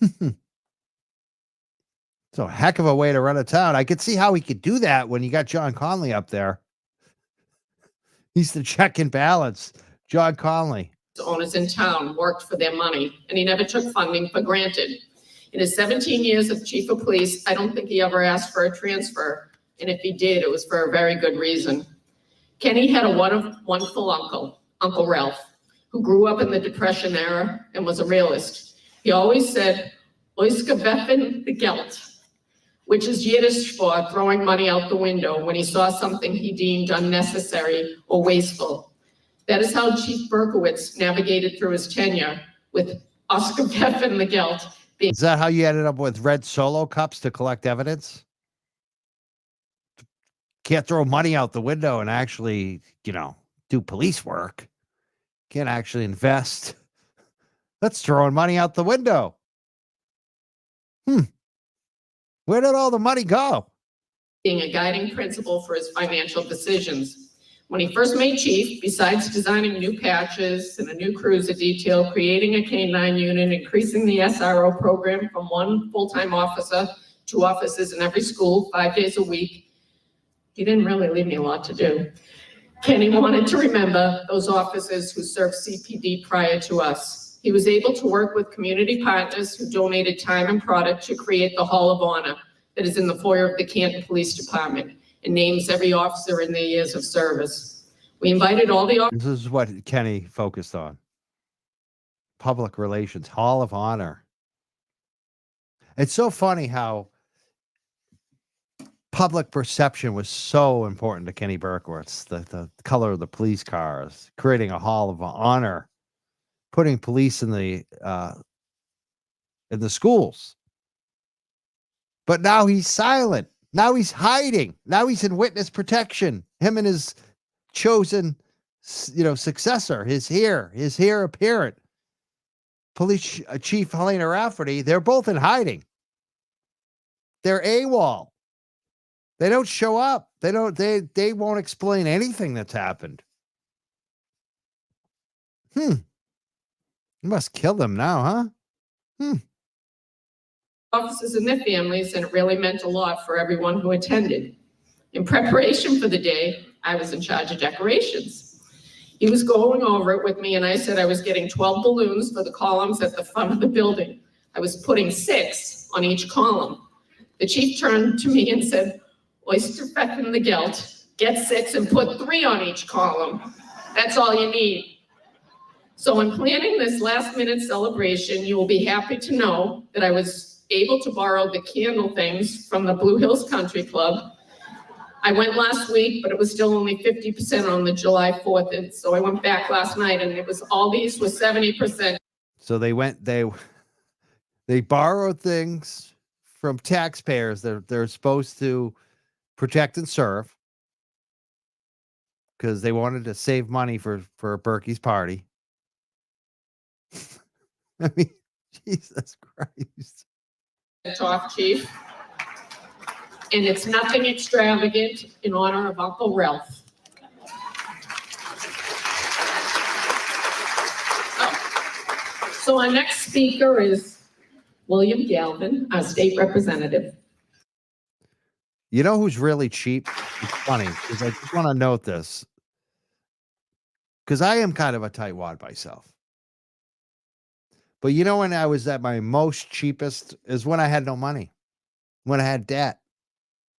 It's a heck of a way to run a town. I could see how he could do that when you got John Conley up there. He's the check and balance. John Conley. Owners in town worked for their money, and he never took funding for granted. In his 17 years of chief of police, I don't think he ever asked for a transfer, and if he did, it was for a very good reason. Kenny had a wonderful uncle, Uncle Ralph, who grew up in the Depression era and was a realist. He always said, "Oiskaveffen the Geld," which is Yiddish for throwing money out the window when he saw something he deemed unnecessary or wasteful. That is how Chief Burkowitz navigated through his tenure, with Oiskaveffen the Geld. Is that how you ended up with red Solo cups to collect evidence? Can't throw money out the window and actually, do police work. Can't actually invest. That's throwing money out the window. Where did all the money go? Being a guiding principle for his financial decisions. When he first made chief, besides designing new patches and a new cruiser detail, creating a K-9 unit, increasing the SRO program from 1 full-time officer to officers in every school 5 days a week, he didn't really leave me a lot to do. Kenny wanted to remember those officers who served CPD prior to us. He was able to work with community partners who donated time and product to create the Hall of Honor that is in the foyer of the Canton Police Department and names every officer in their years of service. We invited all the officers. This is what Kenny focused on. Public relations, Hall of Honor. It's so funny how public perception was so important to Kenny Berkowitz. The color of the police cars, creating a Hall of Honor, putting police in the schools. But now he's silent. Now he's hiding. Now he's in witness protection. Him and his chosen, successor, his heir apparent, Police Chief Helena Rafferty. They're both in hiding. They're AWOL. They don't show up. They won't explain anything that's happened. You must kill them now, huh? Officers and their families, and it really meant a lot for everyone who attended. In preparation for the day, I was in charge of decorations. He was going over it with me, and I said I was getting 12 balloons for the columns at the front of the building. I was putting 6 on each column. The chief turned to me and said, "Oysterfecken the Geld, get 6 and put 3 on each column. That's all you need." So in planning this last-minute celebration, you will be happy to know that I was able to borrow the candle things from the Blue Hills Country Club. I went last week, but it was still only 50% on the July 4th. And so I went back last night, and all these was 70%. So they borrowed things from taxpayers that they're supposed to protect and serve because they wanted to save money for Berkey's party. I mean, Jesus Christ. Talk, chief. and it's nothing extravagant in honor of Uncle Ralph. So our next speaker is William Galvin, our state representative. You know who's really cheap? It's funny because I just want to note this because I am kind of a tightwad myself. But you know when I was at my most cheapest is when I had no money, when I had debt,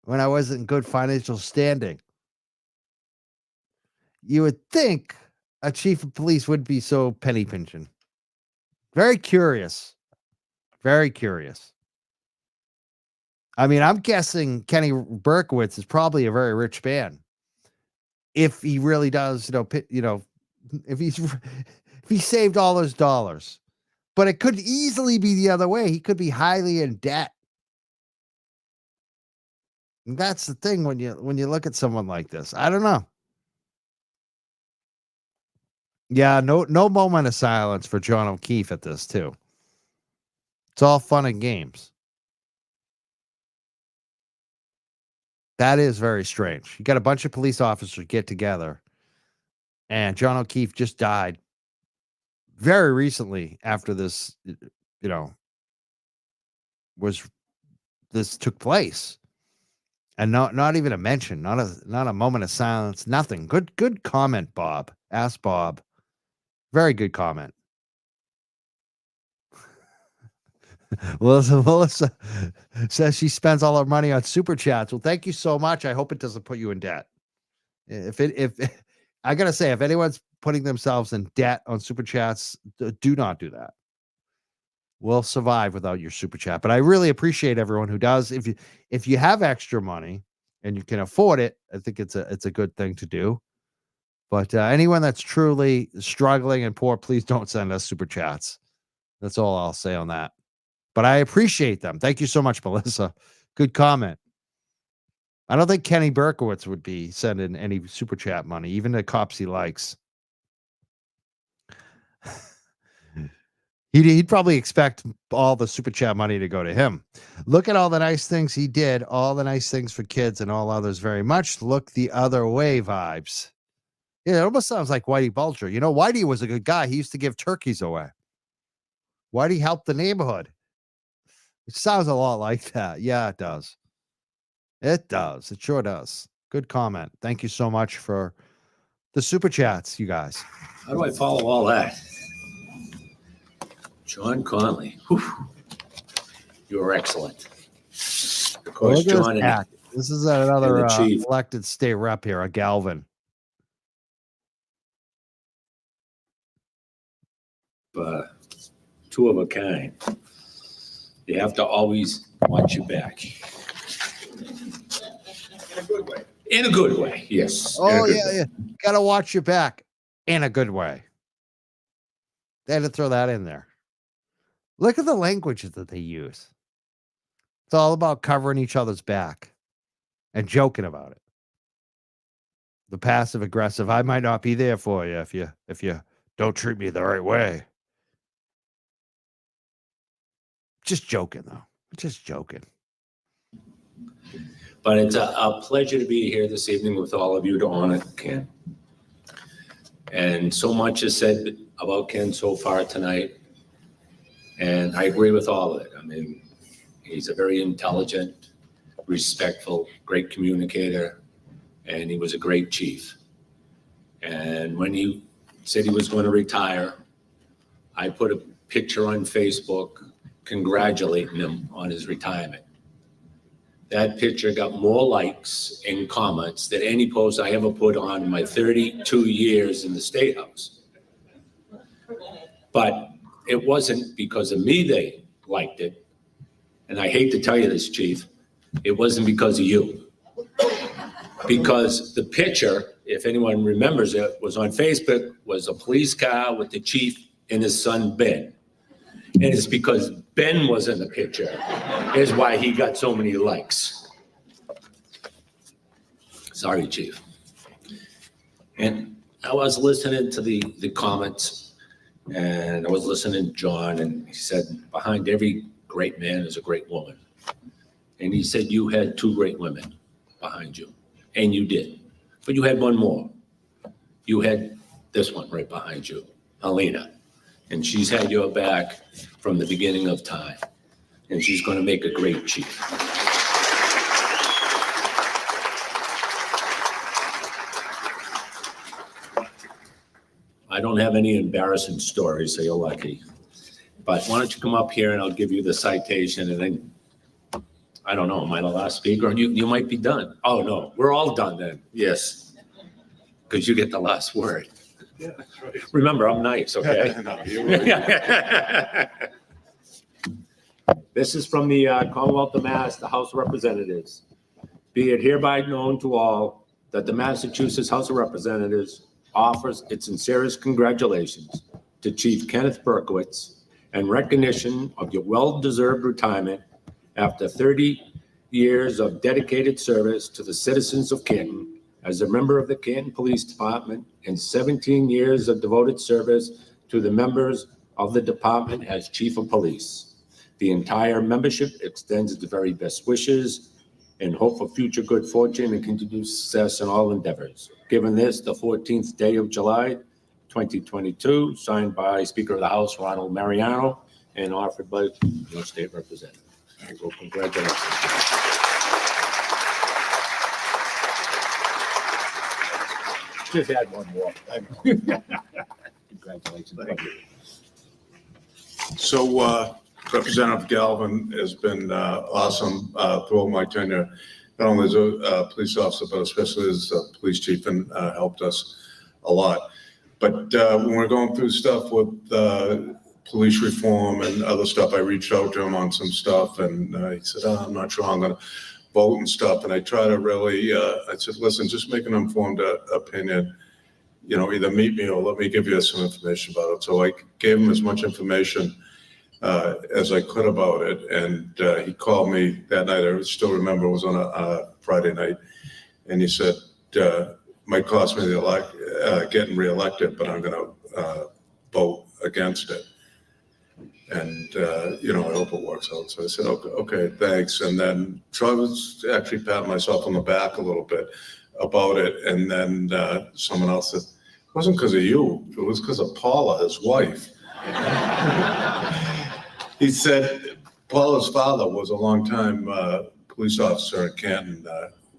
when I wasn't in good financial standing. You would think a chief of police would be so penny pinching. Very curious. Very curious. I mean, I'm guessing Kenny Berkowitz is probably a very rich man. If he really does, if he saved all those dollars. But it could easily be the other way. He could be highly in debt. And that's the thing when you look at someone like this. I don't know. Yeah, no moment of silence for John O'Keefe at this too. It's all fun and games. That is very strange. You got a bunch of police officers get together, and John O'Keefe just died very recently after this, this took place. And not even a mention, not a moment of silence, nothing. Good comment, Bob. Ask Bob. Very good comment. Melissa says she spends all her money on super chats. Well, thank you so much. I hope it doesn't put you in debt. If I gotta say, if anyone's putting themselves in debt on super chats, do not do that. We'll survive without your super chat. But I really appreciate everyone who does. If you have extra money and you can afford it, I think it's a good thing to do. But anyone that's truly struggling and poor, please don't send us super chats. That's all I'll say on that. But I appreciate them. Thank you so much, Melissa. Good comment. I don't think Kenny Berkowitz would be sending any super chat money, even the cops he likes. He'd probably expect all the super chat money to go to him. Look at all the nice things he did, all the nice things for kids and all others very much. Look the other way vibes. Yeah, it almost sounds like Whitey Bulger. You know, Whitey was a good guy. He used to give turkeys away. Whitey helped the neighborhood. It sounds a lot like that. Yeah, it does. It does. It sure does. Good comment. Thank you so much for the super chats, you guys. How do I follow all that? John Conley. Whew. You were excellent. Of course, John and this is another chief. elected state rep here, a Galvin. Two of a kind. You have to always watch your back. In a good way. In a good way, yes. Oh, yeah. Got to watch your back in a good way. They had to throw that in there. Look at the language that they use. It's all about covering each other's back and joking about it. The passive aggressive, I might not be there for you if you don't treat me the right way. Just joking, though. Just joking. But it's a pleasure to be here this evening with all of you to honor Ken. And so much is said about Ken so far tonight. And I agree with all of it. I mean, he's a very intelligent, respectful, great communicator, and he was a great chief. And when he said he was going to retire, I put a picture on Facebook congratulating him on his retirement. That picture got more likes and comments than any post I ever put on in my 32 years in the State House. But it wasn't because of me they liked it. And I hate to tell you this, Chief, it wasn't because of you. Because the picture, if anyone remembers it, was on Facebook, was a police car with the chief and his son, Ben. And it's because Ben was in the picture is why he got so many likes. Sorry, Chief. And I was listening to the comments, and I was listening to John, and he said, behind every great man is a great woman. And he said you had two great women behind you, and you did. But you had one more. You had this one right behind you, Alina. And she's had your back from the beginning of time. And she's going to make a great chief. I don't have any embarrassing stories, so you're lucky. But why don't you come up here and I'll give you the citation, and then, I don't know, am I the last speaker? You might be done. Oh, no, we're all done then. Yes. Because you get the last word. Yeah, that's right. Remember, I'm nice, okay? No, you're right. This is from the Commonwealth of Mass, the House of Representatives. Be it hereby known to all that the Massachusetts House of Representatives offers its sincerest congratulations to Chief Kenneth Burkowitz and recognition of your well-deserved retirement after 30 years of dedicated service to the citizens of Canton as a member of the Canton Police Department and 17 years of devoted service to the members of the department as Chief of Police. The entire membership extends its very best wishes and hope for future good fortune and continued success in all endeavors. Given this, the 14th day of July, 2022, signed by Speaker of the House, Ronald Mariano, and offered by your state representative. So congratulations. Just add one more. Congratulations. So Representative Galvin has been awesome throughout my tenure, not only as a police officer, but especially as a police chief, and helped us a lot. But when we're going through stuff with police reform and other stuff, I reached out to him on some stuff, and he said, "Oh, I'm not sure I'm going to vote and stuff." And I try to really, I said, "Listen, just make an informed opinion. You know, either meet me or let me give you some information about it." So I gave him as much information as I could about it. And he called me that night. I still remember it was on a Friday night. And he said, might cost me the getting reelected, but I'm going to vote against it. And, you know, I hope it works out. So I said, okay, thanks. And then, so I was actually patting myself on the back a little bit about it. And then someone else said, "It wasn't because of you. It was because of Paula, his wife." He said Paula's father was a longtime police officer in Canton,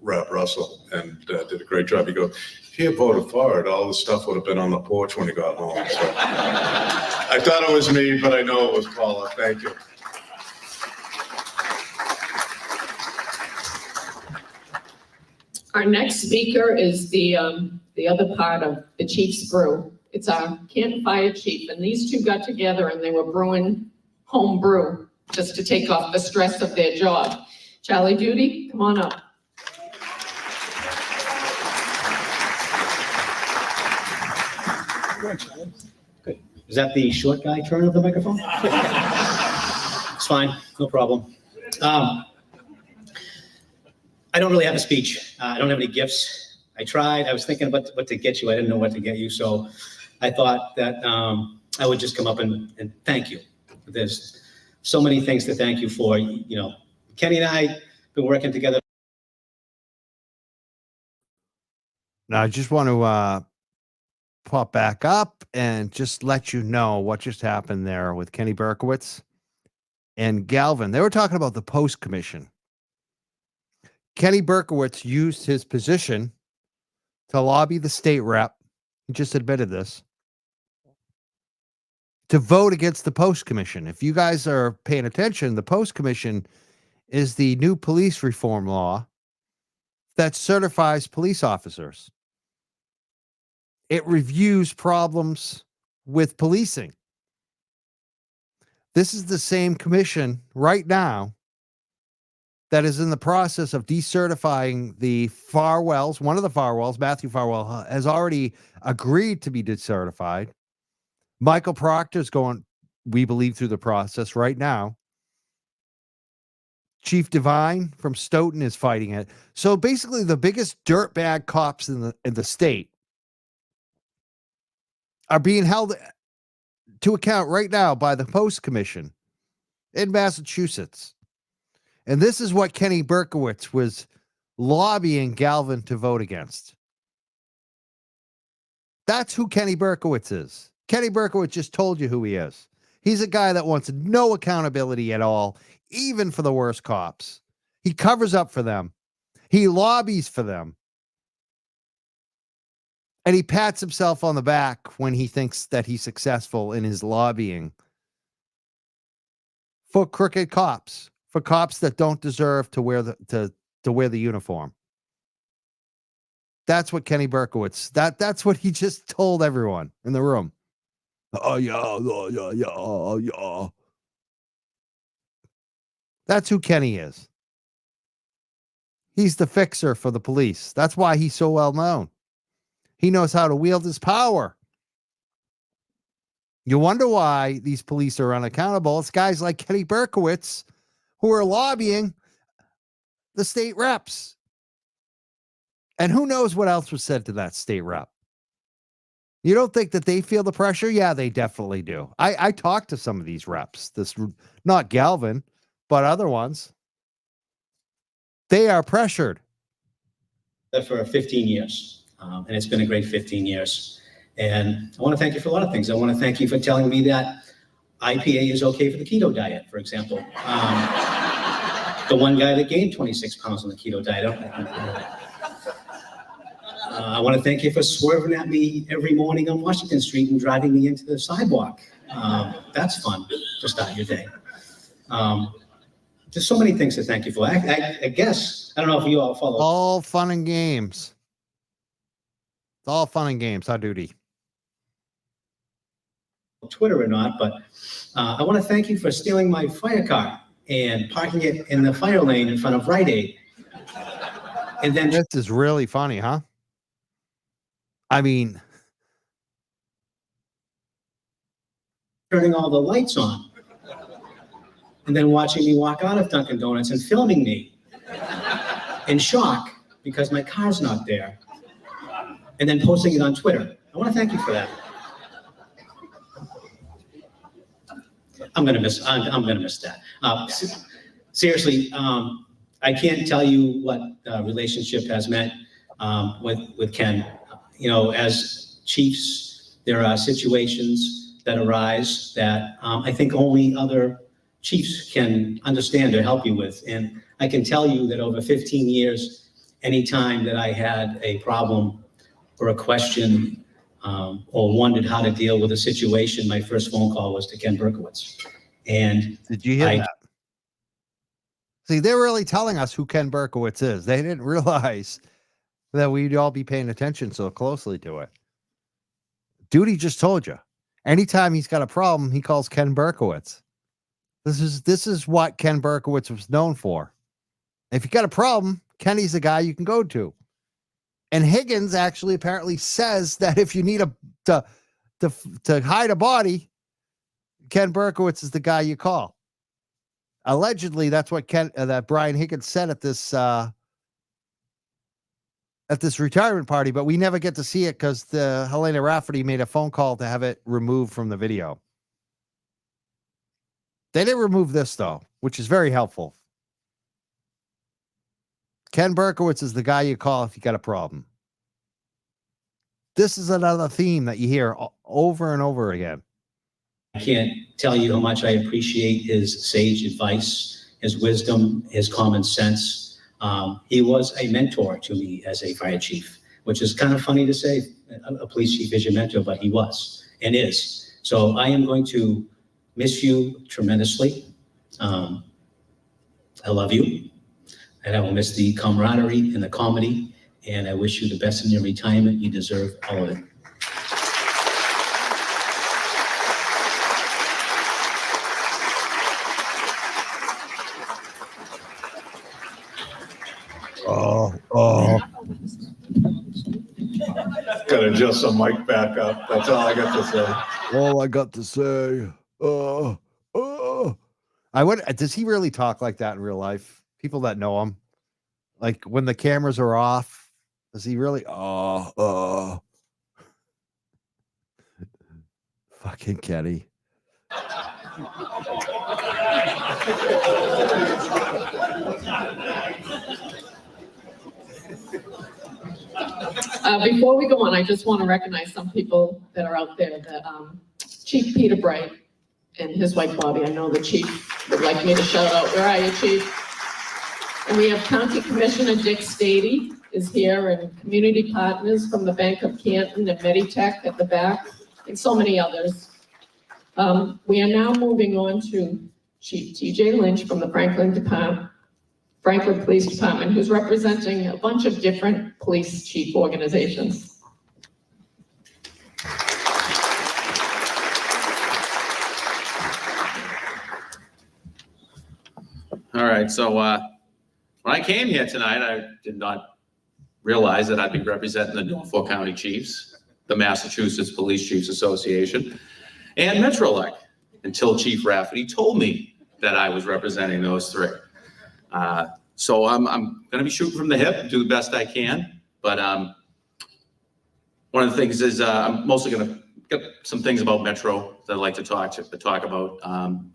Rob Russell, and did a great job. He goes, "If he had voted for it, all this stuff would have been on the porch when he got home." So I thought it was me, but I know it was Paula. Thank you. Our next speaker is the other part of the Chief's Brew. It's our Canton Fire Chief, and these two got together and they were brewing home brew just to take off the stress of their job. Charlie Duty, come on up. Good. Is that the short guy turn of the microphone? It's fine, no problem. I don't really have a speech. I don't have any gifts. I tried. I was thinking about what to get you. I didn't know what to get you, so I thought that I would just come up and thank you. There's so many things to thank you for. You know, Kenny and I have been working together. Now, I just want to pop back up and just let you know what just happened there with Kenny Burkowitz and Galvin. They were talking about the Post Commission. Kenny Burkowitz used his position to lobby the state rep, he just admitted this, to vote against the Post Commission. If you guys are paying attention, the Post Commission is the new police reform law that certifies police officers. It reviews problems with policing. This is the same commission right now that is in the process of decertifying the Farwells. One of the Farwells, Matthew Farwell, has already agreed to be decertified. Michael Proctor's going, we believe, through the process right now. Chief Devine from Stoughton is fighting it. So basically, the biggest dirtbag cops in the state are being held to account right now by the Post Commission in Massachusetts. And this is what Kenny Burkowitz was lobbying Galvin to vote against. That's who Kenny Burkowitz is. Kenny Burkowitz just told you who he is. He's a guy that wants no accountability at all, even for the worst cops. He covers up for them. He lobbies for them. And he pats himself on the back when he thinks that he's successful in his lobbying for crooked cops, for cops that don't deserve to wear to wear the uniform. That's what Kenny Burkowitz, that's what he just told everyone in the room. Oh yeah, oh yeah, yeah, oh yeah. That's who Kenny is. He's the fixer for the police. That's why he's so well known. He knows how to wield his power. You wonder why these police are unaccountable. It's guys like Kenny Burkowitz who are lobbying the state reps. And who knows what else was said to that state rep? You don't think that they feel the pressure? Yeah, they definitely do. I talked to some of these reps. Not Galvin, but other ones. They are pressured. For 15 years, and it's been a great 15 years. And I want to thank you for a lot of things. I want to thank you for telling me that IPA is okay for the keto diet, for example. The one guy that gained 26 pounds on the keto diet. I want to thank you for swerving at me every morning on Washington Street and driving me into the sidewalk. That's fun to start your day. There's so many things to thank you for. I guess, I don't know if you all follow. All fun and games. It's all fun and games, huh, Duty? Twitter or not, but I want to thank you for stealing my fire car and parking it in the fire lane in front of Rite Aid. And then this is really funny, huh? I mean, turning all the lights on and then watching me walk out of Dunkin' Donuts and filming me in shock because my car's not there, and then posting it on Twitter. I want to thank you for that. I'm gonna miss that. Seriously, I can't tell you what relationship has meant with Ken. You know, as chiefs, there are situations that arise that I think only other chiefs can understand or help you with. And I can tell you that over 15 years, anytime that I had a problem or a question or wondered how to deal with a situation, my first phone call was to Ken Burkowitz. And did you hear that? See, they're really telling us who Ken Burkowitz is. They didn't realize that we'd all be paying attention so closely to it. Duty just told you. Anytime he's got a problem, he calls Ken Burkowitz. This is what Ken Burkowitz was known for. If you got a problem, Kenny's the guy you can go to. And Higgins actually apparently says that if you need to hide a body, Ken Burkowitz is the guy you call. Allegedly, that's what that Brian Higgins said at this retirement party, but we never get to see it because the Helena Rafferty made a phone call to have it removed from the video. They didn't remove this though, which is very helpful. Ken Burkowitz is the guy you call if you got a problem. This is another theme that you hear over and over again. I can't tell you how much I appreciate his sage advice, his wisdom, his common sense. He was a mentor to me as a fire chief, which is kind of funny to say a police chief is your mentor, but he was and is. So I am going to miss you tremendously. I love you, and I will miss the camaraderie and the comedy, and I wish you the best in your retirement. You deserve all of it. Oh. Gotta adjust the mic back up. That's all I got to say. All I got to say. Does he really talk like that in real life? People that know him, like when the cameras are off, does he really? Fucking Kenny. Before we go on, I just want to recognize some people that are out there. Chief Peter Bright and his wife Bobby. I know the chief would like me to shout out. Where are you, Chief? And we have County Commissioner Dick Stady is here, and community partners from the Bank of Canton and Meditech at the back, and so many others. We are now moving on to Chief TJ Lynch from the Franklin Police Department, who's representing a bunch of different police chief organizations. All right, so when I came here tonight, I did not realize that I'd be representing the Norfolk County Chiefs, the Massachusetts Police Chiefs Association, and Metrolec, until Chief Rafferty told me that I was representing those three. So I'm going to be shooting from the hip, do the best I can. But one of the things is I'm mostly going to get some things about Metro that I'd like to talk about.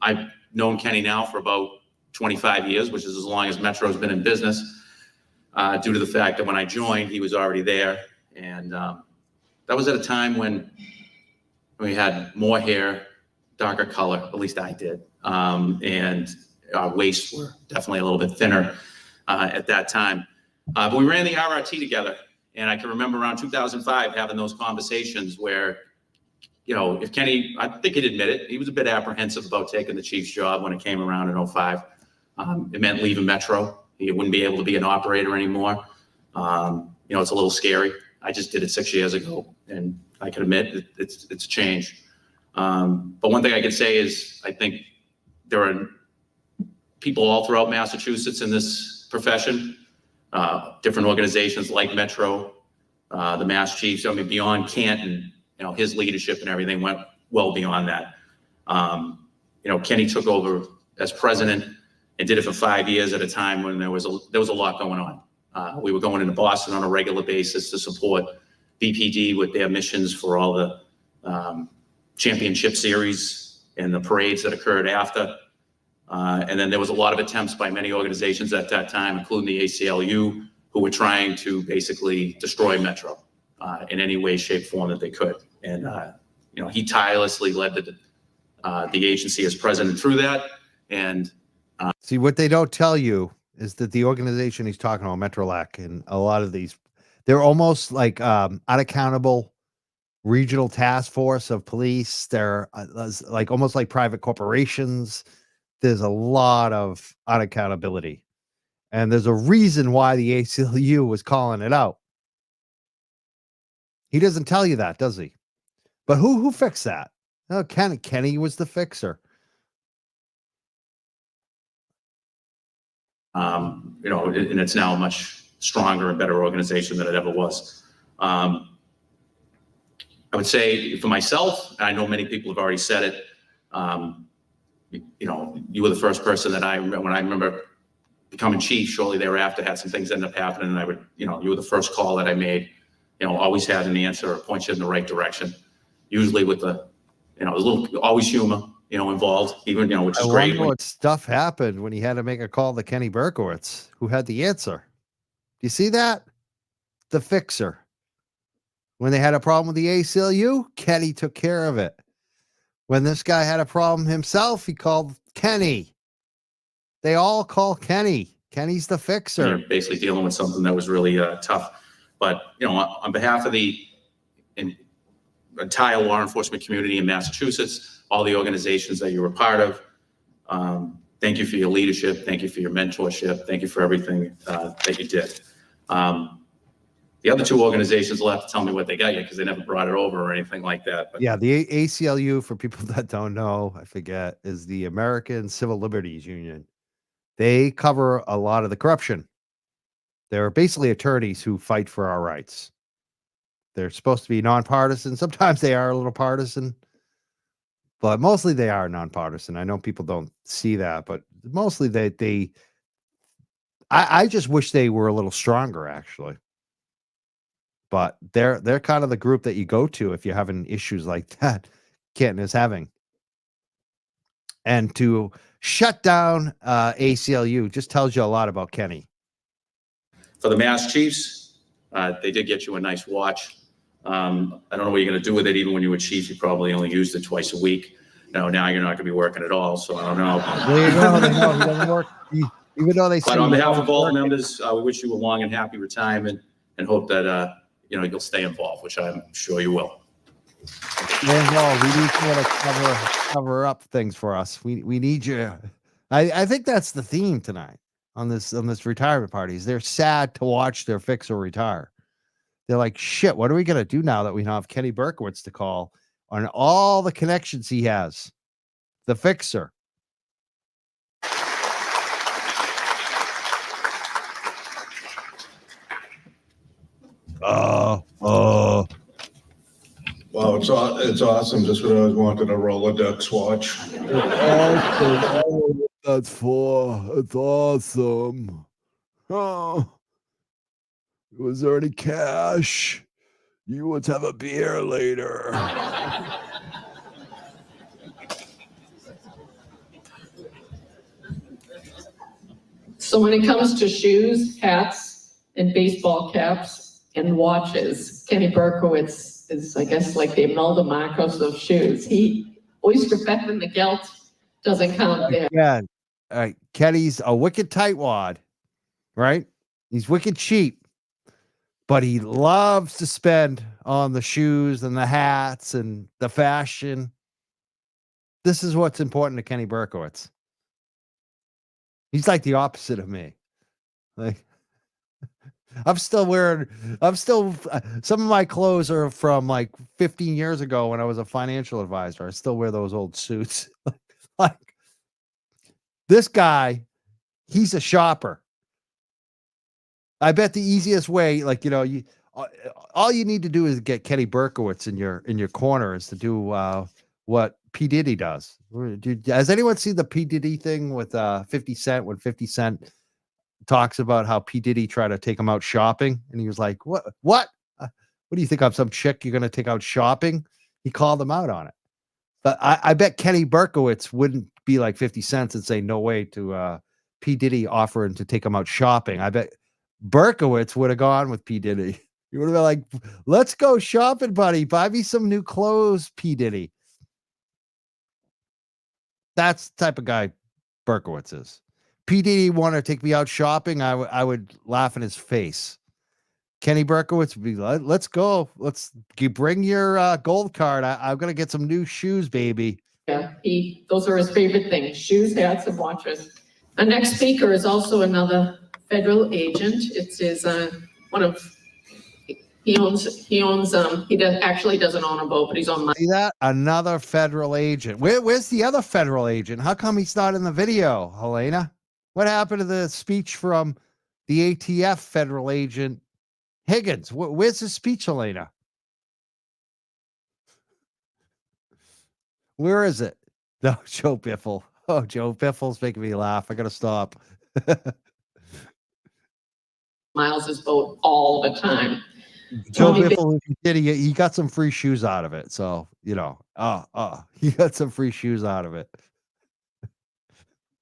I've known Kenny now for about 25 years, which is as long as Metro's been in business, due to the fact that when I joined, he was already there. And that was at a time when we had more hair, darker color, at least I did. And our waists were definitely a little bit thinner at that time. But we ran the RRT together. And I can remember around 2005 having those conversations where, you know, if Kenny, I think he'd admit it, he was a bit apprehensive about taking the chief's job when it came around in 05. It meant leaving Metro. He wouldn't be able to be an operator anymore. You know, it's a little scary. I just did it 6 years ago, and I can admit it's a change. But one thing I can say is I think there are people all throughout Massachusetts in this profession, different organizations like Metro, the Mass Chiefs. I mean, beyond Canton, you know, his leadership and everything went well beyond that. You know, Kenny took over as president and did it for 5 years at a time when there was a lot going on. We were going into Boston on a regular basis to support BPD with their missions for all the championship series and the parades that occurred after. And then there was a lot of attempts by many organizations at that time, including the ACLU, who were trying to basically destroy Metro in any way, shape, form that they could. And you know, he tirelessly led the agency as president through that. And see, what they don't tell you is that the organization he's talking about, Metrolec, and a lot of these, they're almost like unaccountable regional task force of police. They're like almost like private corporations. There's a lot of unaccountability. And there's a reason why the ACLU was calling it out. He doesn't tell you that, does he? But who fixed that? Oh, Kenny was the fixer. You know, and it's now a much stronger and better organization than it ever was. I would say for myself, I know many people have already said it. You know, you were the first person that when I remember becoming chief shortly thereafter, had some things end up happening, and I would, you know, you were the first call that I made. You know, always had an answer or point you in the right direction. Usually with the, you know, a little, always humor, you know, involved, even, you know, which is great. I wonder what stuff happened when he had to make a call to Kenny Burkowitz, who had the answer. Do you see that? The fixer. When they had a problem with the ACLU, Kenny took care of it. When this guy had a problem himself, he called Kenny. They all call Kenny. Kenny's the fixer. You're basically dealing with something that was really tough. But, you know, on behalf of the entire law enforcement community in Massachusetts, all the organizations that you were part of, thank you for your leadership. Thank you for your mentorship. Thank you for everything that you did. The other two organizations will have to tell me what they got you because they never brought it over or anything like that. But yeah, the ACLU, for people that don't know, I forget, is the American Civil Liberties Union. They cover a lot of the corruption. They're basically attorneys who fight for our rights. They're supposed to be nonpartisan. Sometimes they are a little partisan, but mostly they are nonpartisan. I know people don't see that, but mostly I just wish they were a little stronger, actually. But they're kind of the group that you go to if you're having issues like that Canton is having. and to shut down ACLU just tells you a lot about Kenny. For the Mass Chiefs, they did get you a nice watch. I don't know what you're going to do with it. Even when you were chief, you probably only used it twice a week. Now you're not going to be working at all, so I don't know. Well, he doesn't work. Even though they. But on behalf of all the members, we wish you a long and happy retirement, and hope that you'll stay involved, which I'm sure you will. We need you to cover up things for us. We need you. I think that's the theme tonight on this retirement parties. They're sad to watch their fixer retire. They're like, shit, what are we gonna do now that we don't have Kenny Berkowitz to call on all the connections he has? The fixer. Wow, it's awesome. Just what I always wanted, a Rolodex watch. That's for. It's awesome. Oh, was there any cash? You would have a beer later. So when it comes to shoes, hats, and baseball caps and watches, Kenny Burkowitz is, I guess, like the Imelda Marcos of shoes. Oyster Fett and the Gelt doesn't count there. Yeah. All right. Kenny's a wicked tightwad, right? He's wicked cheap, but he loves to spend on the shoes and the hats and the fashion. This is what's important to Kenny Burkowitz. He's like the opposite of me. Like, some of my clothes are from like 15 years ago when I was a financial advisor. I still wear those old suits. Like, this guy, he's a shopper. I bet the easiest way, all you need to do is get Kenny Berkowitz in your corner is to do what P. Diddy does. Has anyone seen the P. Diddy thing with 50 Cent when 50 Cent talks about how P. Diddy tried to take him out shopping? And he was like, what? What do you think I'm some chick you're going to take out shopping? He called him out on it. But I bet Kenny Berkowitz wouldn't be like 50 Cent and say no way to P. Diddy offering to take him out shopping. I bet Burkowitz would have gone with P. Diddy. He would have been like, let's go shopping, buddy. Buy me some new clothes, P. Diddy. That's the type of guy Burkowitz is. P. Diddy want to take me out shopping, I would laugh in his face. Kenny Burkowitz would be like, let's go. Bring your gold card. I'm going to get some new shoes, baby. Yeah, those are his favorite things, shoes, hats, and watches. Our next speaker is also another federal agent. It's his, he actually doesn't own a boat, but he's on my. See that? Another federal agent. Where's the other federal agent? How come he's not in the video, Helena? What happened to the speech from the ATF federal agent Higgins? Where's the speech, Helena? Where is it? No, Joe Biffle. Oh, Joe Biffle's making me laugh. I gotta stop. Miles' boat all the time. Joe Biffle, he got some free shoes out of it. So, he got some free shoes out of it.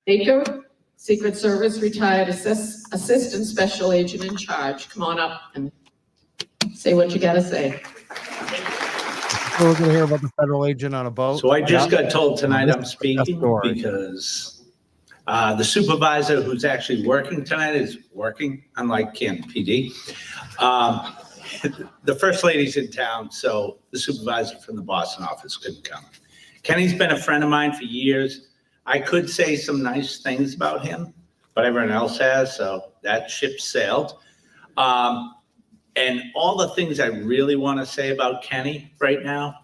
Baker, Secret Service retired assistant special agent in charge. Come on up and say what you gotta say. We're going to hear about the federal agent on a boat. So I just got told tonight I'm speaking because the supervisor who's actually working tonight is working, unlike Canton PD. The first lady's in town, so the supervisor from the Boston office couldn't come. Kenny's been a friend of mine for years. I could say some nice things about him, but everyone else has, so that ship sailed. And all the things I really want to say about Kenny right now,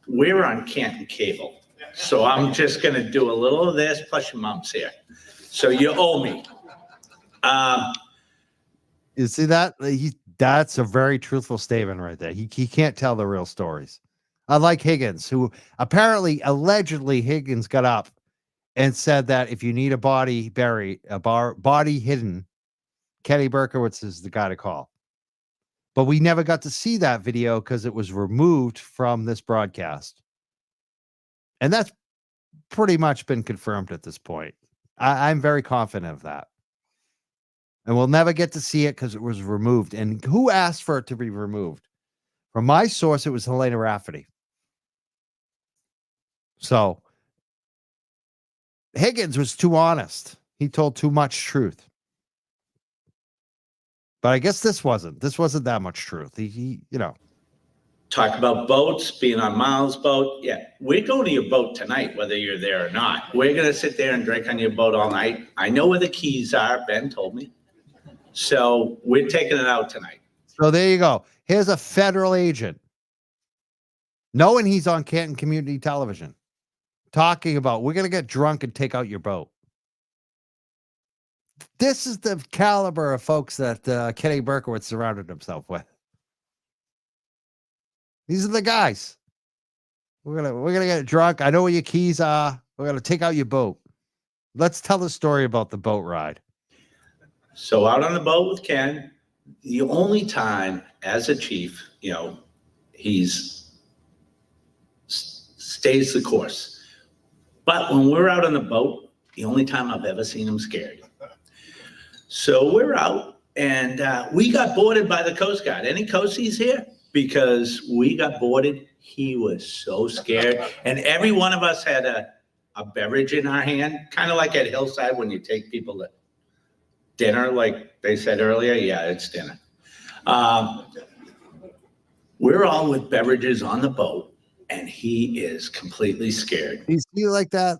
we're on Canton Cable. So I'm just going to do a little of this, plus your mom's here. So you owe me. You see that? That's a very truthful statement right there. He can't tell the real stories. Unlike Higgins, who allegedly Higgins got up and said that if you need a body buried, body hidden, Kenny Berkowitz is the guy to call. But we never got to see that video because it was removed from this broadcast. And that's pretty much been confirmed at this point. I'm very confident of that. And we'll never get to see it because it was removed. And who asked for it to be removed? From my source, it was Helena Rafferty. So Higgins was too honest. He told too much truth. But I guess this wasn't that much truth. He Talk about boats, being on Miles' boat. Yeah, we're going to your boat tonight, whether you're there or not. We're going to sit there and drink on your boat all night. I know where the keys are. Ben told me. So we're taking it out tonight. So there you go. Here's a federal agent, knowing he's on Canton Community Television, talking about, we're going to get drunk and take out your boat. This is the caliber of folks that Kenny Burkowitz surrounded himself with. These are the guys. We're gonna get drunk. I know where your keys are. We're gonna take out your boat. Let's tell the story about the boat ride. So out on the boat with Ken, the only time as a chief, he's stays the course. But when we're out on the boat, the only time I've ever seen him scared. So we're out and we got boarded by the Coast Guard. Any Coasties here? Because we got boarded. He was so scared. And every one of us had a beverage in our hand, kind of like at Hillside when you take people to dinner, like they said earlier. Yeah, it's dinner. We're all with beverages on the boat, and he is completely scared. You see like that?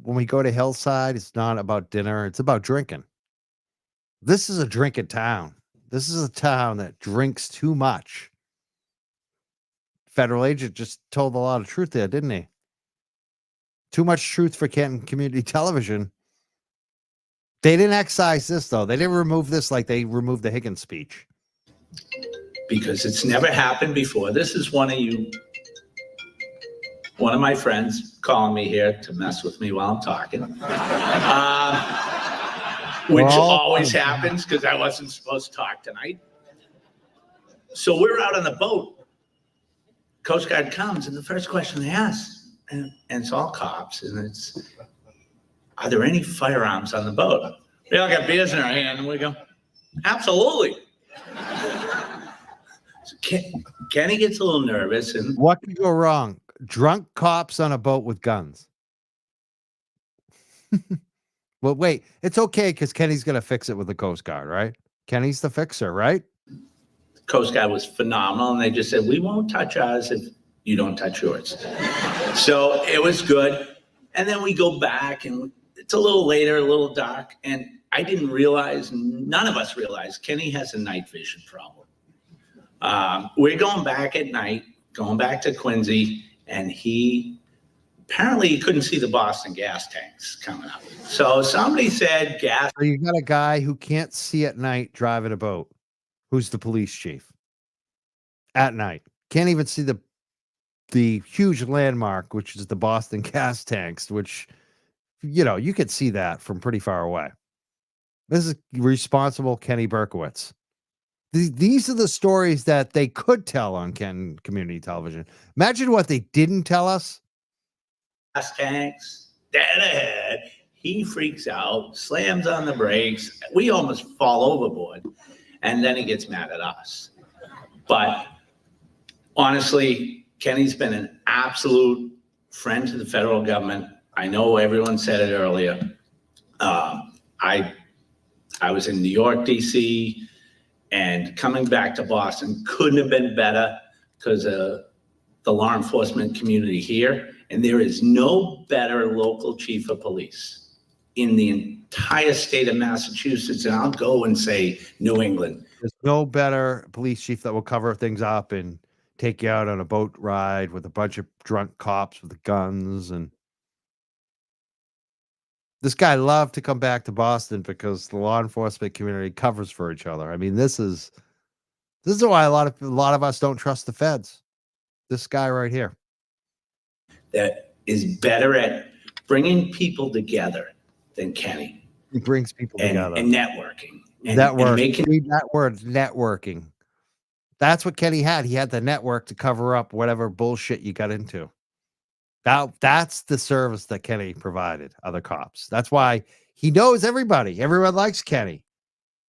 When we go to Hillside, it's not about dinner. It's about drinking. This is a drinking town. This is a town that drinks too much. Federal agent just told a lot of truth there, didn't he? Too much truth for Canton Community Television. They didn't excise this, though. They didn't remove this like they removed the Higgins speech. Because it's never happened before. This is one of my friends calling me here to mess with me while I'm talking. Which always happens because I wasn't supposed to talk tonight. So we're out on the boat. Coast Guard comes, and the first question they ask, and it's all cops, and it's, are there any firearms on the boat? We all got beers in our hand, and we go, absolutely. So Kenny gets a little nervous. And what could go wrong? Drunk cops on a boat with guns. Well, wait, it's okay because Kenny's going to fix it with the Coast Guard, right? Kenny's the fixer, right? Coast Guard was phenomenal, and they just said, we won't touch ours if you don't touch yours. So it was good. And then we go back, and it's a little later, a little dark, and I didn't realize, none of us realized, Kenny has a night vision problem. We're going back at night, going back to Quincy, and apparently he couldn't see the Boston gas tanks coming up. So somebody said gas. So you got a guy who can't see at night driving a boat. Who's the police chief at night? Can't even see the huge landmark, which is the Boston gas tanks, which, you could see that from pretty far away. This is responsible Kenny Berkowitz. These are the stories that they could tell on Canton Community Television. Imagine what they didn't tell us. Gas tanks, dead ahead. He freaks out, slams on the brakes. We almost fall overboard. And then he gets mad at us. But honestly, Kenny's been an absolute friend to the federal government. I know everyone said it earlier. I was in New York, DC, and coming back to Boston couldn't have been better because of the law enforcement community here. And there is no better local chief of police in the entire state of Massachusetts, and I'll go and say New England. There's no better police chief that will cover things up and take you out on a boat ride with a bunch of drunk cops with guns. And this guy loved to come back to Boston because the law enforcement community covers for each other. I mean, this is why a lot of us don't trust the feds. This guy right here. That is better at bringing people together than Kenny. He brings people together. And networking. Read that word, networking. That's what Kenny had. He had the network to cover up whatever bullshit you got into. That's the service that Kenny provided other cops. That's why he knows everybody. Everyone likes Kenny.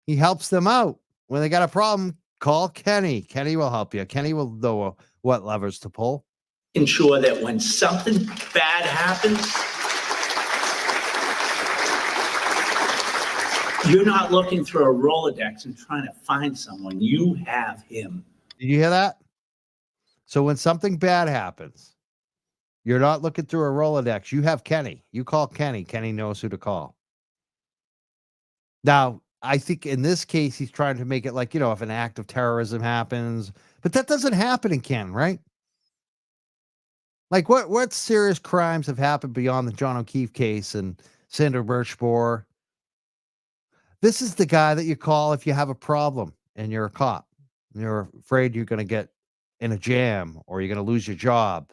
He helps them out. When they got a problem, call Kenny. Kenny will help you. Kenny will know what levers to pull. Ensure that when something bad happens, you're not looking through a Rolodex and trying to find someone. You have him. Did you hear that? So when something bad happens, you're not looking through a Rolodex. You have Kenny. You call Kenny. Kenny knows who to call. Now, I think in this case, he's trying to make it like, if an act of terrorism happens, but that doesn't happen in Canton, right? Like what serious crimes have happened beyond the John O'Keefe case and Sandra Birchbohr? This is the guy that you call if you have a problem and you're a cop. And you're afraid you're going to get in a jam or you're going to lose your job.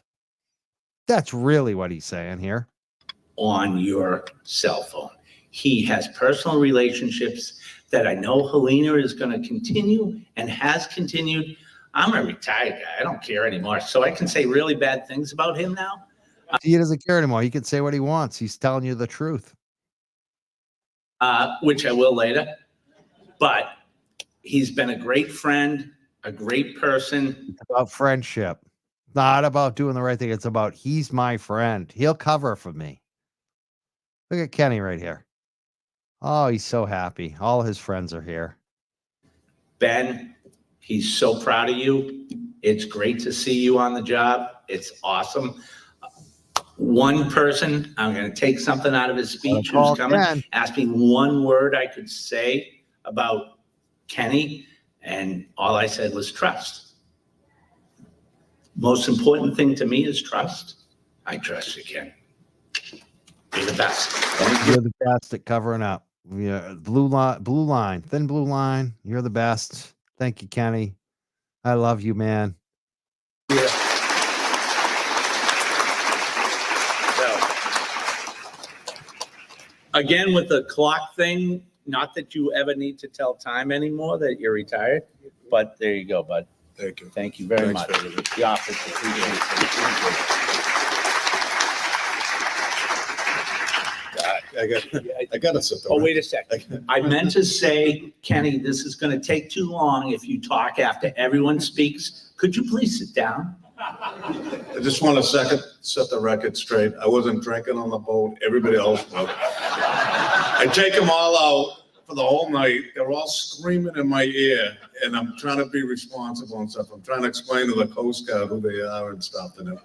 That's really what he's saying here. On your cell phone. He has personal relationships that I know Helena is going to continue and has continued. I'm a retired guy. I don't care anymore. So I can say really bad things about him now. He doesn't care anymore. He can say what he wants. He's telling you the truth. Which I will later. But he's been a great friend, a great person. It's about friendship. Not about doing the right thing. It's about he's my friend. He'll cover for me. Look at Kenny right here. Oh, he's so happy. All his friends are here. Ben, he's so proud of you. It's great to see you on the job. It's awesome. One person, I'm going to take something out of his speech who's coming, asked me one word I could say about Kenny, and all I said was trust. Most important thing to me is trust. I trust you, Ken. You're the best. You're the best at covering up. Yeah, blue line, thin blue line. You're the best. Thank you, Kenny. I love you, man. Yeah. So, again, with the clock thing, not that you ever need to tell time anymore that you're retired, but there you go, bud. Thank you. Thank you very Thanks much. The office appreciates it. I got to sit there. Oh, wait a second. I meant to say, Kenny, this is going to take too long if you talk after everyone speaks. Could you please sit down? I just want to set the record straight. I wasn't drinking on the boat. Everybody else was. I take them all out for the whole night. They're all screaming in my ear, and I'm trying to be responsible and stuff. I'm trying to explain to the Coast Guard who they are and stuff. And it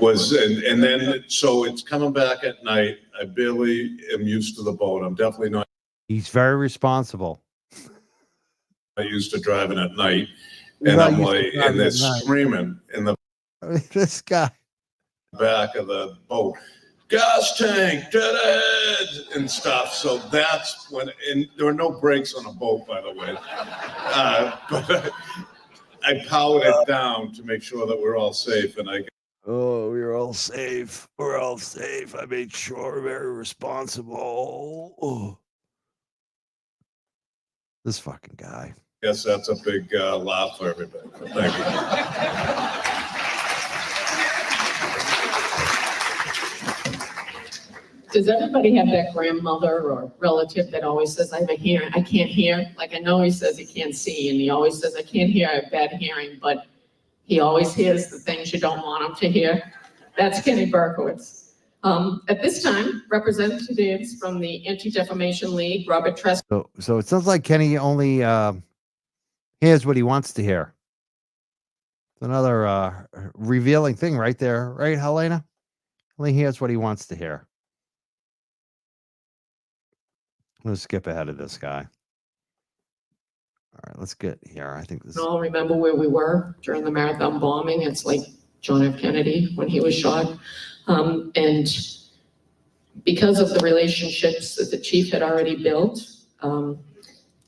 was, and then, so it's coming back at night. I barely am used to the boat. I'm definitely not. He's very responsible. Not used to driving at night. And I'm like, and they're screaming in the this guy back of the boat, gas tank, dead end, and stuff. So that's when, and there were no brakes on a boat, by the way. But I powered it down to make sure that we're all safe. And oh, we're all safe. We're all safe. I made sure, very responsible. Oh. This fucking guy. Yes, that's a big laugh for everybody. Thank you. Does everybody have that grandmother or relative that always says, I can't hear? Like, I know he says he can't see, and he always says, I can't hear, I have bad hearing, but he always hears the things you don't want him to hear. That's Kenny Burkowitz. At this time, representatives from the Anti-Defamation League, Robert Tresco. So it sounds like Kenny only hears what he wants to hear. It's another revealing thing right there, right, Helena? Only hears what he wants to hear. Let's skip ahead of this guy. All right, let's get here. I think this. We all remember where we were during the marathon bombing. It's like John F. Kennedy when he was shot. And because of the relationships that the chief had already built,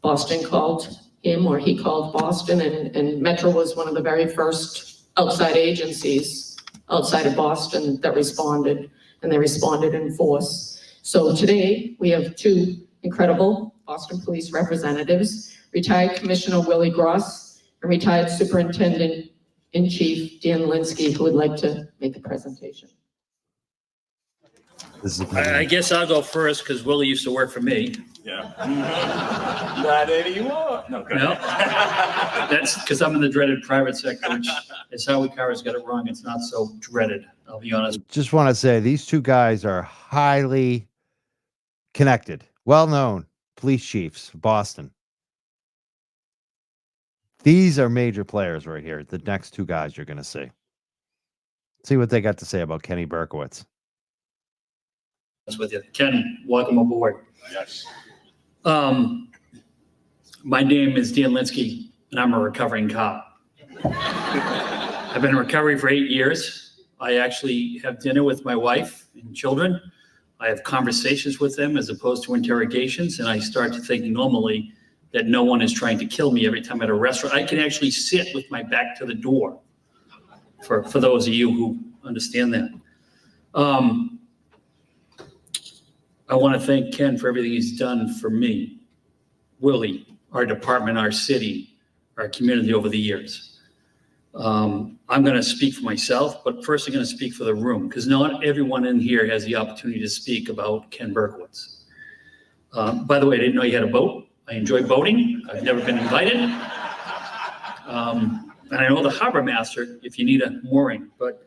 Boston called him, or he called Boston, and Metro was one of the very first outside agencies outside of Boston that responded, and they responded in force. So today we have two incredible Boston police representatives, retired Commissioner Willie Gross and retired Superintendent-in-Chief Dan Linsky, who would like to make a presentation. This is I guess I'll go first because Willie used to work for me. Yeah. Not anymore. No, go No, ahead. that's because I'm in the dreaded private sector, which is how Kara's got it wrong. It's not so dreaded, I'll be honest. Just want to say these two guys are highly connected, well-known police chiefs, Boston. These are major players right here. The next two guys you're going to see. See what they got to say about Kenny Berkowitz. With you. Ken, welcome aboard. Yes. My name is Dan Linsky, and I'm a recovering cop. I've been in recovery for 8 years. I actually have dinner with my wife and children. I have conversations with them as opposed to interrogations, and I start to think normally that no one is trying to kill me every time at a restaurant. I can actually sit with my back to the door, for those of you who understand that. I want to thank Ken for everything he's done for me, Willie, our department, our city, our community over the years. I'm going to speak for myself, but first I'm going to speak for the room because not everyone in here has the opportunity to speak about Ken Burkowitz. By the way, I didn't know you had a boat. I enjoy boating. I've never been invited. And I know the harbor master if you need a mooring, but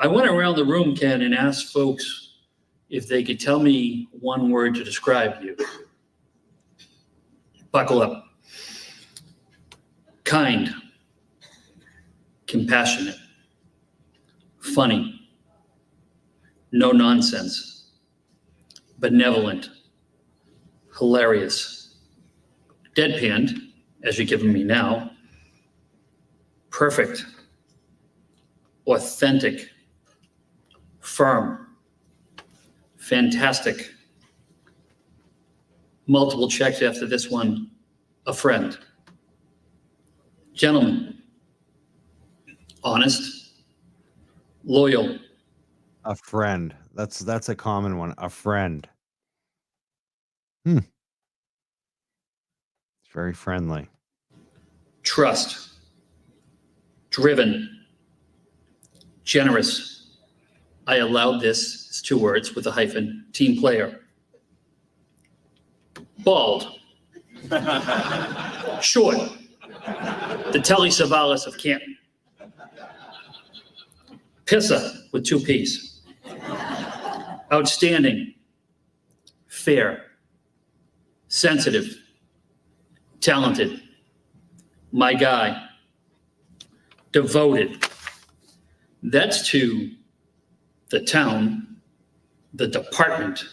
I went around the room, Ken, and asked folks if they could tell me one word to describe you. Buckle up. Kind, compassionate, funny, no nonsense, benevolent, hilarious, deadpanned, as you're giving me now, perfect, authentic, firm, fantastic, multiple checks after this one, a friend, gentleman, honest, loyal. A friend. That's a common one. A friend. It's very friendly. Trust, driven, generous. I allowed this, it's 2 words with a hyphen, team player. Bald. Short. The Telly Savalas of Canton. Pissa with 2 P's. Outstanding. Fair. Sensitive. Talented. My guy. Devoted. That's to the town, the department,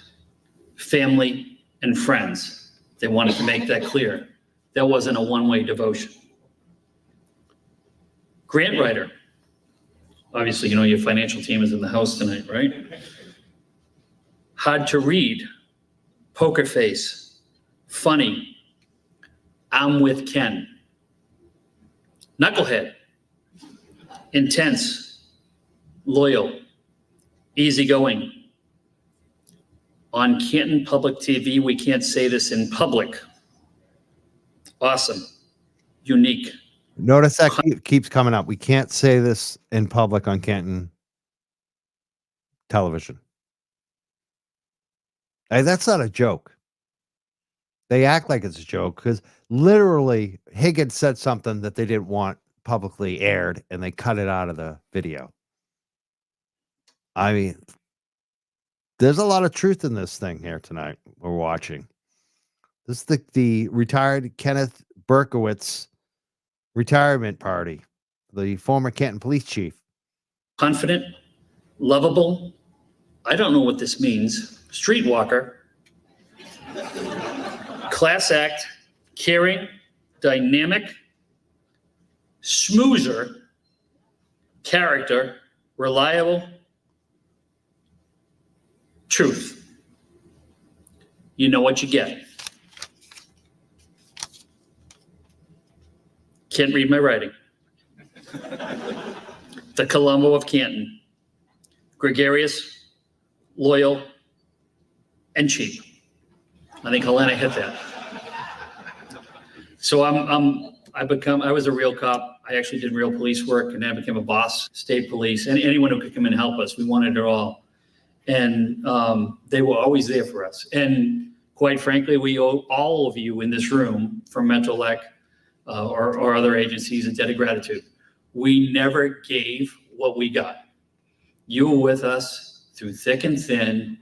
family, and friends. They wanted to make that clear. That wasn't a one-way devotion. Grant writer. Obviously, you know your financial team is in the house tonight, right? Hard to read, poker face, funny, I'm with Ken. Knucklehead, intense, loyal, easygoing. On Canton Public TV, we can't say this in public. Awesome, unique. Notice that keeps coming up. We can't say this in public on Canton television. Hey, that's not a joke. They act like it's a joke because literally Higgins said something that they didn't want publicly aired and they cut it out of the video. I mean, there's a lot of truth in this thing here tonight we're watching. This is the retired Kenneth Burkowitz retirement party, the former Canton police chief. Confident, lovable. I don't know what this means. Streetwalker. Class act, caring, dynamic, schmoozer, character, reliable, truth. You know what you get. Can't read my writing. The Columbo of Canton. Gregarious, loyal, and cheap. I think Helena hit that. So I was a real cop. I actually did real police work and then I became a boss, state police, and anyone who could come and help us. We wanted it all. And they were always there for us. And quite frankly, we owe all of you in this room from Metrolec or other agencies a debt of gratitude. We never gave what we got. You were with us through thick and thin,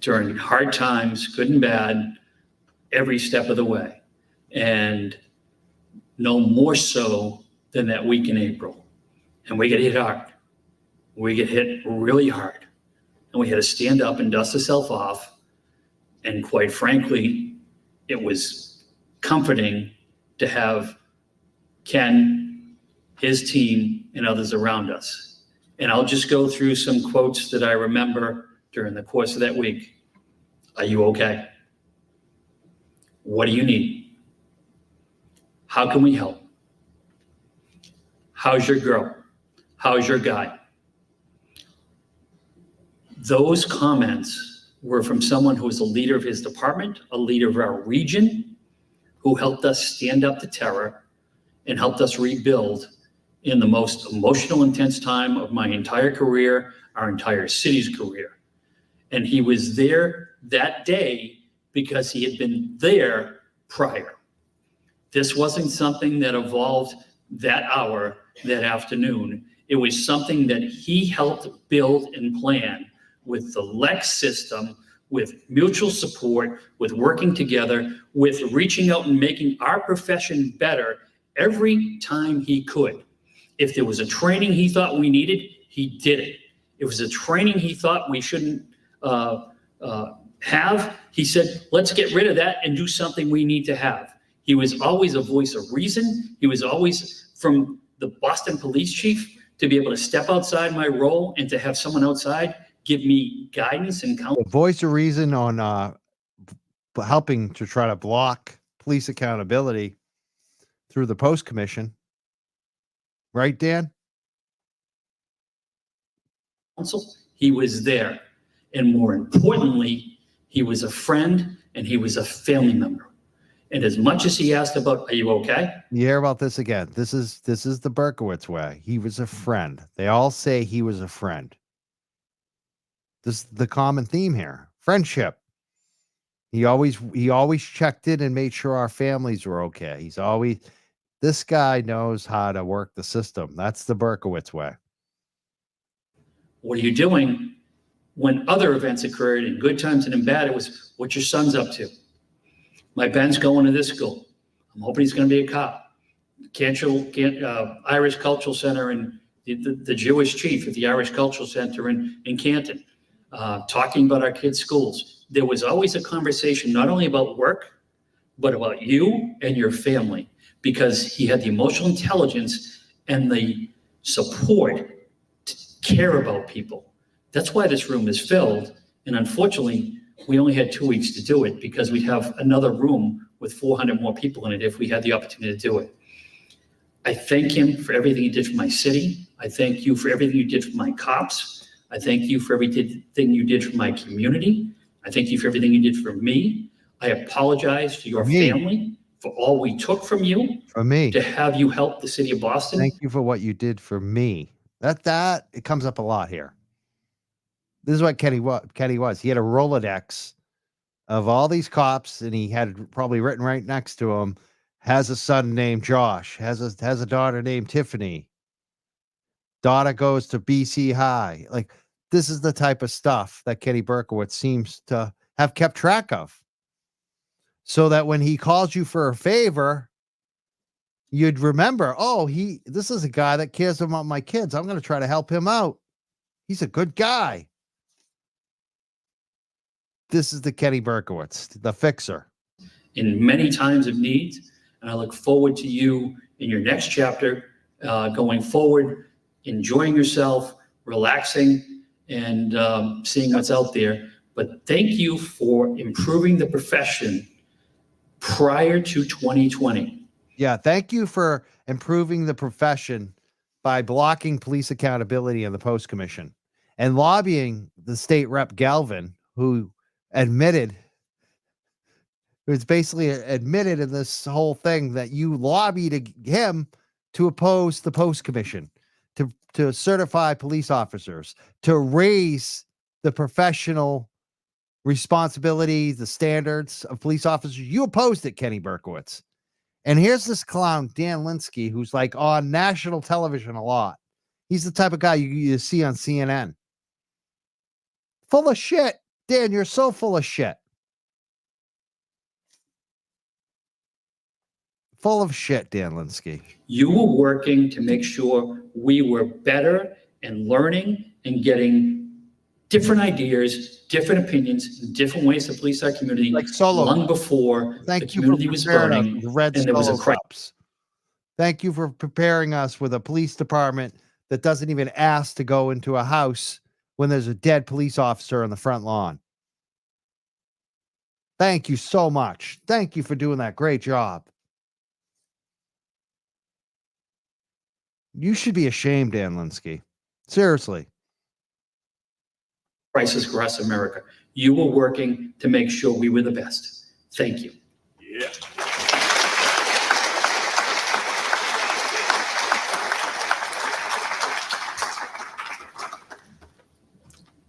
during hard times, good and bad, every step of the way. And no more so than that week in April. And we get hit hard. We get hit really hard. And we had to stand up and dust ourselves off. And quite frankly, it was comforting to have Ken, his team, and others around us. And I'll just go through some quotes that I remember during the course of that week. Are you okay? What do you need? How can we help? How's your girl? How's your guy? Those comments were from someone who was a leader of his department, a leader of our region, who helped us stand up to terror and helped us rebuild in the most emotional, intense time of my entire career, our entire city's career. And he was there that day because he had been there prior. This wasn't something that evolved that hour, that afternoon. It was something that he helped build and plan with the Lex system, with mutual support, with working together, with reaching out and making our profession better every time he could. If there was a training he thought we needed, he did it. If it was a training he thought we shouldn't have, he said, let's get rid of that and do something we need to have. He was always a voice of reason. He was always, from the Boston police chief, to be able to step outside my role and to have someone outside give me guidance and counsel. The voice of reason on helping to try to block police accountability through the post commission. Right, Dan? He was there. And more importantly, he was a friend and he was a family member. And as much as he asked about, are you okay? You hear about this again. This is the Burkowitz way. He was a friend. They all say he was a friend. This is the common theme here. Friendship. He always checked in and made sure our families were okay. This guy knows how to work the system. That's the Burkowitz way. What are you doing? When other events occurred in good times and in bad, it was, what your son's up to? My Ben's going to this school. I'm hoping he's going to be a cop. Irish Cultural Center and the Jewish chief at the Irish Cultural Center in Canton, talking about our kids' schools. There was always a conversation, not only about work, but about you and your family, because he had the emotional intelligence and the support to care about people. That's why this room is filled. And unfortunately, we only had 2 weeks to do it because we'd have another room with 400 more people in it if we had the opportunity to do it. I thank him for everything he did for my city. I thank you for everything you did for my cops. I thank you for everything you did for my community. I thank you for everything you did for me. I apologize to your family for all we took from you. For me. To have you help the city of Boston. Thank you for what you did for me. That it comes up a lot here. This is what Kenny was. He had a Rolodex of all these cops, and he had probably written right next to him, has a son named Josh, has a daughter named Tiffany. Daughter goes to BC High. Like, this is the type of stuff that Kenny Berkowitz seems to have kept track of. So that when he calls you for a favor, you'd remember, this is a guy that cares about my kids. I'm going to try to help him out. He's a good guy. This is the Kenny Berkowitz, the fixer. In many times of need. And I look forward to you in your next chapter, going forward, enjoying yourself, relaxing, and seeing what's out there. But thank you for improving the profession prior to 2020. Yeah, thank you for improving the profession by blocking police accountability in the post commission and lobbying the state rep Galvin, who basically admitted in this whole thing that you lobbied him to oppose the post commission, to certify police officers, to raise the professional responsibility, the standards of police officers. You opposed it, Kenny Berkowitz. And here's this clown, Dan Linsky, who's like on national television a lot. He's the type of guy you see on CNN. Full of shit. Dan, you're so full of shit. Full of shit, Dan Linsky. You were working to make sure we were better and learning and getting different ideas, different opinions, and different ways to police our community Like Solo long Cups. before the Thank you for community was preparing us burning with red and there was a Solo crisis. Cups. Thank you for preparing us with a police department that doesn't even ask to go into a house when there's a dead police officer on the front lawn. Thank you so much. Thank you for doing that great job. You should be ashamed, Dan Linsky. Seriously. Crisis across America. You were working to make sure we were the best. Thank you. Yeah.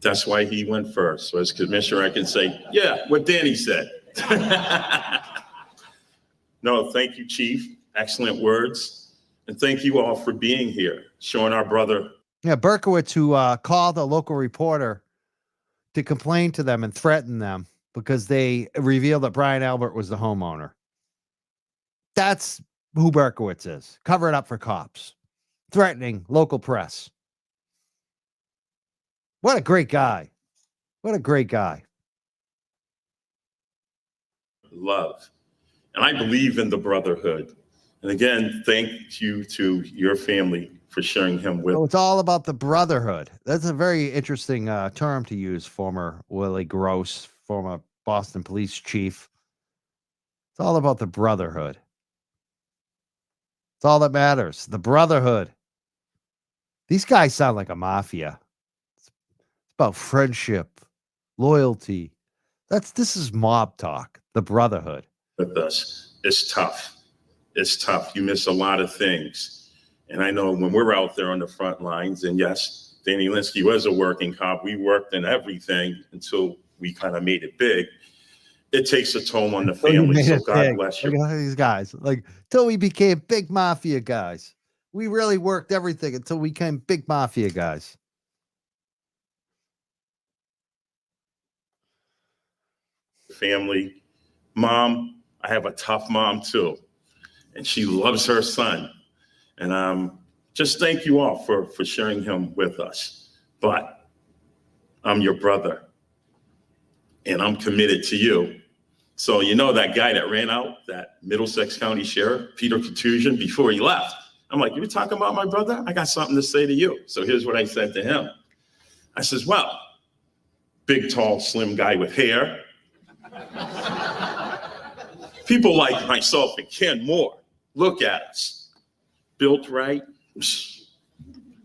That's why he went first. So as commissioner, I can say, yeah, what Danny said. No, thank you, Chief. Excellent words. And thank you all for being here, showing our brother. Yeah, Burkowitz, who called a local reporter to complain to them and threaten them because they revealed that Brian Albert was the homeowner. That's who Burkowitz is. Cover it up for cops. Threatening local press. What a great guy. What a great guy. Love. And I believe in the brotherhood. And again, thank you to your family for sharing him with. So it's all about the brotherhood. That's a very interesting term to use, former Willie Gross, former Boston police chief. It's all about the brotherhood. It's all that matters. The brotherhood. These guys sound like a mafia. It's about friendship, loyalty. This is mob talk, the brotherhood. With us. It's tough. It's tough. You miss a lot of things. And I know when we're out there on the front lines, and yes, Danny Linsky was a working cop. We worked in everything until we kind of made it big. It takes a toll on the family. So God bless you. Look at these guys. Like, till we became big mafia guys. We really worked everything until we became big mafia guys. Family. Mom, I have a tough mom too. And she loves her son. And just thank you all for sharing him with us. But I'm your brother. And I'm committed to you. So you know that guy that ran out, that Middlesex County Sheriff, Peter Contusion, before he left. I'm like, you were talking about my brother? I got something to say to you. So here's what I said to him. I says, well, big, tall, slim guy with hair. People like myself and Ken Moore, look at us. Built right,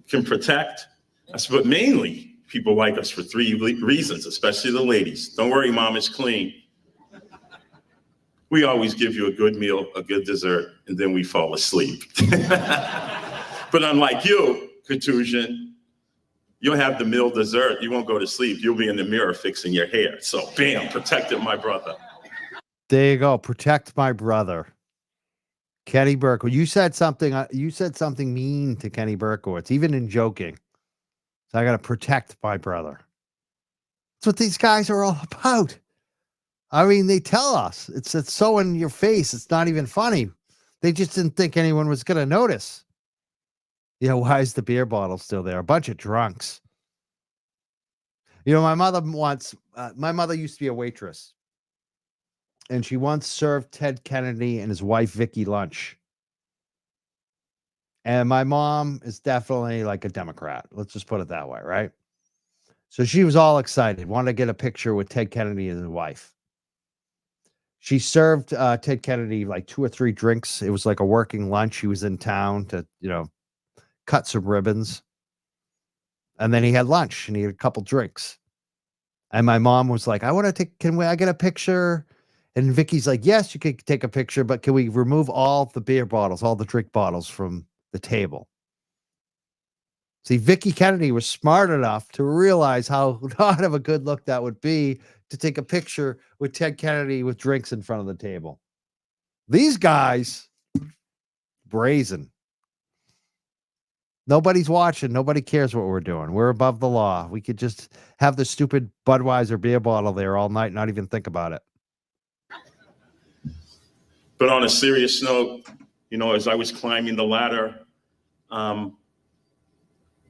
can protect. I said, but mainly people like us for three reasons, especially the ladies. Don't worry, Mom, it's clean. We always give you a good meal, a good dessert, and then we fall asleep. But unlike you, Contusion, you'll have the meal, dessert. You won't go to sleep. You'll be in the mirror fixing your hair. So bam, protected my brother. There you go. Protect my brother. Kenny Berkowitz. You said something mean to Kenny Berkowitz, even in joking. So I got to protect my brother. That's what these guys are all about. I mean, they tell us it's so in your face. It's not even funny. They just didn't think anyone was going to notice. Yeah, why is the beer bottle still there? A bunch of drunks. You know, my mother used to be a waitress. And she once served Ted Kennedy and his wife, Vicky, lunch. And my mom is definitely like a Democrat. Let's just put it that way, right? So she was all excited, wanted to get a picture with Ted Kennedy and his wife. She served Ted Kennedy like 2 or 3 drinks. It was like a working lunch. He was in town to, cut some ribbons. And then he had lunch and he had a couple drinks. And my mom was like, I get a picture? And Vicky's like, yes, you can take a picture, but can we remove all the beer bottles, all the drink bottles from the table? See, Vicky Kennedy was smart enough to realize how not of a good look that would be to take a picture with Ted Kennedy with drinks in front of the table. These guys, brazen. Nobody's watching. Nobody cares what we're doing. We're above the law. We could just have the stupid Budweiser beer bottle there all night, not even think about it. But on a serious note, you know, as I was climbing the ladder,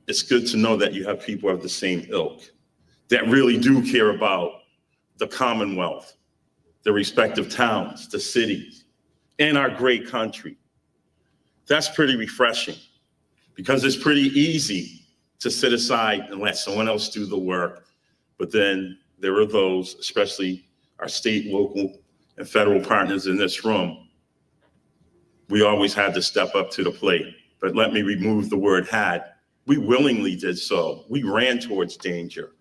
it's good to know that you have people of the same ilk that really do care about the Commonwealth, the respective towns, the cities, and our great country. That's pretty refreshing because it's pretty easy to sit aside and let someone else do the work. But then there are those, especially our state, local, and federal partners in this room. We always had to step up to the plate. But let me remove the word had. We willingly did so. We ran towards danger.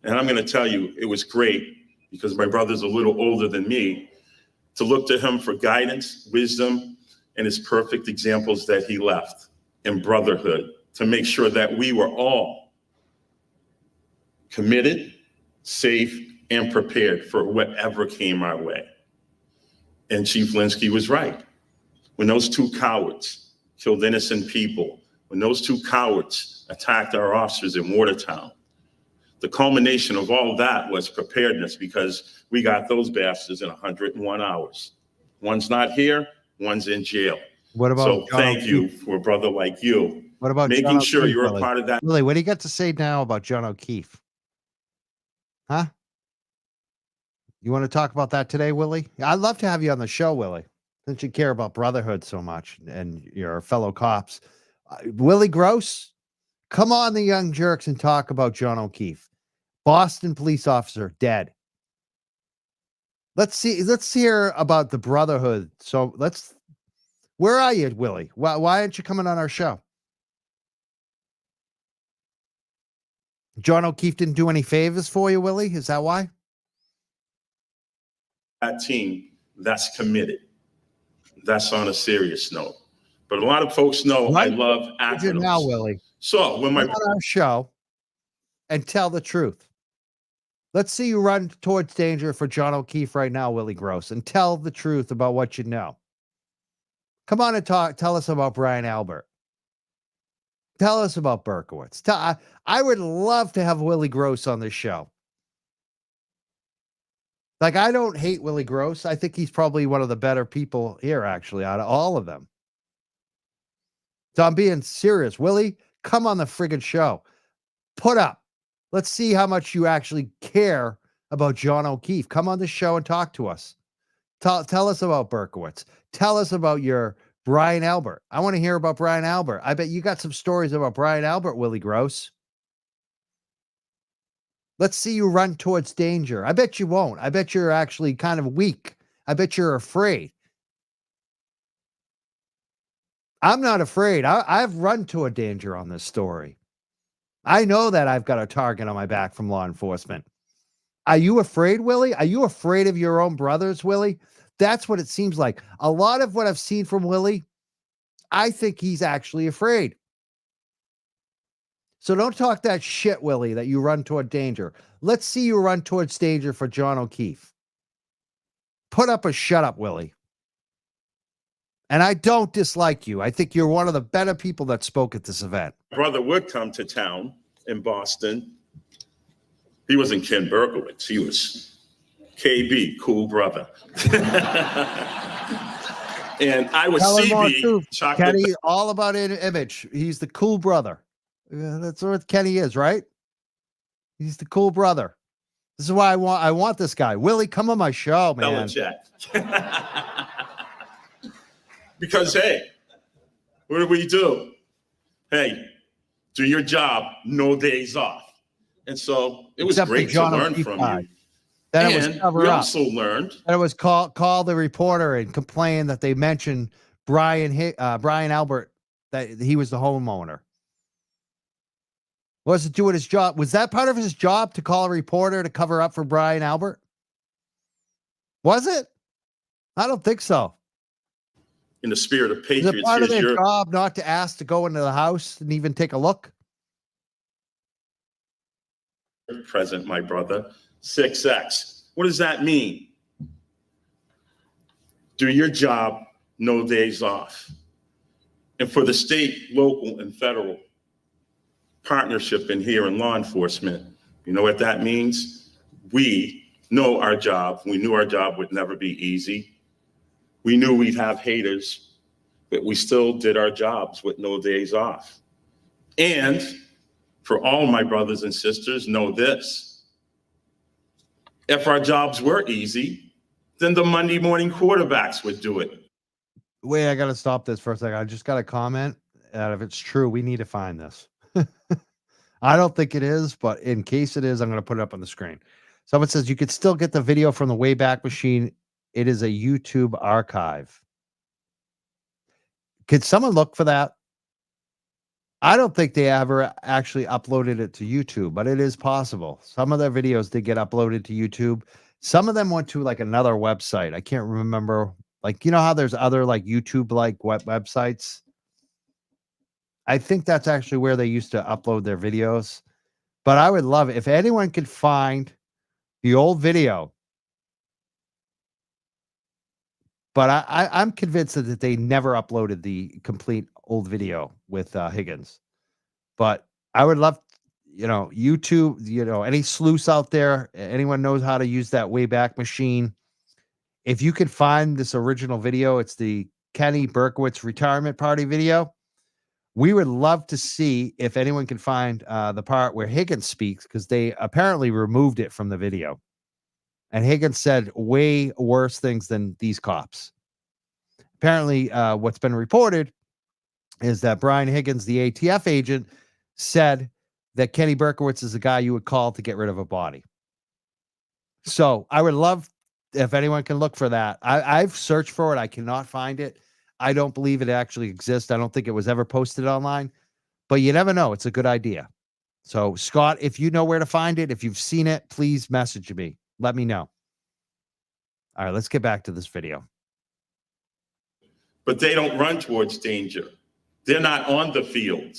And I'm going to tell you, it was great because my brother's a little older than me, to look to him for guidance, wisdom, and his perfect examples that he left in brotherhood to make sure that we were all committed, safe, and prepared for whatever came our way. And Chief Linsky was right. When those two cowards killed innocent people, when those two cowards attacked our officers in Watertown, the culmination of all of that was preparedness because we got those bastards in 101 hours. One's not here, one's in jail. What about So John thank you O'Keefe? for a brother like you. What about making John sure O'Keefe, you're a Willie? part of that? Willie, what do you got to say now about John O'Keefe? Huh? You want to talk about that today, Willie? I'd love to have you on the show, Willie, since you care about brotherhood so much and your fellow cops. Willie Gross, come on the Young Jerks and talk about John O'Keefe, Boston police officer, dead. Let's hear about the brotherhood. So where are you, Willie? Why aren't you coming on our show? John O'Keefe didn't do any favors for you, Willie? Is that why? That team that's committed. That's on a serious note. But a lot of folks know I love acronyms. Now, Willie. So when Come on our show and tell the truth. Let's see you run towards danger for John O'Keefe right now, Willie Gross, and tell the truth about what you know. Come on and tell us about Brian Albert. Tell us about Burkowitz. I would love to have Willie Gross on this show. Like, I don't hate Willie Gross. I think he's probably one of the better people here, actually, out of all of them. So I'm being serious. Willie, come on the friggin' show. Put up. Let's see how much you actually care about John O'Keefe. Come on the show and talk to us. Tell us about Burkowitz. Tell us about your Brian Albert. I want to hear about Brian Albert. I bet you got some stories about Brian Albert, Willie Gross. Let's see you run towards danger. I bet you won't. I bet you're actually kind of weak. I bet you're afraid. I'm not afraid. I've run to a danger on this story. I know that I've got a target on my back from law enforcement. Are you afraid, Willie? Are you afraid of your own brothers, Willie? That's what it seems like. A lot of what I've seen from Willie, I think he's actually afraid. So don't talk that shit, Willie, that you run toward danger. Let's see you run towards danger for John O'Keefe. Put up a shut up, Willie. And I don't dislike you. I think you're one of the better people that spoke at this event. Brother would come to town in Boston. He wasn't Ken Burkowitz. He was KB, cool brother. And I was Tell him more CB, truth, chocolate. Kenny, all about image. He's the cool brother. That's what Kenny is, right? He's the cool brother. This is why I want this guy. Willie, come on my show, man. Belichick. Because, hey, what do we do? Hey, do your job, no days off. And so it was Except for great to John learn O'Keefe from guy. you. Then it was And cover we up. also learned. And it was call the reporter and complain that they mentioned Brian Albert, that he was the homeowner. What does it do with his job? Was that part of his job to call a reporter to cover up for Brian Albert? Was it? I don't think so. In the spirit of Is Patriots, it part of here's their your job not to ask to go into the house and even take a look? present, my brother. 6X. What does that mean? Do your job, no days off. And for the state, local, and federal partnership in here in law enforcement, you know what that means? We know our job. We knew our job would never be easy. We knew we'd have haters, but we still did our jobs with no days off. And for all my brothers and sisters, know this. If our jobs were easy, then the Monday morning quarterbacks would do it. Wait, I got to stop this for a second. I just got a comment. If it's true, we need to find this. I don't think it is, but in case it is, I'm going to put it up on the screen. Someone says you could still get the video from the Wayback Machine. It is a YouTube archive. Could someone look for that? I don't think they ever actually uploaded it to YouTube, but it is possible. Some of their videos did get uploaded to YouTube. Some of them went to like another website. I can't remember. Like, you know how there's other like YouTube like websites? I think that's actually where they used to upload their videos. But I would love it if anyone could find the old video. But I'm convinced that they never uploaded the complete old video with Higgins. But I would love, YouTube, any sleuths out there, anyone knows how to use that Wayback Machine. If you could find this original video, it's the Kenny Berkowitz retirement party video. We would love to see if anyone can find the part where Higgins speaks, because they apparently removed it from the video. And Higgins said way worse things than these cops. Apparently, what's been reported is that Brian Higgins, the ATF agent, said that Kenny Burkowitz is the guy you would call to get rid of a body. So I would love if anyone can look for that. I've searched for it. I cannot find it. I don't believe it actually exists. I don't think it was ever posted online, but you never know. It's a good idea. So Scott, if you know where to find it, if you've seen it, please message me. Let me know. All right, let's get back to this video. But they don't run towards danger. They're not on the field.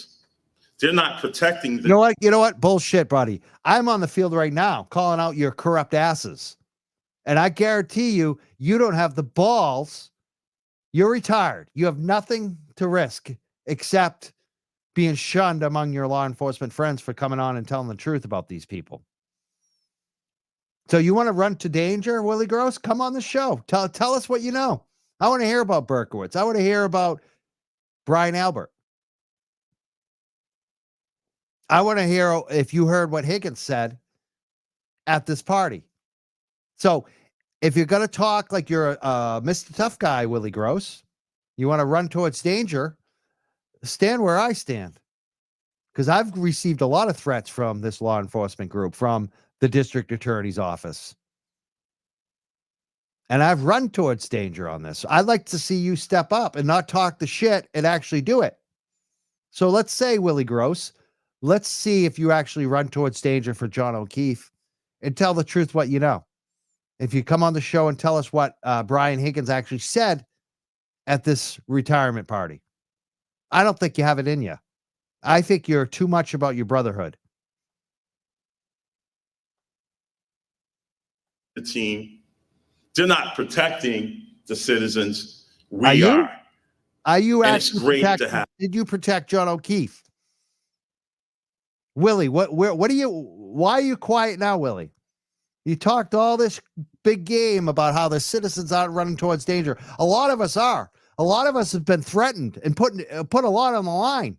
They're not protecting the. You know what? Bullshit, buddy. I'm on the field right now calling out your corrupt asses. And I guarantee you, you don't have the balls. You're retired. You have nothing to risk except being shunned among your law enforcement friends for coming on and telling the truth about these people. So you want to run to danger, Willie Gross? Come on the show. Tell us what you know. I want to hear about Burkowitz. I want to hear about Brian Albert. I want to hear if you heard what Higgins said at this party. So if you're going to talk like you're a Mr. Tough Guy, Willie Gross, you want to run towards danger, stand where I stand. Because I've received a lot of threats from this law enforcement group, from the district attorney's office. And I've run towards danger on this. I'd like to see you step up and not talk the shit and actually do it. So let's say, Willie Gross, let's see if you actually run towards danger for John O'Keefe and tell the truth what you know. If you come on the show and tell us what Brian Higgins actually said at this retirement party. I don't think you have it in you. I think you're too much about your brotherhood. The team. They're not protecting the citizens. We are. Are you and it's actually great to have. Did you protect John O'Keefe? Willie, what are you, why are you quiet now, Willie? You talked all this big game about how the citizens aren't running towards danger. A lot of us are. A lot of us have been threatened and put a lot on the line.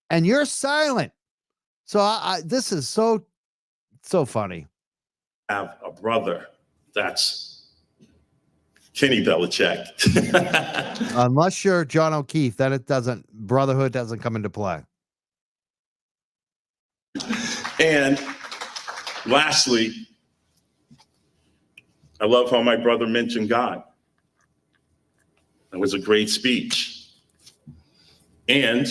And you're silent. So this is so funny. Have a brother that's Kenny Belichick. Unless you're John O'Keefe, then brotherhood doesn't come into play. And lastly, I love how my brother mentioned God. That was a great speech. And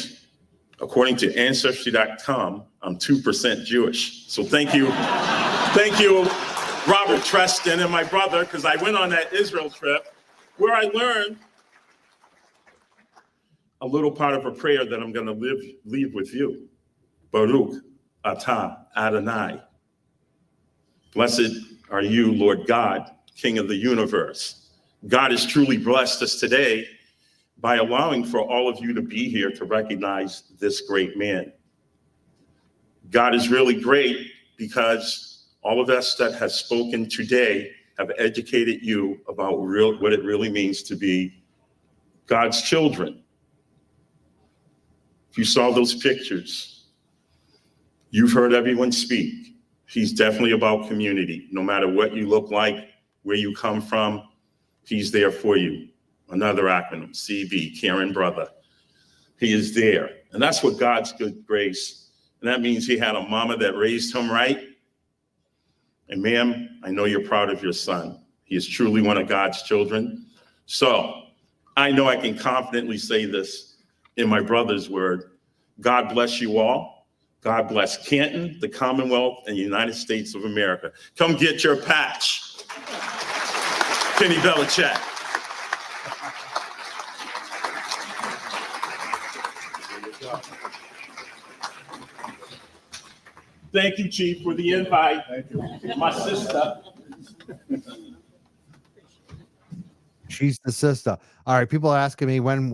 according to Ancestry.com, I'm 2% Jewish. So thank you. Thank you, Robert Treston and my brother, because I went on that Israel trip where I learned a little part of a prayer that I'm going to leave with you. Baruch Atah Adonai. Blessed are you, Lord God, King of the universe. God has truly blessed us today by allowing for all of you to be here to recognize this great man. God is really great because all of us that have spoken today have educated you about what it really means to be God's children. If you saw those pictures, you've heard everyone speak. He's definitely about community. No matter what you look like, where you come from, he's there for you. Another acronym, CB, Caring Brother. He is there. And that's what God's good grace. And that means he had a mama that raised him right. And ma'am, I know you're proud of your son. He is truly one of God's children. So I know I can confidently say this in my brother's word. God bless you all. God bless Canton, the Commonwealth, and the United States of America. Come get your patch. Kenny Belichick. Thank you, Chief, for the invite. Thank you. My sister. She's the sister. All right. People are asking me when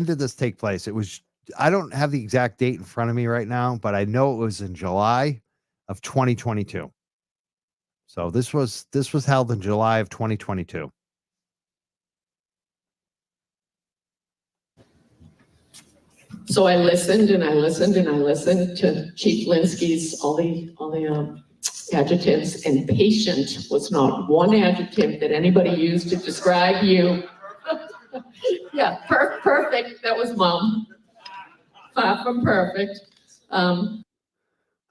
did this take place? It was, I don't have the exact date in front of me right now, but I know it was in July of 2022. So this was held in July of 2022. So I listened and I listened and I listened to Chief Linsky's all the adjectives, and patient was not one adjective that anybody used to describe you. Yeah, perfect. That was Mom. Far from perfect.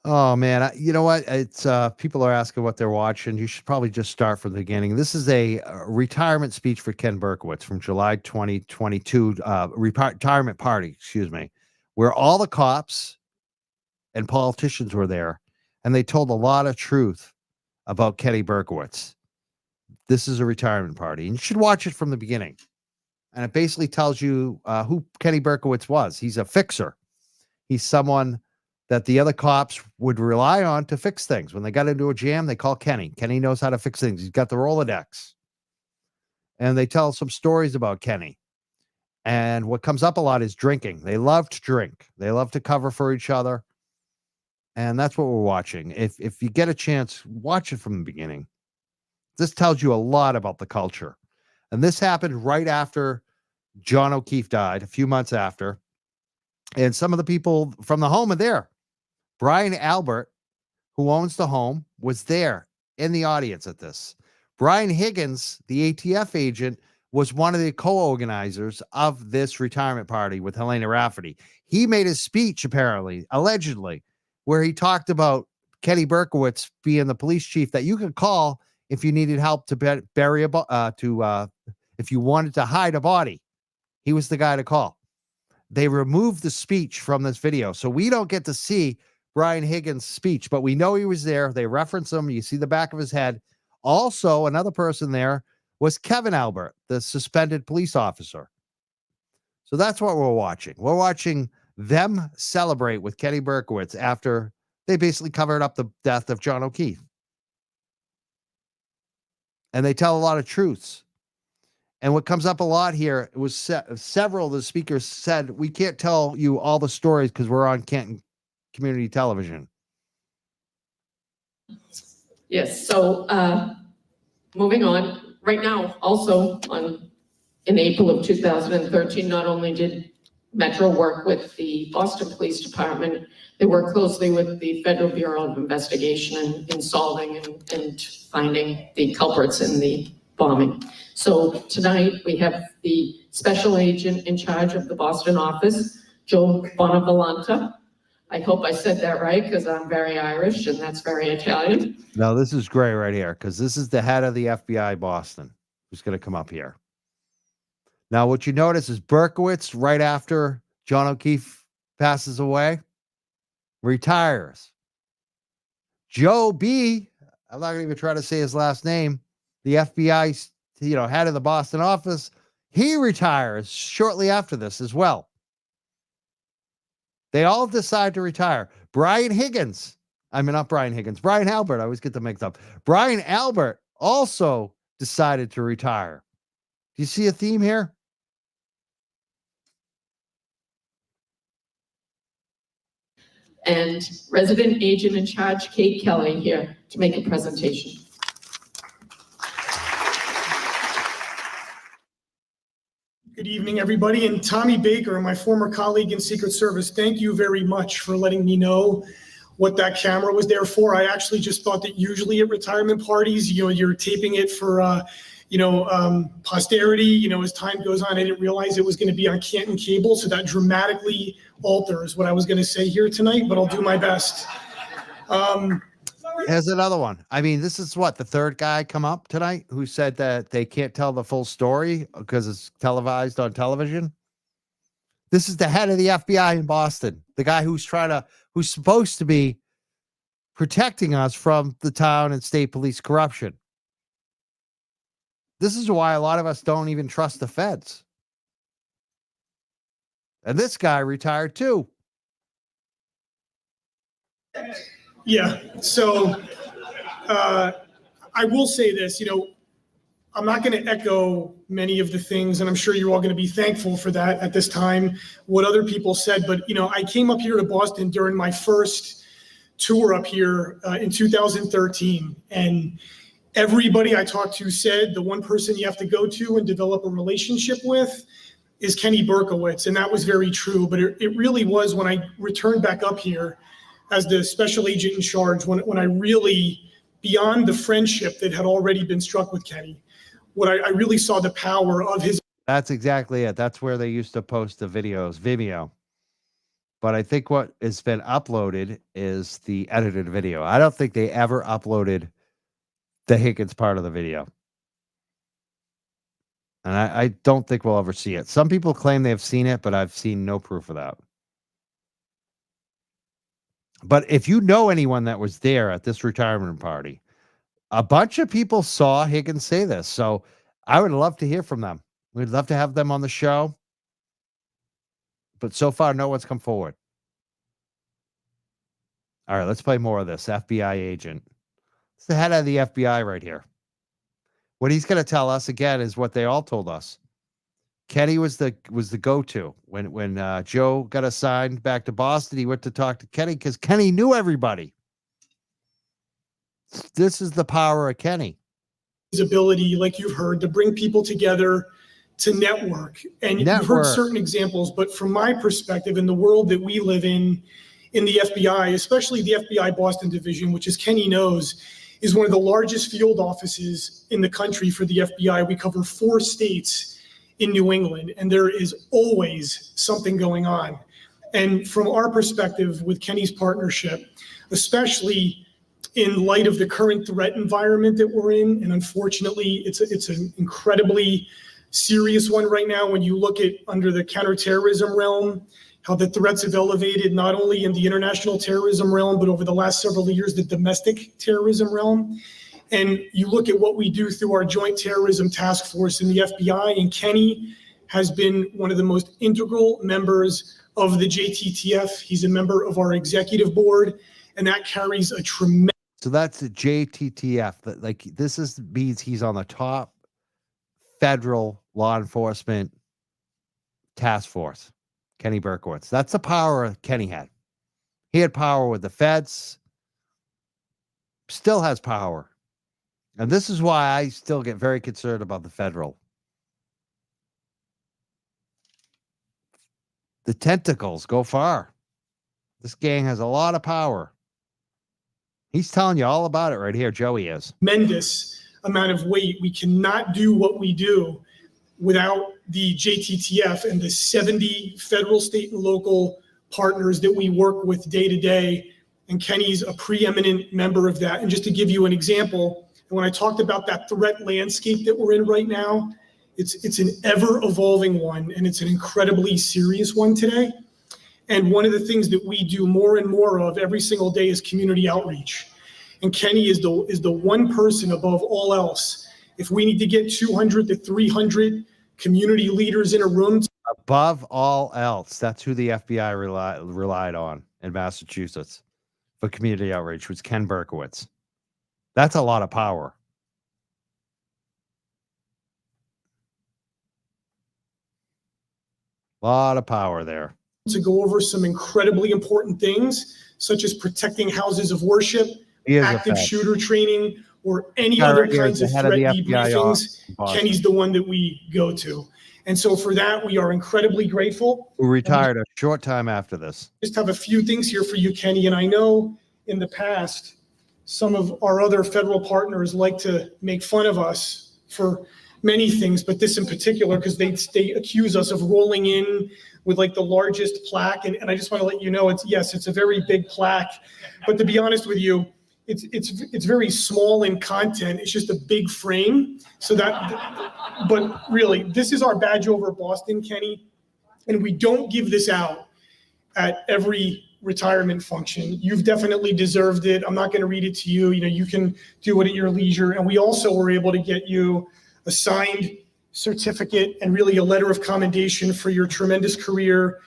Oh man, you know what? It's people are asking what they're watching. You should probably just start from the beginning. This is a retirement speech for Ken Burkowitz from July 2022, retirement party, excuse me, where all the cops and politicians were there, and they told a lot of truth about Kenny Burkowitz. This is a retirement party, and you should watch it from the beginning. And it basically tells you who Kenny Burkowitz was. He's a fixer. He's someone that the other cops would rely on to fix things. When they got into a jam, they call Kenny. Kenny knows how to fix things. He's got the Rolodex. And they tell some stories about Kenny. And what comes up a lot is drinking. They love to drink. They love to cover for each other. And that's what we're watching. If you get a chance, watch it from the beginning. This tells you a lot about the culture. And this happened right after John O'Keefe died, a few months after. And some of the people from the home are there. Brian Albert, who owns the home, was there in the audience at this. Brian Higgins, the ATF agent, was one of the co-organizers of this retirement party with Helena Rafferty. He made a speech, apparently, allegedly, where he talked about Kenny Burkowitz being the police chief that you could call if you needed help to bury if you wanted to hide a body. He was the guy to call. They removed the speech from this video, so we don't get to see Brian Higgins' speech, but we know he was there. They reference him. You see the back of his head. Also, another person there was Kevin Albert, the suspended police officer. So that's what we're watching. We're watching them celebrate with Kenny Burkowitz after they basically covered up the death of John O'Keefe. And they tell a lot of truths. And what comes up a lot here was several of the speakers said, we can't tell you all the stories because we're on Canton Community Television. Yes, so moving on, right now, also in April of 2013, not only did Metro work with the Boston Police Department, they worked closely with the Federal Bureau of Investigation in solving and finding the culprits in the bombing. So tonight we have the special agent in charge of the Boston office, Joe Bonavolanta. I hope I said that right because I'm very Irish and that's very Italian. No, this is great right here because this is the head of the FBI Boston who's going to come up here. Now, what you notice is Burkowitz, right after John O'Keefe passes away, retires. Joe B., I'm not going to even try to say his last name, the FBI, head of the Boston office, he retires shortly after this as well. They all decide to retire. Brian Albert. I always get them mixed up. Brian Albert also decided to retire. Do you see a theme here? And resident agent in charge, Kate Kelly, here to make a presentation. Good evening, everybody. And Tommy Baker, my former colleague in Secret Service, thank you very much for letting me know what that camera was there for. I actually just thought that usually at retirement parties, you're taping it for, posterity, as time goes on. I didn't realize it was going to be on Canton cable, so that dramatically alters what I was going to say here tonight, but I'll do my best. Here's another one. I mean, this is what, the third guy come up tonight who said that they can't tell the full story because it's televised on television. This is the head of the FBI in Boston, the guy who's supposed to be protecting us from the town and state police corruption. This is why a lot of us don't even trust the feds. And this guy retired too. Yeah, so I will say this, I'm not going to echo many of the things, and I'm sure you're all going to be thankful for that at this time, what other people said. But, I came up here to Boston during my first tour up here in 2013. And everybody I talked to said the one person you have to go to and develop a relationship with is Kenny Burkowitz. And that was very true. But it really was when I returned back up here as the special agent in charge, when I really, beyond the friendship that had already been struck with Kenny, what I really saw the power of his. That's exactly it. That's where they used to post the videos, Vimeo. But I think what has been uploaded is the edited video. I don't think they ever uploaded the Higgins part of the video. And I don't think we'll ever see it. Some people claim they've seen it, but I've seen no proof of that. But if you know anyone that was there at this retirement party, a bunch of people saw Higgins say this. So I would love to hear from them. We'd love to have them on the show. But so far, no one's come forward. All right, let's play more of this. FBI agent. It's the head of the FBI right here. What he's going to tell us again is what they all told us. Kenny was the go-to. When Joe got assigned back to Boston, he went to talk to Kenny because Kenny knew everybody. This is the power of Kenny. His ability, like you've heard, to bring people together, to network. And you've heard certain examples, but from my perspective, in the world that we live in the FBI, especially the FBI Boston division, which, as Kenny knows, is one of the largest field offices in the country for the FBI. We cover 4 states in New England, and there is always something going on. And from our perspective with Kenny's partnership, especially in light of the current threat environment that we're in, and unfortunately, it's an incredibly serious one right now when you look at under the counterterrorism realm, how the threats have elevated not only in the international terrorism realm, but over the last several years, the domestic terrorism realm. And you look at what we do through our Joint Terrorism Task Force in the FBI, and Kenny has been one of the most integral members of the JTTF. He's a member of our executive board, and that carries a tremendous. So that's the JTTF. Like, this means he's on the top federal law enforcement task force. Kenny Burkowitz. That's the power Kenny had. He had power with the feds. Still has power. And this is why I still get very concerned about the federal. The tentacles go far. This gang has a lot of power. He's telling you all about it right here. Joey is. Tremendous amount of weight. We cannot do what we do without the JTTF and the 70 federal, state, and local partners that we work with day to day. And Kenny's a preeminent member of that. And just to give you an example, when I talked about that threat landscape that we're in right now, it's an ever-evolving one, and it's an incredibly serious one today. And one of the things that we do more and more of every single day is community outreach. And Kenny is the one person above all else. If we need to get 200 to 300 community leaders in a room. Above all else, that's who the FBI relied on in Massachusetts for community outreach, was Ken Burkowitz. That's a lot of power. A lot of power there. To go over some incredibly important things, such as protecting houses of worship, active shooter training, or any other kinds of threat debriefings. Kenny's the one that we go to. And so for that, we are incredibly grateful. Who retired a short time after this. Just have a few things here for you, Kenny. And I know in the past, some of our other federal partners like to make fun of us for many things, but this in particular, because they accuse us of rolling in with like the largest plaque. And I just want to let you know, it's a very big plaque, but to be honest with you, it's very small in content. It's just a big frame. So but really, this is our badge over Boston, Kenny. And we don't give this out at every retirement function. You've definitely deserved it. I'm not going to read it to you. You can do it at your leisure. And we also were able to get you a signed certificate and really a letter of commendation for your tremendous career.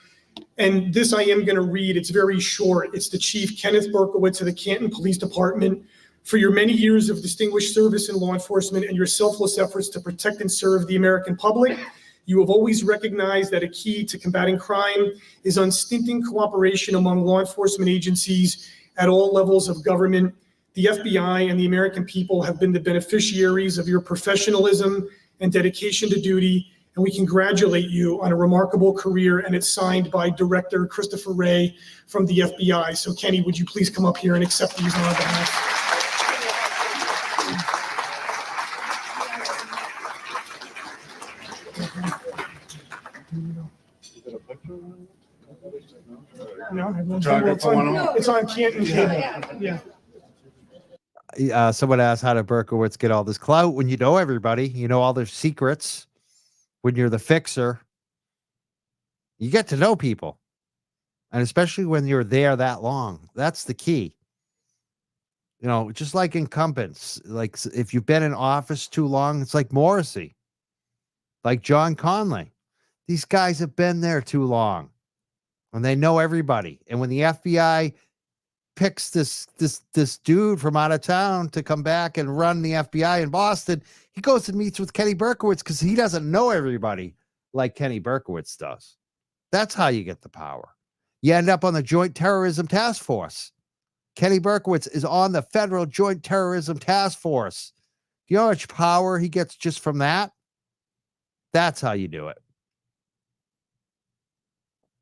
And this I am going to read. It's very short. It's the Chief Kenneth Burkowitz of the Canton Police Department. For your many years of distinguished service in law enforcement and your selfless efforts to protect and serve the American public, you have always recognized that a key to combating crime is unstinting cooperation among law enforcement agencies at all levels of government. The FBI and the American people have been the beneficiaries of your professionalism and dedication to duty, and we congratulate you on a remarkable career. And it's signed by Director Christopher Wray from the FBI. So Kenny, would you please come up here and accept these on our behalf? No, it's on Canton cable. Yeah. Someone asked, how did Burkowitz get all this clout? When you know everybody, you know all their secrets. When you're the fixer, you get to know people. And especially when you're there that long, that's the key. Just like incumbents, like if you've been in office too long, it's like Morrissey, like John Conley. These guys have been there too long and they know everybody. And when the FBI picks this dude from out of town to come back and run the FBI in Boston, he goes and meets with Kenny Burkowitz because he doesn't know everybody like Kenny Burkowitz does. That's how you get the power. You end up on the Joint Terrorism Task Force. Kenny Burkowitz is on the Federal Joint Terrorism Task Force. Do you know how much power he gets just from that? That's how you do it.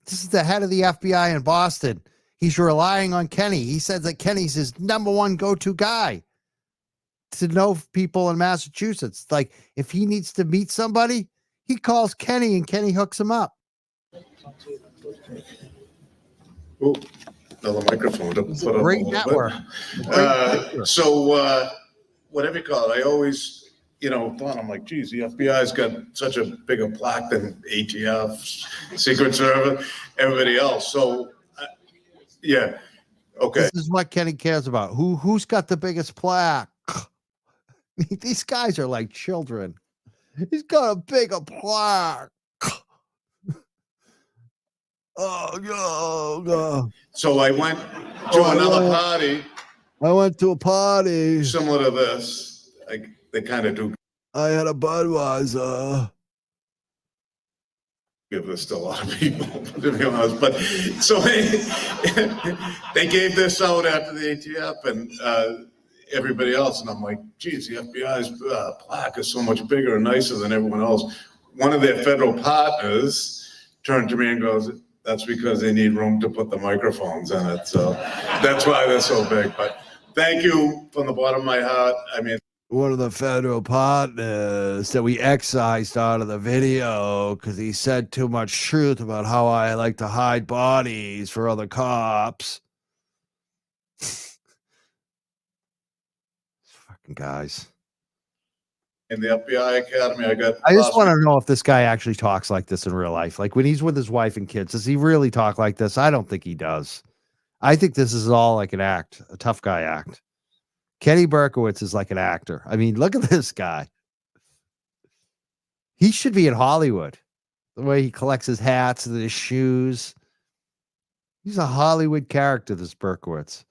This is the head of the FBI in Boston. He's relying on Kenny. He says that Kenny's his number one go-to guy to know people in Massachusetts. Like, if he needs to meet somebody, he calls Kenny and Kenny hooks him up. Oh, another microphone. It's a great network. So whatever you call it, I always, thought, I'm like, geez, the FBI's got such a bigger plaque than ATF, Secret Service, everybody else. So, yeah. Okay. This is what Kenny cares about. Who's got the biggest plaque? These guys are like children. He's got a bigger plaque. Oh. So I went to another party. I went to a party similar to this. They kind of do. I had a Budweiser. Give this to a lot of people, to be honest. But so they gave this out after the ATF and everybody else. And I'm like, geez, the FBI's plaque is so much bigger and nicer than everyone else. One of their federal partners turned to me and goes, that's because they need room to put the microphones in it. So that's why they're so big. But thank you from the bottom of my heart. I mean, one of the federal partners that we excised out of the video because he said too much truth about how I like to hide bodies for other cops. Fucking guys. In the FBI Academy, I just want to know if this guy actually talks like this in real life. Like when he's with his wife and kids, does he really talk like this? I don't think he does. I think this is all like an act, a tough guy act. Kenny Burkowitz is like an actor. I mean, look at this guy. He should be in Hollywood. The way he collects his hats and his shoes. He's a Hollywood character, this Burkowitz.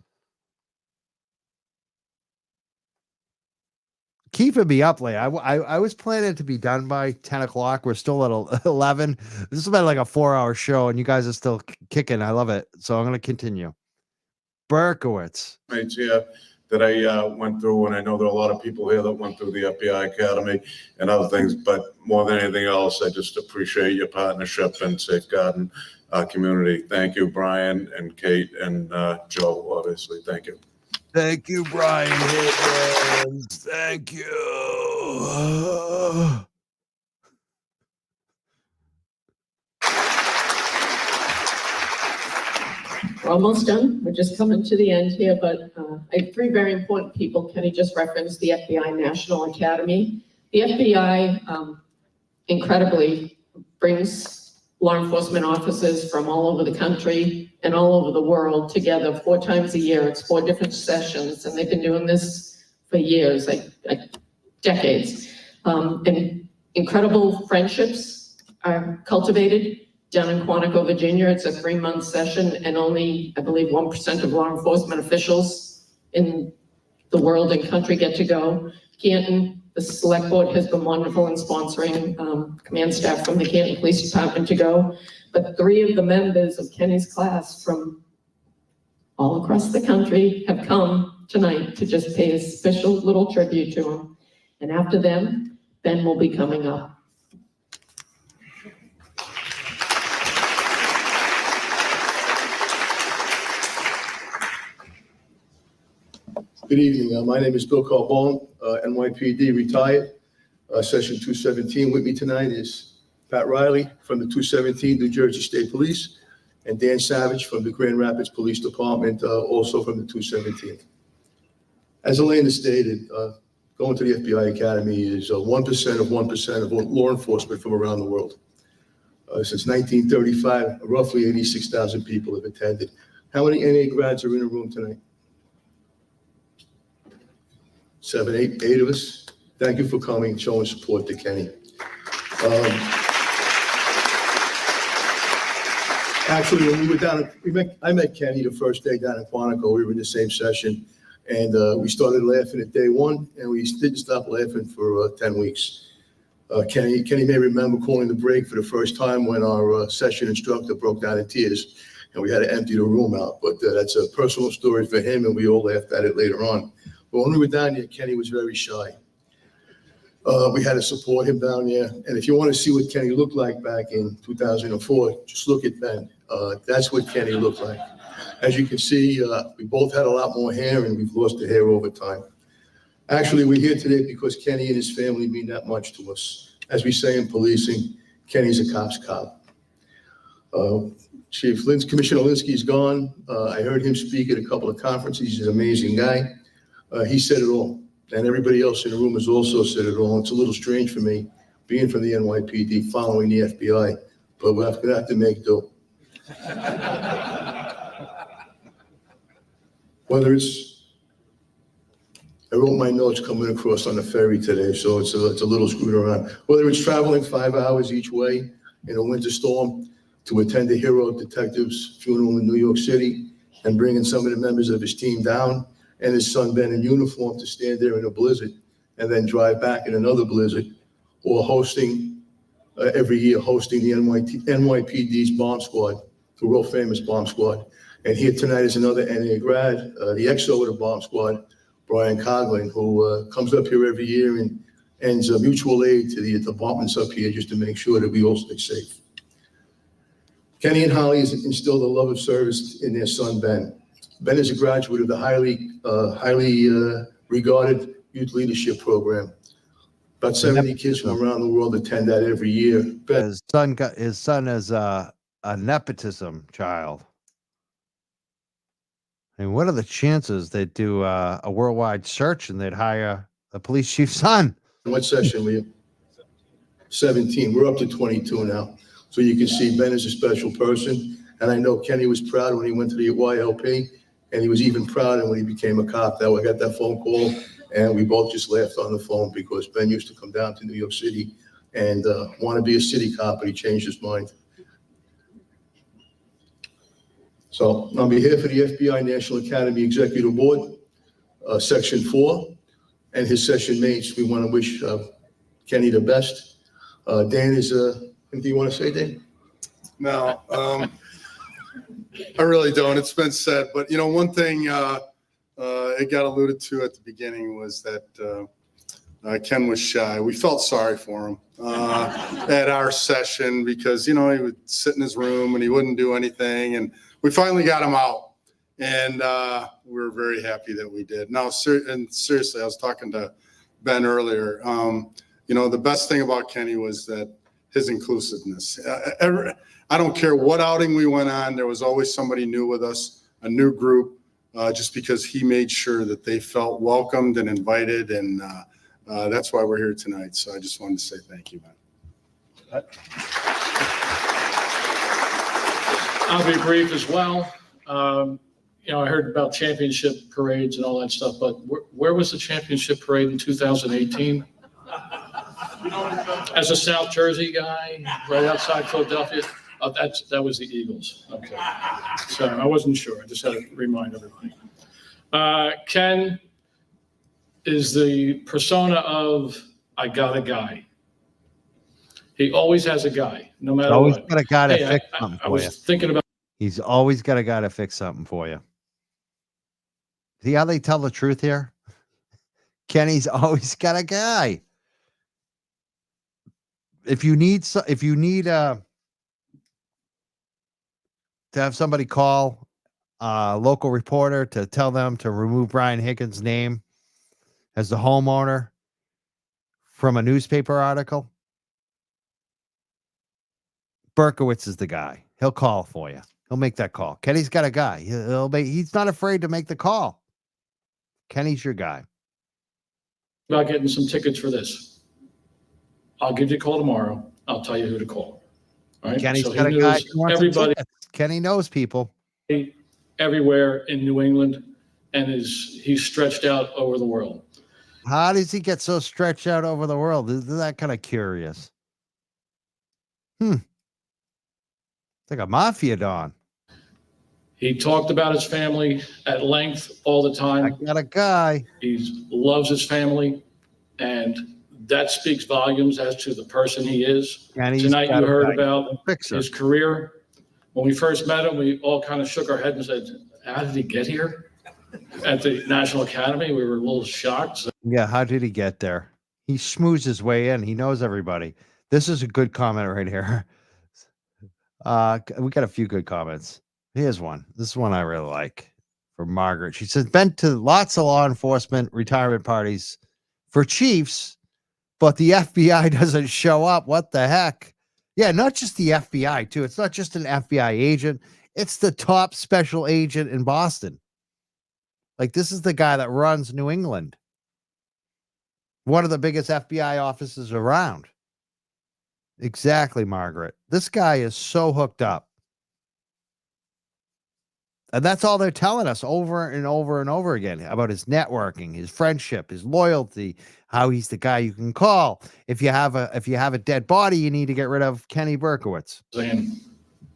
Keeping me up late. I was planning to be done by 10 o'clock. We're still at 11. This has been like a 4-hour show, and you guys are still kicking. I love it. So I'm going to continue. Burkowitz. Here that I went through, and I know there are a lot of people here that went through the FBI Academy and other things, but more than anything else, I just appreciate your partnership and safeguarding our community. Thank you, Brian and Kate and Joe, obviously. Thank you. Thank you, Brian Higgins. Thank you. We're almost done. We're just coming to the end here, but I have three very important people. Kenny just referenced the FBI National Academy. The FBI incredibly brings law enforcement officers from all over the country and all over the world together 4 times a year. It's 4 different sessions, and they've been doing this for years, like decades. And incredible friendships are cultivated down in Quantico, Virginia. It's a 3-month session, and only, I believe, 1% of law enforcement officials in the world and country get to go. Canton, the select board has been wonderful in sponsoring command staff from the Canton Police Department to go. But 3 of the members of Kenny's class from all across the country have come tonight to just pay a special little tribute to him. And after them, Ben will be coming up. Good evening. My name is Bill Carbone, NYPD retired. Session 217 with me tonight is Pat Riley from the 217 New Jersey State Police, and Dan Savage from the Grand Rapids Police Department, also from the 217. As Elena stated, going to the FBI Academy is 1% of 1% of law enforcement from around the world. Since 1935, roughly 86,000 people have attended. How many NA grads are in the room tonight? 7, 8 of us. Thank you for coming and showing support to Kenny. Actually, when we were down, I met Kenny the first day down in Quantico. We were in the same session, and we started laughing at day 1, and we didn't stop laughing for 10 weeks. Kenny may remember calling the break for the first time when our session instructor broke down in tears, and we had to empty the room out. But that's a personal story for him, and we all laughed at it later on. But when we were down there, Kenny was very shy. We had to support him down there. And if you want to see what Kenny looked like back in 2004, just look at Ben. That's what Kenny looked like. As you can see, we both had a lot more hair, and we've lost the hair over time. Actually, we're here today because Kenny and his family mean that much to us. As we say in policing, Kenny's a cop's cop. Commissioner Linsky's gone. I heard him speak at a couple of conferences. He's an amazing guy. He said it all, and everybody else in the room has also said it all. It's a little strange for me, being from the NYPD, following the FBI, but we're going to have to make do. Whether it's, I wrote my notes coming across on the ferry today, so it's a little screwed around. Whether it's traveling 5 hours each way in a winter storm to attend a hero detective's funeral in New York City and bringing some of the members of his team down, and his son Ben in uniform to stand there in a blizzard and then drive back in another blizzard, or hosting every year, hosting the NYPD's bomb squad, the world famous bomb squad. And here tonight is another NA grad, the XO of the bomb squad, Brian Coughlin, who comes up here every year and ends mutual aid to the departments up here just to make sure that we all stay safe. Kenny and Holly has instilled a love of service in their son, Ben. Ben is a graduate of the highly regarded youth leadership program. About 70 kids from around the world attend that every year. His son is a nepotism child. I mean, what are the chances they'd do a worldwide search and they'd hire a police chief's son? What session were you? 17. We're up to 22 now. So you can see Ben is a special person. And I know Kenny was proud when he went to the YLP. And he was even prouder when he became a cop. That I got that phone call, and we both just laughed on the phone because Ben used to come down to New York City and want to be a city cop, but he changed his mind. So on behalf of the FBI National Academy Executive Board, Section 4, and his session mates, we want to wish Kenny the best. Dan, anything you want to say, Dan? No, I really don't. It's been said, but one thing it got alluded to at the beginning was that Ken was shy. We felt sorry for him at our session because he would sit in his room and he wouldn't do anything, and we finally got him out, and we were very happy that we did. Now, and seriously, I was talking to Ben earlier. The best thing about Kenny was that his inclusiveness. I don't care what outing we went on, there was always somebody new with us, a new group, just because he made sure that they felt welcomed and invited, and that's why we're here tonight. So I just wanted to say thank you, Ben. I'll be brief as well. I heard about championship parades and all that stuff, but where was the championship parade in 2018? As a South Jersey guy, right outside Philadelphia, that was the Eagles. Okay, so I wasn't sure. I just had to remind everybody. Ken is the persona of I got a guy. He always has a guy, no matter always what. got a guy to fix something I for was you. thinking about. He's always got a guy to fix something for you. See how they tell the truth here? Kenny's always got a guy. If you need to have somebody call a local reporter to tell them to remove Brian Higgins' name as the homeowner from a newspaper article, Burkowitz is the guy. He'll call for you. He'll make that call. Kenny's got a guy. He's not afraid to make the call. Kenny's your guy. About getting some tickets for this. I'll give you a call tomorrow. I'll tell you who to call. All right. Kenny's So he got a guy knows who wants everybody tickets. Kenny knows people everywhere in New England, and he's stretched out over the world. How does he get so stretched out over the world? Is that kind of curious? It's like a mafia don. He talked about his family at length all the time. I got a guy. He loves his family, and that speaks volumes as to the person he is. Tonight you heard about his career. When we first met him, we all kind of shook our head and said, how did he get here? At the National Academy, we were a little shocked. Yeah, how did he get there? He schmoozed his way in. He knows everybody. This is a good comment right here. We got a few good comments. Here's one. This is one I really like from Margaret. She says, been to lots of law enforcement retirement parties for chiefs, but the FBI doesn't show up. What the heck? Yeah, not just the FBI, too. It's not just an FBI agent. It's the top special agent in Boston. Like, this is the guy that runs New England. One of the biggest FBI offices around. Exactly, Margaret. This guy is so hooked up. And that's all they're telling us over and over and over again about his networking, his friendship, his loyalty, how he's the guy you can call. If you have a dead body, you need to get rid of Kenny Burkowitz. Saying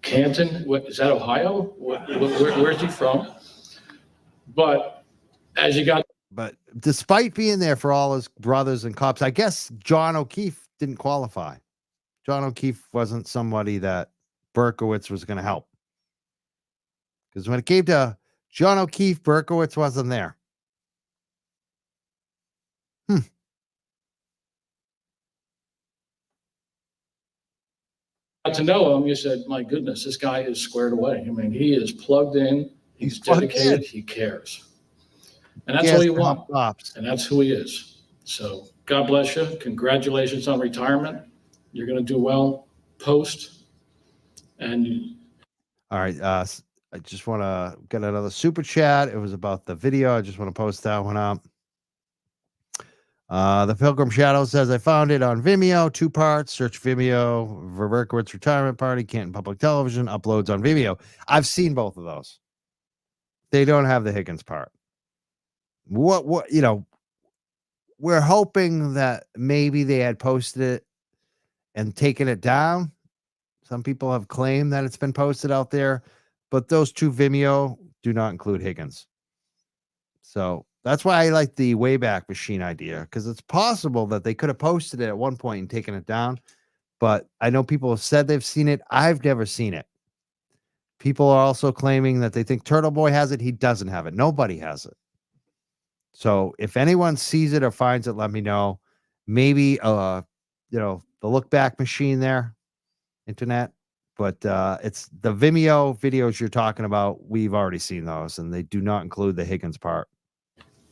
Canton, is that Ohio? Where's he from? But despite being there for all his brothers and cops, I guess John O'Keefe didn't qualify. John O'Keefe wasn't somebody that Burkowitz was going to help. Because when it came to John O'Keefe, Burkowitz wasn't there. Got to know him, you said, my goodness, this guy is squared away. I mean, he is plugged in, he's dedicated, he cares. And that's all you want. And that's who he is. So God bless you. Congratulations on retirement. You're going to do well post. And all right. I just want to get another super chat. It was about the video. I just want to post that one up. The Pilgrim Shadow says, I found it on Vimeo, 2 parts. Search Vimeo for Burkowitz retirement party, Canton Public Television, uploads on Vimeo. I've seen both of those. They don't have the Higgins part. We're hoping that maybe they had posted it and taken it down. Some people have claimed that it's been posted out there, but those two Vimeo do not include Higgins. So that's why I like the Wayback Machine idea, because it's possible that they could have posted it at one point and taken it down. But I know people have said they've seen it. I've never seen it. People are also claiming that they think Turtle Boy has it. He doesn't have it. Nobody has it. So if anyone sees it or finds it, let me know. Maybe, the look back machine there, internet. But it's the Vimeo videos you're talking about. We've already seen those, and they do not include the Higgins part.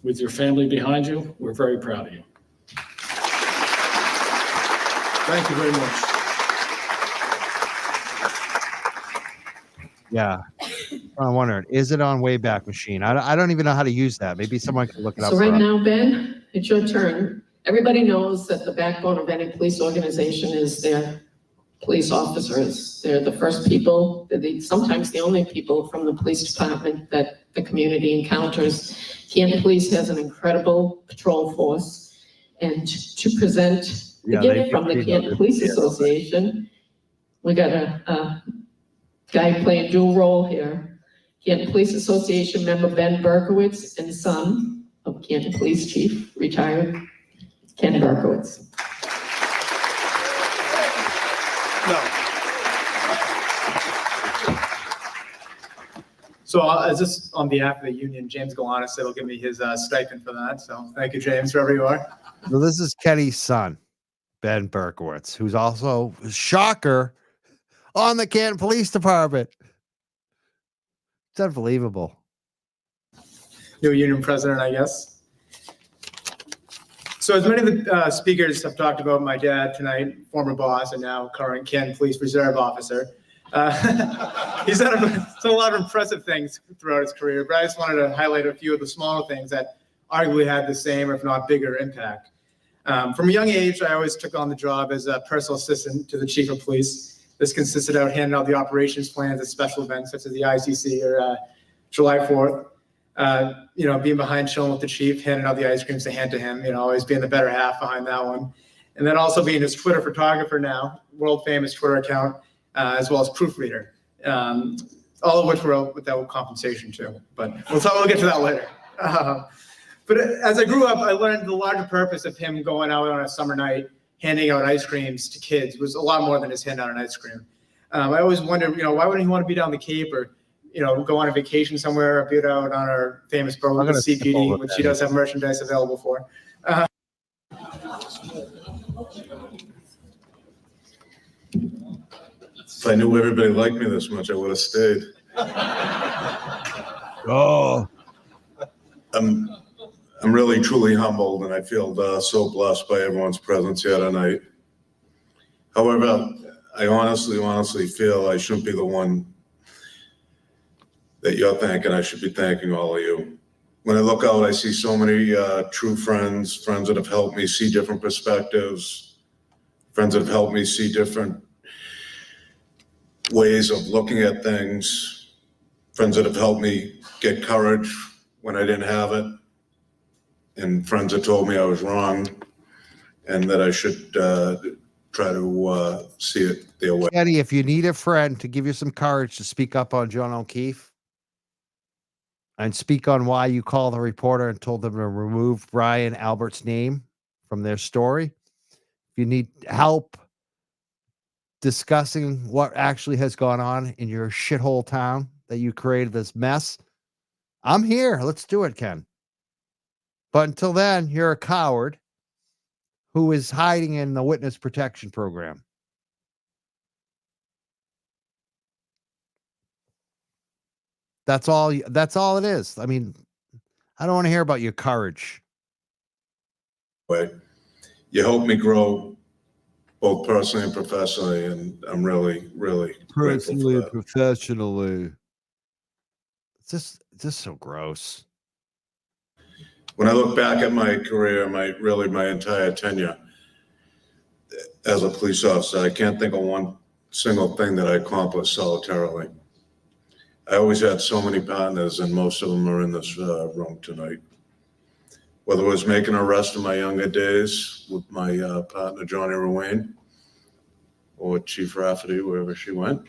With your family behind you, we're very proud of you. Thank you very much. Yeah. I'm wondering, is it on Wayback Machine? I don't even know how to use that. Maybe someone can look it up. So for right us. now, Ben, it's your turn. Everybody knows that the backbone of any police organization is their police officers. They're the first people, sometimes the only people from the police department that the community encounters. Canton Police has an incredible patrol force. And to present the gift from the Canton Police Association, we got a guy playing dual role here. Canton Police Association member Ben Burkowitz and son of Canton Police Chief, retired Ken Burkowitz. So just on behalf of the union, James Galanis said he'll give me his stipend for that. So thank you, James, wherever you are. So this is Kenny's son, Ben Burkowitz, who's also, shocker, on the Canton Police Department. It's unbelievable. New union president, I guess. So as many of the speakers have talked about my dad tonight, former boss and now current Canton Police Reserve officer. He's done a lot of impressive things throughout his career, but I just wanted to highlight a few of the smaller things that arguably had the same, if not bigger, impact. From a young age, I always took on the job as a personal assistant to the chief of police. This consisted of handing out the operations plans at special events such as the ICC or July 4th. Being behind, chilling with the chief, handing out the ice creams to hand to him, always being the better half behind that one. And then also being his Twitter photographer now, world famous Twitter account, as well as proofreader, all of which were without compensation too. But we'll get to that later. But as I grew up, I learned the larger purpose of him going out on a summer night, handing out ice creams to kids was a lot more than just hand out an ice cream. I always wondered, why wouldn't he want to be down the Cape or, go on a vacation somewhere, or be out on our famous boat with CPD, which he does have merchandise available for. If I knew everybody liked me this much, I would have stayed. Oh. I'm really, truly humbled, and I feel so blessed by everyone's presence here tonight. However, I honestly feel I shouldn't be the one that you're thanking. I should be thanking all of you. When I look out, I see so many true friends that have helped me see different perspectives, friends that have helped me see different ways of looking at things, friends that have helped me get courage when I didn't have it, and friends that told me I was wrong and that I should try to see it their way. Eddie, if you need a friend to give you some courage to speak up on John O'Keefe and speak on why you called the reporter and told them to remove Brian Albert's name from their story, if you need help discussing what actually has gone on in your shithole town that you created this mess, I'm here. Let's do it, Ken. But until then, you're a coward who is hiding in the witness protection program. That's all it is. I mean, I don't want to hear about your courage. But you helped me grow both personally and professionally, and I'm really, really Personally and professionally. It's just so gross. When I look back at my career, my entire tenure as a police officer, I can't think of one single thing that I accomplished solitarily. I always had so many partners, and most of them are in this room tonight. Whether it was making an arrest in my younger days with my partner, Johnny Ruane, or Chief Rafferty, wherever she went.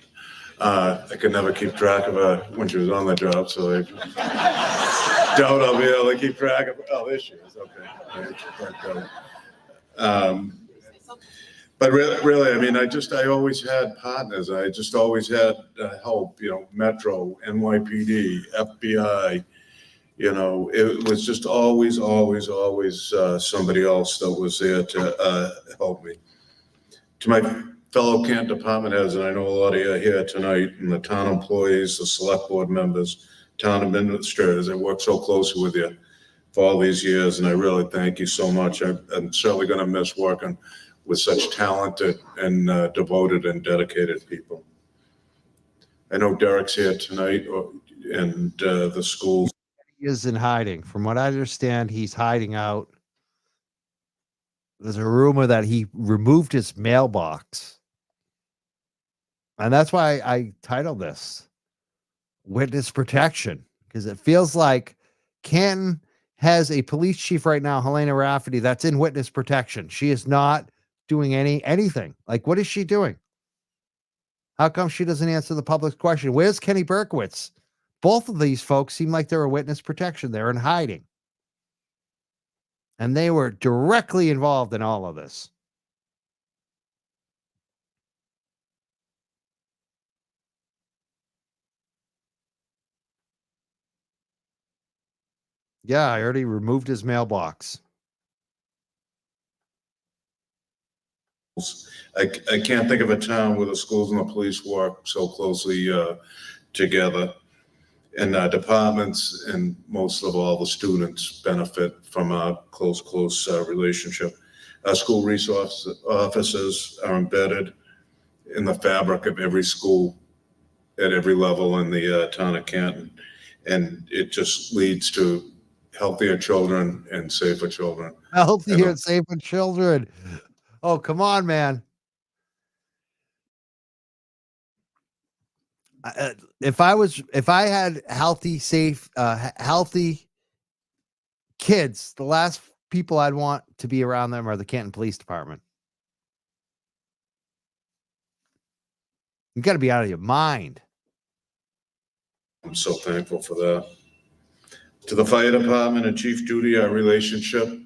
I could never keep track of her when she was on the job, so I doubt I'll be able to keep track of her. Oh, there she is. Okay. But really, I mean, I always had partners. I just always had help, Metro, NYPD, FBI, it was just always somebody else that was there to help me. To my fellow Canton department heads, and I know a lot of you are here tonight, and the town employees, the select board members, town administrators, I worked so closely with you for all these years, and I really thank you so much. I'm certainly going to miss working with such talented and devoted and dedicated people. I know Derek's here tonight, and the schools. He is in hiding. From what I understand, he's hiding out. There's a rumor that he removed his mailbox. And that's why I titled this Witness Protection, because it feels like Canton has a police chief right now, Helena Rafferty, that's in witness protection. She is not doing anything. Like, what is she doing? How come she doesn't answer the public's question? Where's Kenny Burkowitz? Both of these folks seem like they're a witness protection. They're in hiding. And they were directly involved in all of this. Yeah, I already removed his mailbox. I can't think of a town where the schools and the police work so closely together. And departments and most of all the students benefit from a close relationship. Our school resource officers are embedded in the fabric of every school at every level in the town of Canton. And it just leads to healthier children and safer children. Healthier and safer children. Oh, come on, man. If I had healthy, safe, healthy kids, the last people I'd want to be around them are the Canton Police Department. You got to be out of your mind. I'm so thankful for that. To the fire department and Chief Duty, our relationship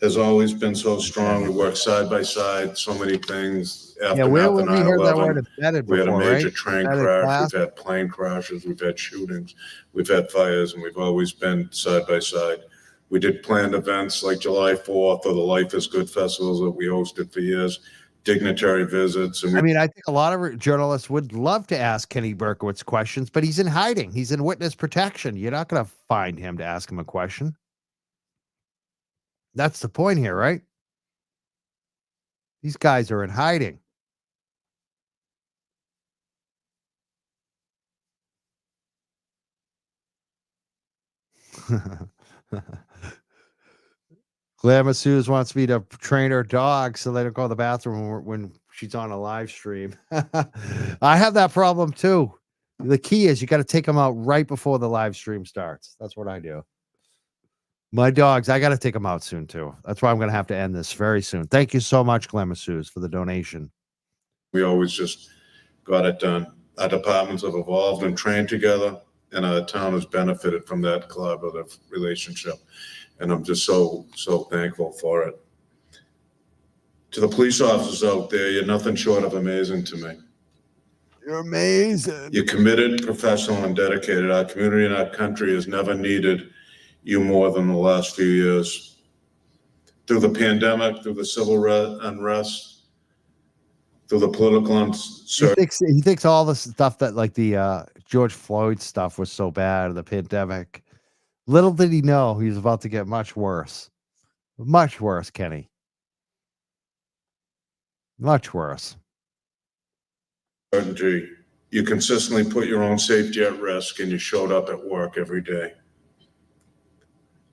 has always been so strong. We work side by side, so many things. Where would we hear that word embedded we had a before, major right? train Embedded crash, class? we've had plane crashes, we've had shootings, we've had fires, and we've always been side by side. We did planned events like July 4th or the Life is Good festivals that we hosted for years, dignitary visits. And I mean, I think a lot of journalists would love to ask Kenny Berkowitz questions, but he's in hiding. He's in witness protection. You're not going to find him to ask him a question. That's the point here, right? These guys are in hiding. Claire Masseuse wants me to train her dog so they don't go to the bathroom when she's on a live stream. I have that problem too. The key is you got to take them out right before the live stream starts. That's what I do. My dogs, I got to take them out soon too. That's why I'm going to have to end this very soon. Thank you so much, Claire Masseuse, for the donation. we always just got it done. Our departments have evolved and trained together, and our town has benefited from that collaborative relationship. And I'm just so thankful for it. To the police officers out there, you're nothing short of amazing to me. You're amazing. You're committed, professional, and dedicated. Our community and our country has never needed you more than the last few years. Through the pandemic, through the civil unrest, through the political uncertainty. He thinks all the stuff that, like the George Floyd stuff, was so bad, the pandemic. Little did he know he was about to get much worse. Much worse, Kenny. Much worse. You consistently put your own safety at risk, and you showed up at work every day.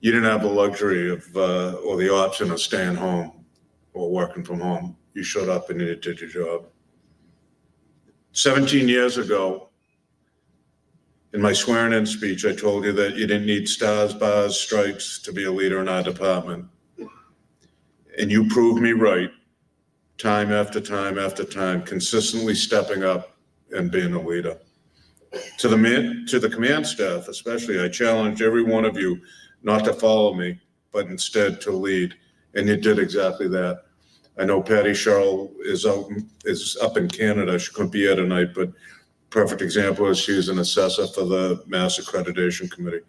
You didn't have the luxury of or the option of staying home or working from home. You showed up and you did your job. 17 years ago, in my swearing-in speech, I told you that you didn't need stars, bars, stripes to be a leader in our department. And you proved me right time after time after time, consistently stepping up and being a leader. To the command staff especially, I challenge every one of you not to follow me, but instead to lead. And you did exactly that. I know Patty Sherrill is up in Canada. She couldn't be here tonight, but perfect example is she's an assessor for the Mass Accreditation Committee.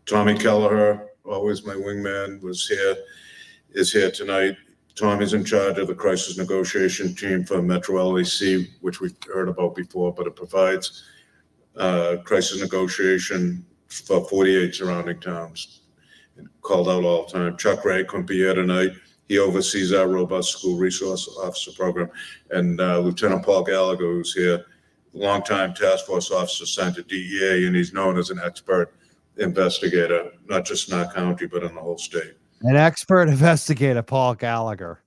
Tommy Kelleher, always my wingman, is here tonight. Tommy's in charge of the crisis negotiation team for Metro LAC, which we've heard about before, but it provides crisis negotiation for 48 surrounding towns. Called out all the time. Chuck Ray couldn't be here tonight. He oversees our robust school resource officer program. And Lieutenant Paul Gallagher, who's here, longtime task force officer sent to DEA, and he's known as an expert investigator, not just in our county, but in the whole state. An expert investigator, Paul Gallagher.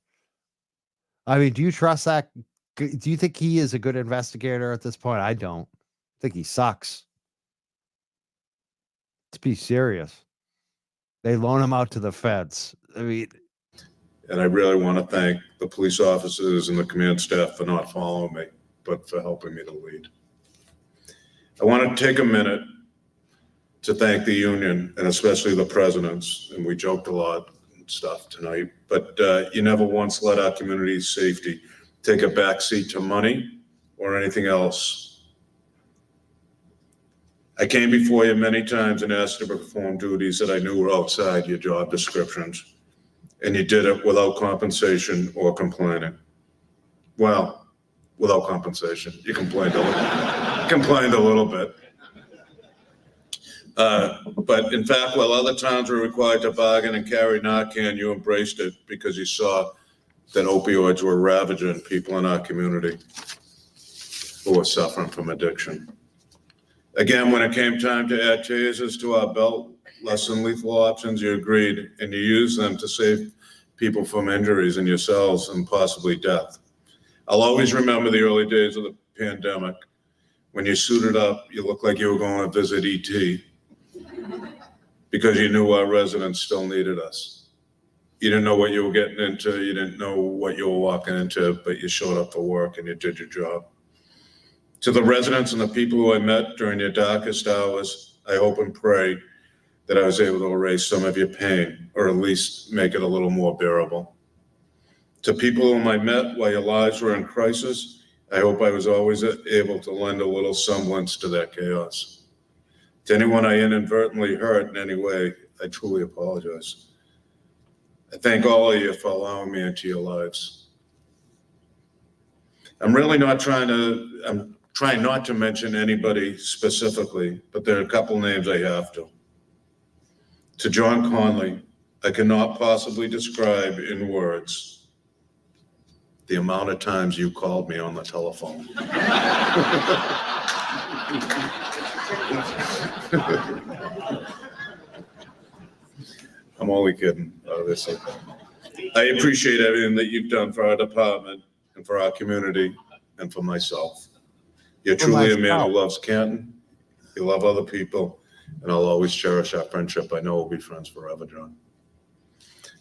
I mean, do you trust that? Do you think he is a good investigator at this point? I don't. I think he sucks. Let's be serious. They loan him out to the feds. I mean, and I really want to thank the police officers and the command staff for not following me, but for helping me to lead. I want to take a minute to thank the union and especially the presidents. And we joked a lot and stuff tonight, but you never once let our community's safety take a backseat to money or anything else. I came before you many times and asked to perform duties that I knew were outside your job descriptions, and you did it without compensation or complaining. Well, without compensation. You complained a little bit. But in fact, while other towns were required to bargain and carry Narcan, you embraced it because you saw that opioids were ravaging people in our community who were suffering from addiction. Again, when it came time to add tasers to our belt, less than lethal options, you agreed, and you used them to save people from injuries and yourselves and possibly death. I'll always remember the early days of the pandemic. When you suited up, you looked like you were going to visit ET because you knew our residents still needed us. You didn't know what you were getting into. You didn't know what you were walking into, but you showed up for work and you did your job. To the residents and the people who I met during your darkest hours, I hope and pray that I was able to erase some of your pain or at least make it a little more bearable. To people whom I met while your lives were in crisis, I hope I was always able to lend a little semblance to that chaos. To anyone I inadvertently hurt in any way, I truly apologize. I thank all of you for allowing me into your lives. I'm trying not to mention anybody specifically, but there are a couple names I have to. To John Conley, I cannot possibly describe in words the amount of times you called me on the telephone. I'm only kidding, obviously. I appreciate everything that you've done for our department and for our community and for myself. You're truly a man who loves Canton. You love other people, and I'll always cherish our friendship. I know we'll be friends forever, John.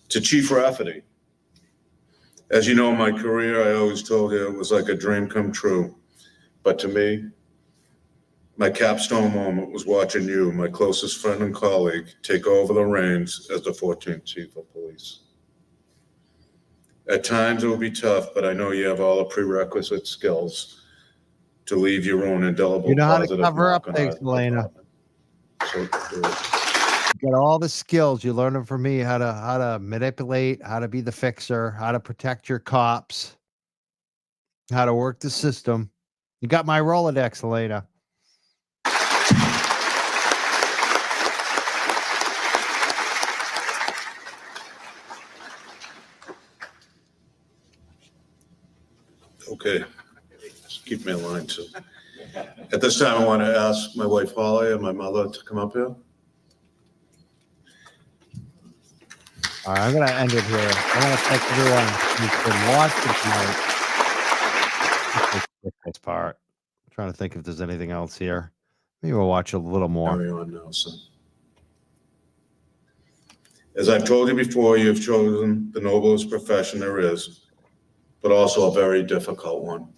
To Chief Rafferty, as you know, in my career, I always told you it was like a dream come true. But to me, my capstone moment was watching you, my closest friend and colleague, take over the reins as the 14th Chief of Police. At times it will be tough, but I know you have all the prerequisite skills to leave your own indelible you know how to positive cover mark up on things, our Elena. So do it. You got all the skills. You learn them from me, how to manipulate, how to be the fixer, how to protect your cops, how to work the system. You got my Rolodex, Elena. Okay, just keep me in line too. At this time, I want to ask my wife Holly and my mother to come up here. All right, I'm going to end it here. I want to thank everyone who's been watching tonight. This part. I'm trying to think if there's anything else here. Maybe we'll watch a little more. Carry on now, son. As I've told you before, you've chosen the noblest profession there is. but also a very difficult one.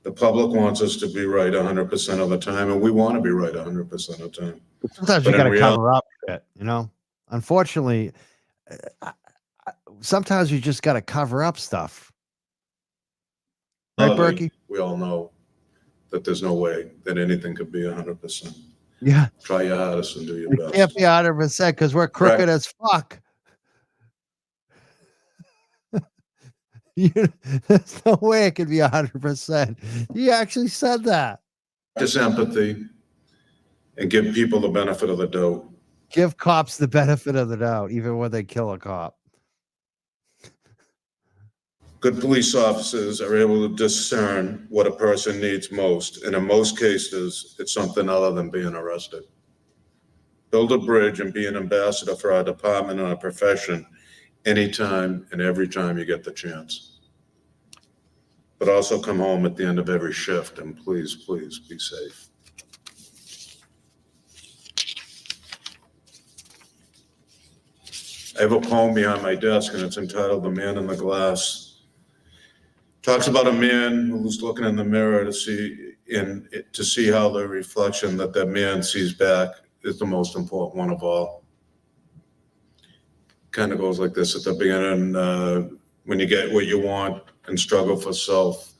The public wants us to be right 100% of the time, and we want to be right 100% of the time. But sometimes But you got to in reality- cover up shit, you know? Unfortunately, sometimes you just got to cover up stuff. Right, Berkey? We all know that there's no way that anything could be 100%. Yeah. Try your hardest and do your It best. can't be 100% because we're crooked as fuck. There's no way it could be 100%. You actually said that. Practice empathy and give people the benefit of the doubt. Give cops the benefit of the doubt, even when they kill a cop. Good police officers are able to discern what a person needs most, and in most cases, it's something other than being arrested. Build a bridge and be an ambassador for our department and our profession anytime and every time you get the chance. But also come home at the end of every shift and please, please be safe. I have a poem behind my desk and it's entitled The Man in the Glass. Talks about a man who's looking in the mirror to see how the reflection that man sees back is the most important one of all. Kind of goes like this at the beginning, when you get what you want and struggle for self,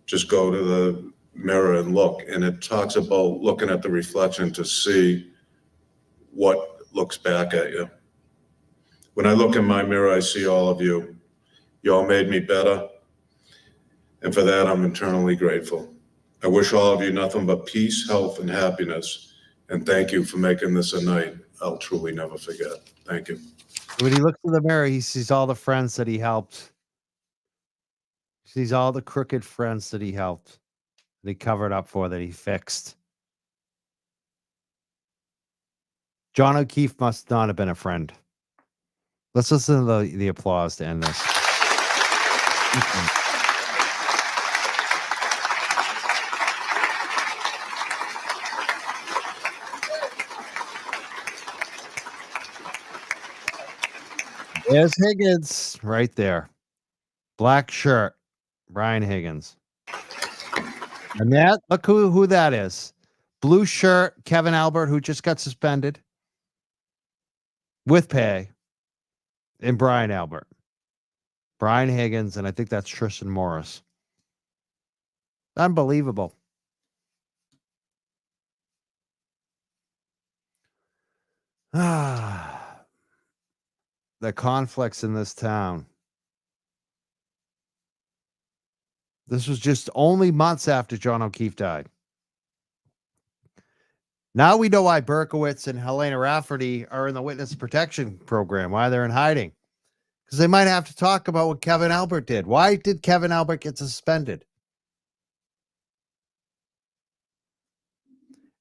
just go to the mirror and look. And it talks about looking at the reflection to see what looks back at you. When I look in my mirror, I see all of you. You all made me better. And for that, I'm eternally grateful. I wish all of you nothing but peace, health, and happiness. And thank you for making this a night I'll truly never forget. Thank you. When he looks in the mirror, he sees all the friends that he helped. He sees all the crooked friends that he helped, that he covered up for, that he fixed. John O'Keefe must not have been a friend. Let's listen to the applause to end this. There's Higgins right there. Black shirt, Brian Higgins. And that, look who that is. Blue shirt, Kevin Albert, who just got suspended with pay, and Brian Albert. Brian Higgins, and I think that's Tristan Morris. Unbelievable. The conflicts in this town. This was just only months after John O'Keefe died. Now we know why Burkowitz and Helena Rafferty are in the witness protection program, why they're in hiding. Because they might have to talk about what Kevin Albert did. Why did Kevin Albert get suspended?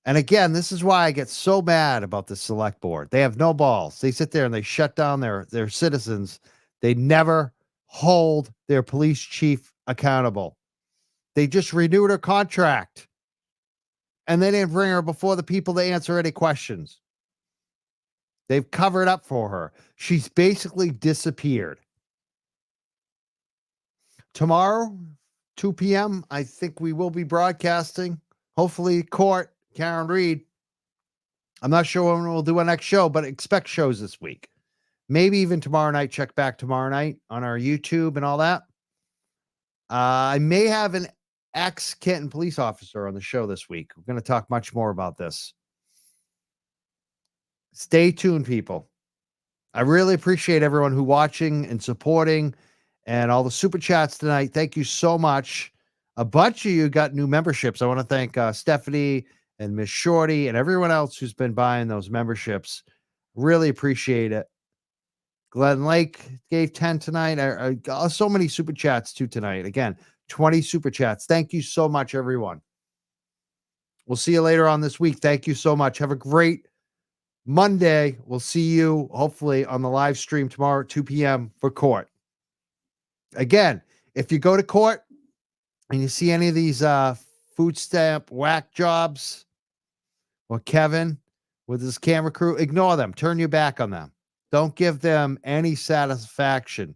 And again, this is why I get so mad about the select board. They have no balls. They sit there and they shut down their citizens. They never hold their police chief accountable. They just renewed her contract. And they didn't bring her before the people to answer any questions. They've covered up for her. She's basically disappeared. Tomorrow, 2 p.m., I think we will be broadcasting. Hopefully, court, Karen Reed. I'm not sure when we'll do our next show, but expect shows this week. Maybe even tomorrow night. Check back tomorrow night on our YouTube and all that. I may have an ex-Canton police officer on the show this week. We're going to talk much more about this. Stay tuned, people. I really appreciate everyone who watching and supporting and all the super chats tonight. Thank you so much. A bunch of you got new memberships. I want to thank Stephanie and Miss Shorty and everyone else who's been buying those memberships. Really appreciate it. Glenn Lake gave 10 tonight. I got so many super chats too tonight. Again, 20 super chats. Thank you so much, everyone. We'll see you later on this week. Thank you so much. Have a great Monday. We'll see you hopefully on the live stream tomorrow at 2 p.m. for court. Again, if you go to court and you see any of these food stamp whack jobs or Kevin with his camera crew, ignore them. Turn your back on them. Don't give them any satisfaction.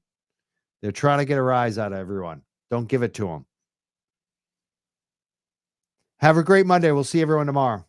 They're trying to get a rise out of everyone. Don't give it to them. Have a great Monday. We'll see everyone tomorrow.